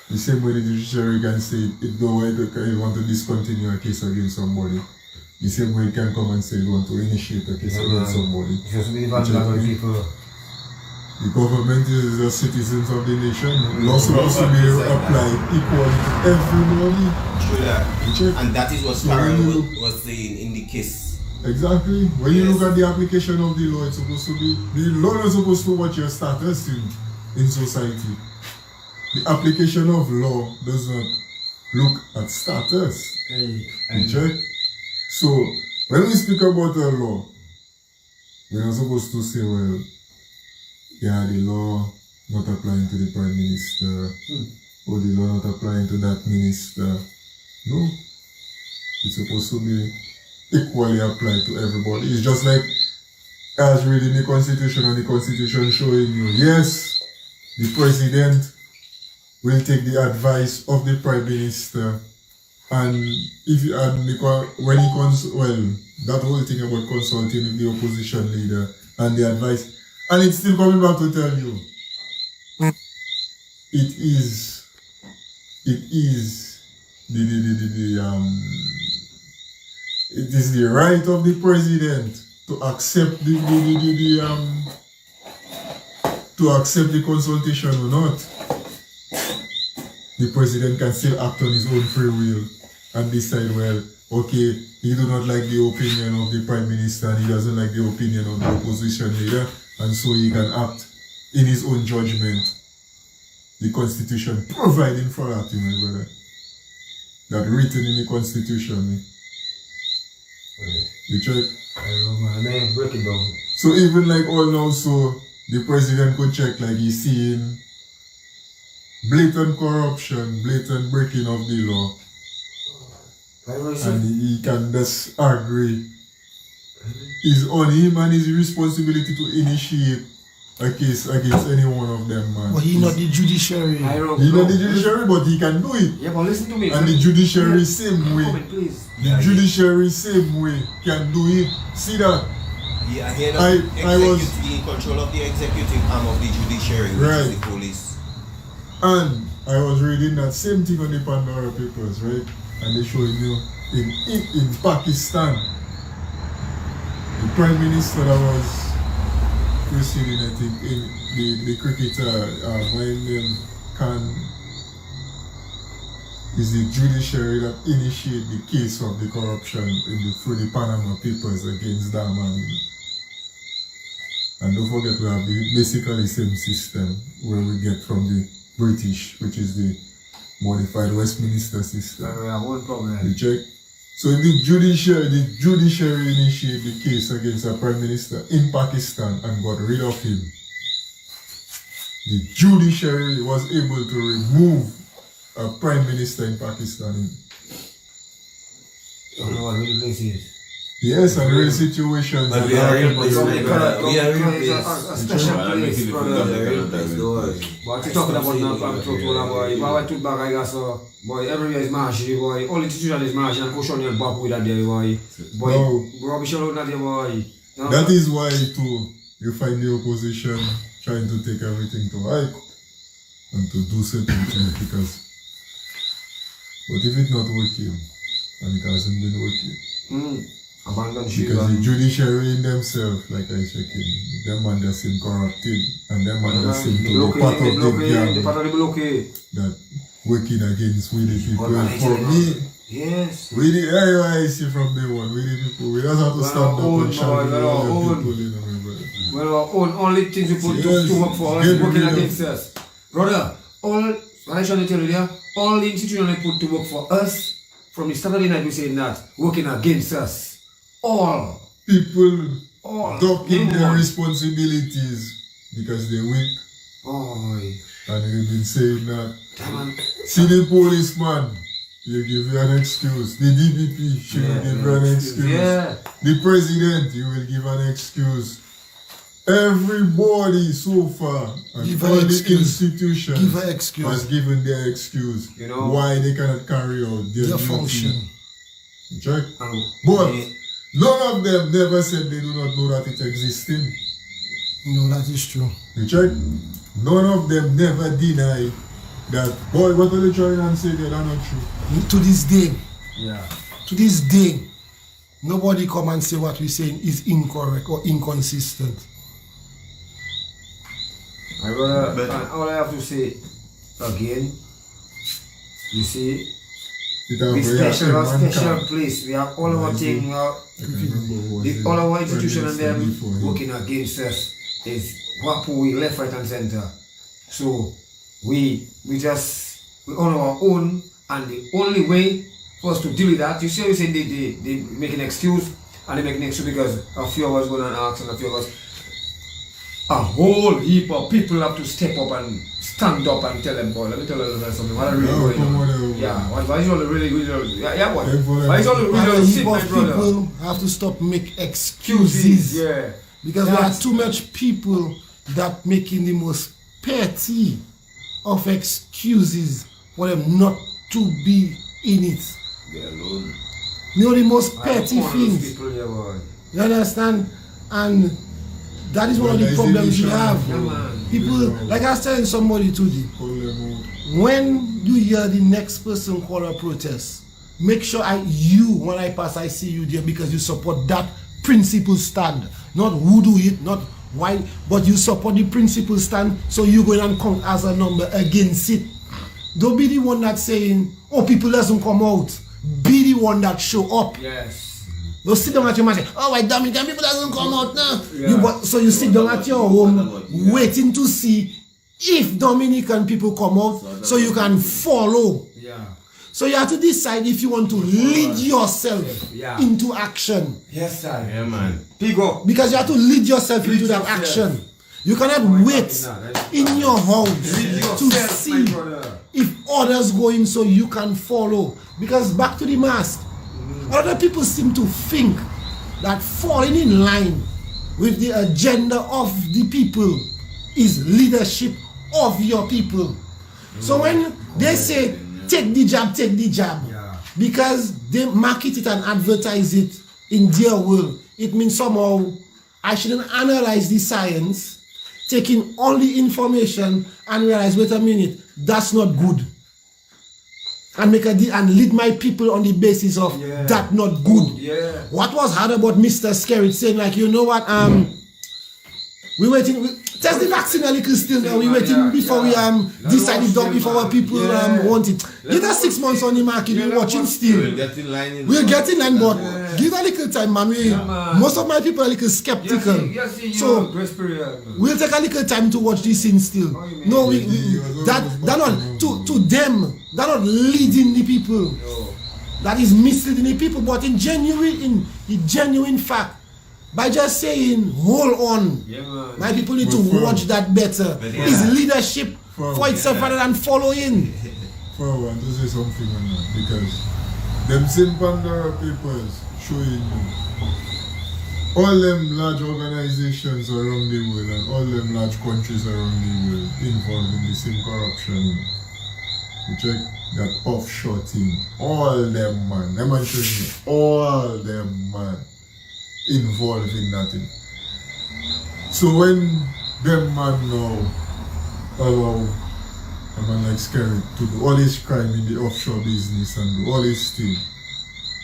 the same way the judiciary can say it go away because you want to discontinue a case against somebody. The same way it can come and say you want to initiate a case against somebody. The government is the citizens of the nation. Law supposed to be applied equally to everybody. True that. And that is what Sparrow was saying in the case. Exactly. When you look at the application of the law, it's supposed to be, the law is supposed to watch your status in society. The application of law does not look at status. You check? So, when we speak about the law, we're not supposed to say, well, yeah, the law not applying to the Prime Minister, or the law not applying to that minister. No. It's supposed to be equally applied to everybody. It's just like as reading the Constitution and the Constitution showing you, yes, the President will take the advice of the Prime Minister, and if you add when he that whole thing about consulting with the opposition leader and the advice, and it's still coming back to tell you, it is the right of the President to accept the consultation or not. The President can still act on his own free will and decide, well, okay, he do not like the opinion of the Prime Minister and he doesn't like the opinion of the opposition leader, and so he can act in his own judgment. The Constitution providing for that, my brother. That written in the Constitution. You check? I don't know, man. Break it down. So even like all now, so the President could check, like he's seeing blatant corruption, blatant breaking of the law. And he can just agree. It's on him and his responsibility to initiate a case against any one of them, man. But he's not the judiciary. He's not the judiciary, but he can do it. Yeah, but listen to me. And the judiciary same way. Comment, please. The judiciary same way can do it. See that? Yeah, I was in control of the executive arm of the judiciary, which right. is the police. And I was reading that same thing on the Pandora papers, right? And they showing you in Pakistan, the Prime Minister that was preceding, I think, in the cricketer, my name is the judiciary that initiate the case of the corruption through the Panama Papers against them. And don't forget, we have basically the same system where we get from the British, which is the modified Westminster system. One problem. You check? So the judiciary initiated the case against a Prime Minister in Pakistan and got rid of him. The judiciary was able to remove a Prime Minister in Pakistan. I don't know what really place is. Yes, and real situations. But we are real place. We are real place. A special place, brother. But you're talking about now, I'm talking about boy. If I took back, I guess, boy, everywhere is marching, boy. All institution is marching, and push on your back with that there, boy. Boy, rubbish all that there, boy. That is why, too, you find the opposition trying to take everything to hike and to do certain things because. But if it's not working, and it hasn't been working, because the judiciary in themselves, like I check in, them man that seem corrupted, and them man that seem to be part of the gang that working against we the people. For me, yes, we the AIC from day one, we the people, we just have to stand up and shout to all the people, you know, my brother. Well, our only things we put to work for us is working against us. Brother, what I trying to tell you there, all the institutions they put to work for us, from the Saturday night we saying that, working against us. All people ducking their responsibilities because they're weak. And we've been saying that. See the policeman, you give you an excuse. The DPP, she will give you an excuse. Yeah. The president, you will give an excuse. Everybody so far, and all the institutions has given their excuse, you know, why they cannot carry out their function. Check. But none of them never said they do not know that it's existing. No, that is true. You check? None of them never deny that, boy, what are they trying and say that are not true? To this day, Yeah. to this day, nobody come and say what we're saying is incorrect or inconsistent. But all I have to say again, you see, we special place. We have all our thing. We have all our institution and them working against us is what we left, right, and center. So we on our own, and the only way for us to deal with that, you see, we say they make an excuse, and they make an excuse because a few of us going and ask, and a few of us. A whole heap of people have to step up and stand up and tell them, boy, let me tell you something. What are really going on? Yeah, why is all the really yeah, what? Why is all the really shit, my brother? People have to stop make excuses. Yeah. Because there are too much people that making the most petty of excuses for them not to be in it. They're alone. You know the most petty things. People here, boy. You understand? And that is one of the problems you have. People, like I was telling somebody today, when you hear the next person call a protest, make sure when I pass, I see you there because you support that principle stand. Not who do it, not why, but you support the principle stand, so you go and count as a number against it. Don't be the one that's saying, oh, people doesn't come out. Be the one that show up. Yes. Don't sit down at your man and say, oh, why Dominican people doesn't come out now? Yeah. So you sit down at your home waiting to see if Dominican people come out so you can follow. Yeah. So you have to decide if you want to lead yourself into action. Yes, sir. Yeah, man. Big up. Because you have to lead yourself into that action. You cannot wait in your house to see if others go in so you can follow. Because back to the mask. Other people seem to think that falling in line with the agenda of the people is leadership of your people. So when they say take the jab, because they market it and advertise it in their world, it means somehow I shouldn't analyze the science, taking all the information and realize, wait a minute, that's not good. And lead my people on the basis of that not good. Yeah. What was hard about Mr. Skerrit saying, like, you know what, we waiting, test the vaccine a little still now, we waiting before we decide if our people want it. Give us 6 months on the market, we're watching still. We'll get in line. We'll get in line, but give a little time, man. Most of my people are a little skeptical. So we'll take a little time to watch this scene still. No, that not to them, that not leading the people. That is misleading the people, but in genuine fact, by just saying hold on, my people need to watch that better. It's leadership for itself rather than following. I want to say something on that because them same Pandora papers showing you all them large organizations around the world and all them large countries around the world involved in the same corruption. You check that offshore thing, all them man, them man showing you, all them man involved in that thing. So when them man now allow a man like Skerrit to do all this crime in the offshore business and do all this thing,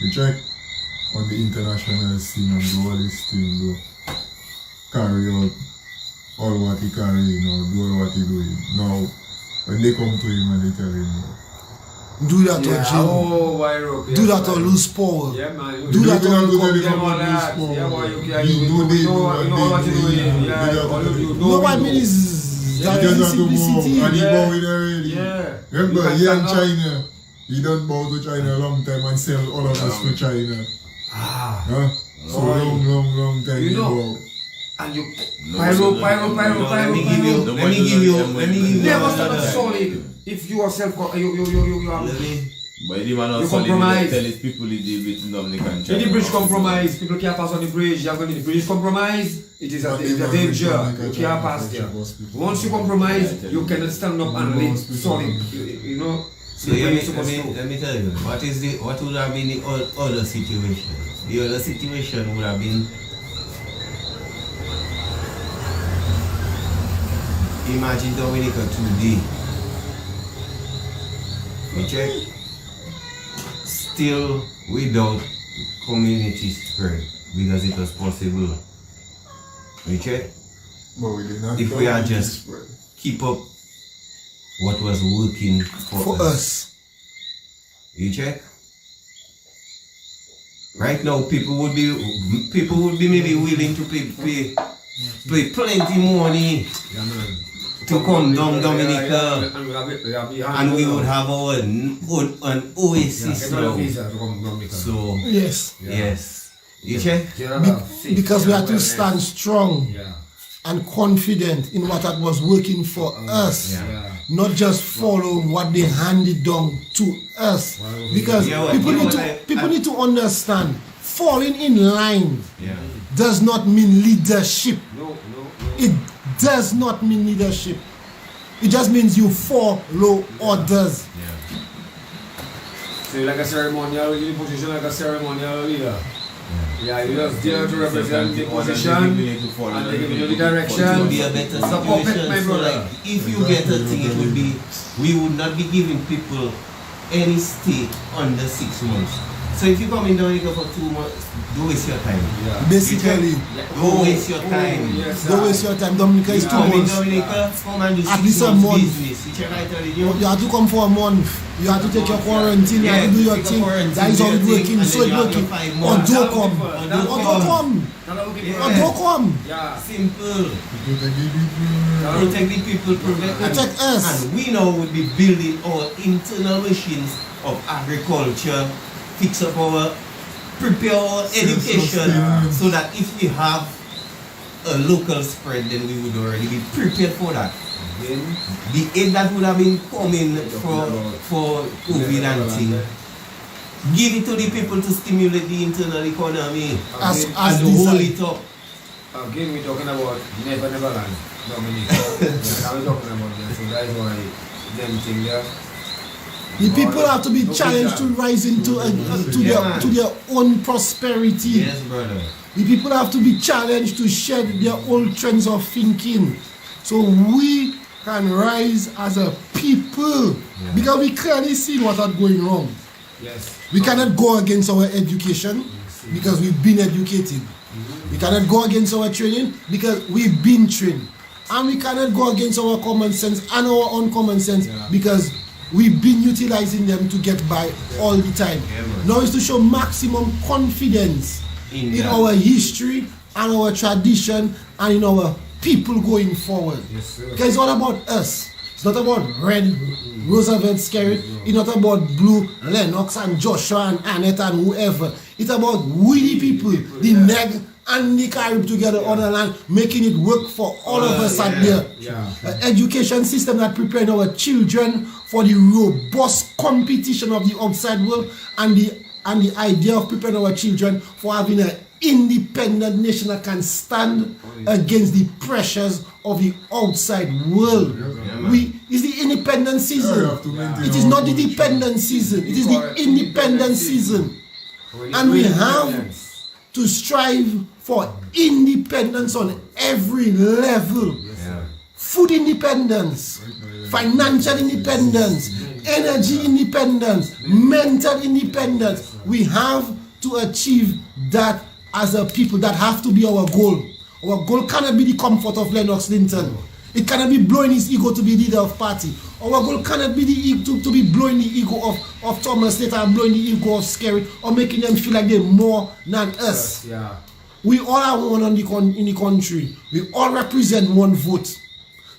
you check on the international scene and do all this thing, do carry out all what he carrying or do all what he doing. Now when they come to him and they tell him do that or jail. Do that or lose power. Yeah, man. Do that or no, what I mean is that simplicity. Remember, here in China, he don't bow to China a long time and sell all of us to China. So long time you know. And you pyro. Let me give you. Never stand solid. If you yourself you are. But the man also compromise. Tell his people he deal with Dominican China. In the bridge compromise, people can't pass on the bridge. You have got the bridge compromise. It is a danger. You can't pass there. Once you compromise, you cannot stand up and live solid. You know. So let me tell you, what would have been the other situation? The other situation would have been Imagine Dominica today. You check? Still without community spread because it was possible. You check? But we did not If we are community just spread. keep up what was working for us. You check? Right now, people would be maybe willing to pay plenty money to come down Dominica, and we would have an oasis now. So yes, you check? Because we have to stand strong and confident in what that was working for us, not just follow what they handed down to us. Because people need to understand, falling in line does not mean leadership. It does not mean leadership. It just means you follow orders. So like a ceremonial, you position like a ceremonial leader. Yeah, you just there to represent the position and they give you the direction. It would be a better situation. So like, if you get a thing, it would be, we would not be giving people any stake under 6 months. So if you come in Dominica for 2 months, don't waste your time. Basically, don't waste your time. Don't waste your time. Dominica is 2 Come in months. Dominica, come and do At 6 least a months month. business. You check out you. You have to come for a month. You have to take your quarantine. You have to do your thing. That is how it's working. So it's working. Or don't come. Or don't come. Or don't come. Simple. Protect the people. Protect us. And we now would be building our internal machines of agriculture, fix up our, prepare our education, so that if we have a local spread, then we would already be prepared for that. The aid that would have been coming for COVID and thing, give it to the people to stimulate the internal economy As and hold it up. Again, we're talking about never land, Dominica. Now we're talking about that, so that is why them thing there. The people have to be challenged to rise into to their own prosperity. Yes, brother. The people have to be challenged to shed their old trends of thinking, so we can rise as a people. Because we clearly see what is going wrong. Yes. We cannot go against our education because we've been educated. We cannot go against our training because we've been trained. And we cannot go against our common sense and our uncommon sense because we've been utilizing them to get by all the time. Now is to show maximum confidence in our history and our tradition and in our people going forward. Because it's all about us. It's not about red Roosevelt Skerrit. It's not about blue Lennox and Joshua and Annette and whoever. It's about we the people, the Neg and the Carib together on the land, making it work for all of us out there. An education system that prepares our children for the robust competition of the outside world, and the idea of preparing our children for having an independent nation that can stand against the pressures of the outside world. It's the independent season. It is not the dependent season. It is the independent season. And we have to strive for independence on every level. Food independence, financial independence, energy independence, mental independence. We have to achieve that as a people. That have to be our goal. Our goal cannot be the comfort of Lennox Linton. It cannot be blowing his ego to be leader of party. Our goal cannot be to be blowing the ego of Thomas Slater and blowing the ego of Skerrit or making them feel like they're more than us. We all are one in the country. We all represent one vote.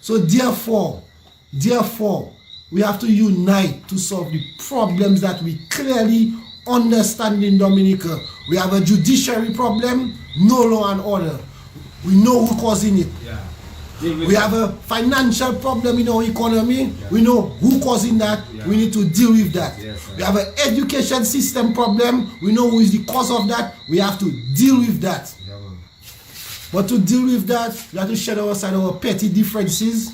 So therefore, we have to unite to solve the problems that we clearly understand in Dominica. We have a judiciary problem, no law and order. We know who's causing it. We have a financial problem in our economy. We know who's causing that. We need to deal with that. We have an education system problem. We know who is the cause of that. We have to deal with that. But to deal with that, we have to shed aside our petty differences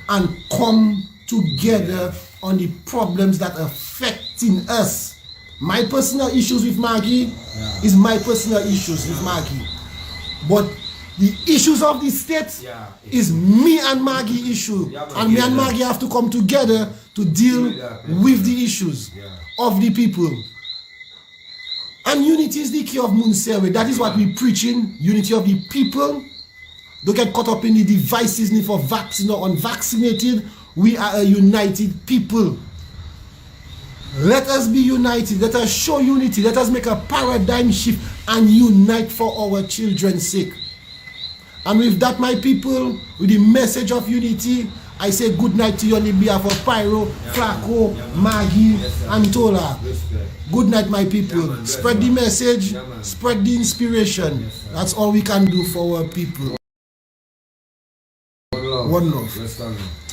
and come together on the problems that are affecting us. My personal issues with Maggie is my personal issues with Maggie. But The issues of the state is me and Maggie issue. And me and Maggie have to come together to deal with the issues of the people. And unity is the key of Moun Séwyè. That is what we're preaching. Unity of the people. Don't get caught up in the devices need for vaccine or unvaccinated. We are a united people. Let us be united. Let us show unity. Let us make a paradigm shift and unite for our children's sake. And with that, my people, with the message of unity, I say good night to you on the behalf of Pyro, Flacco, Maggie, and Tola. Good night, my people. Spread the message, spread the inspiration. That's all we can do for our people. One love.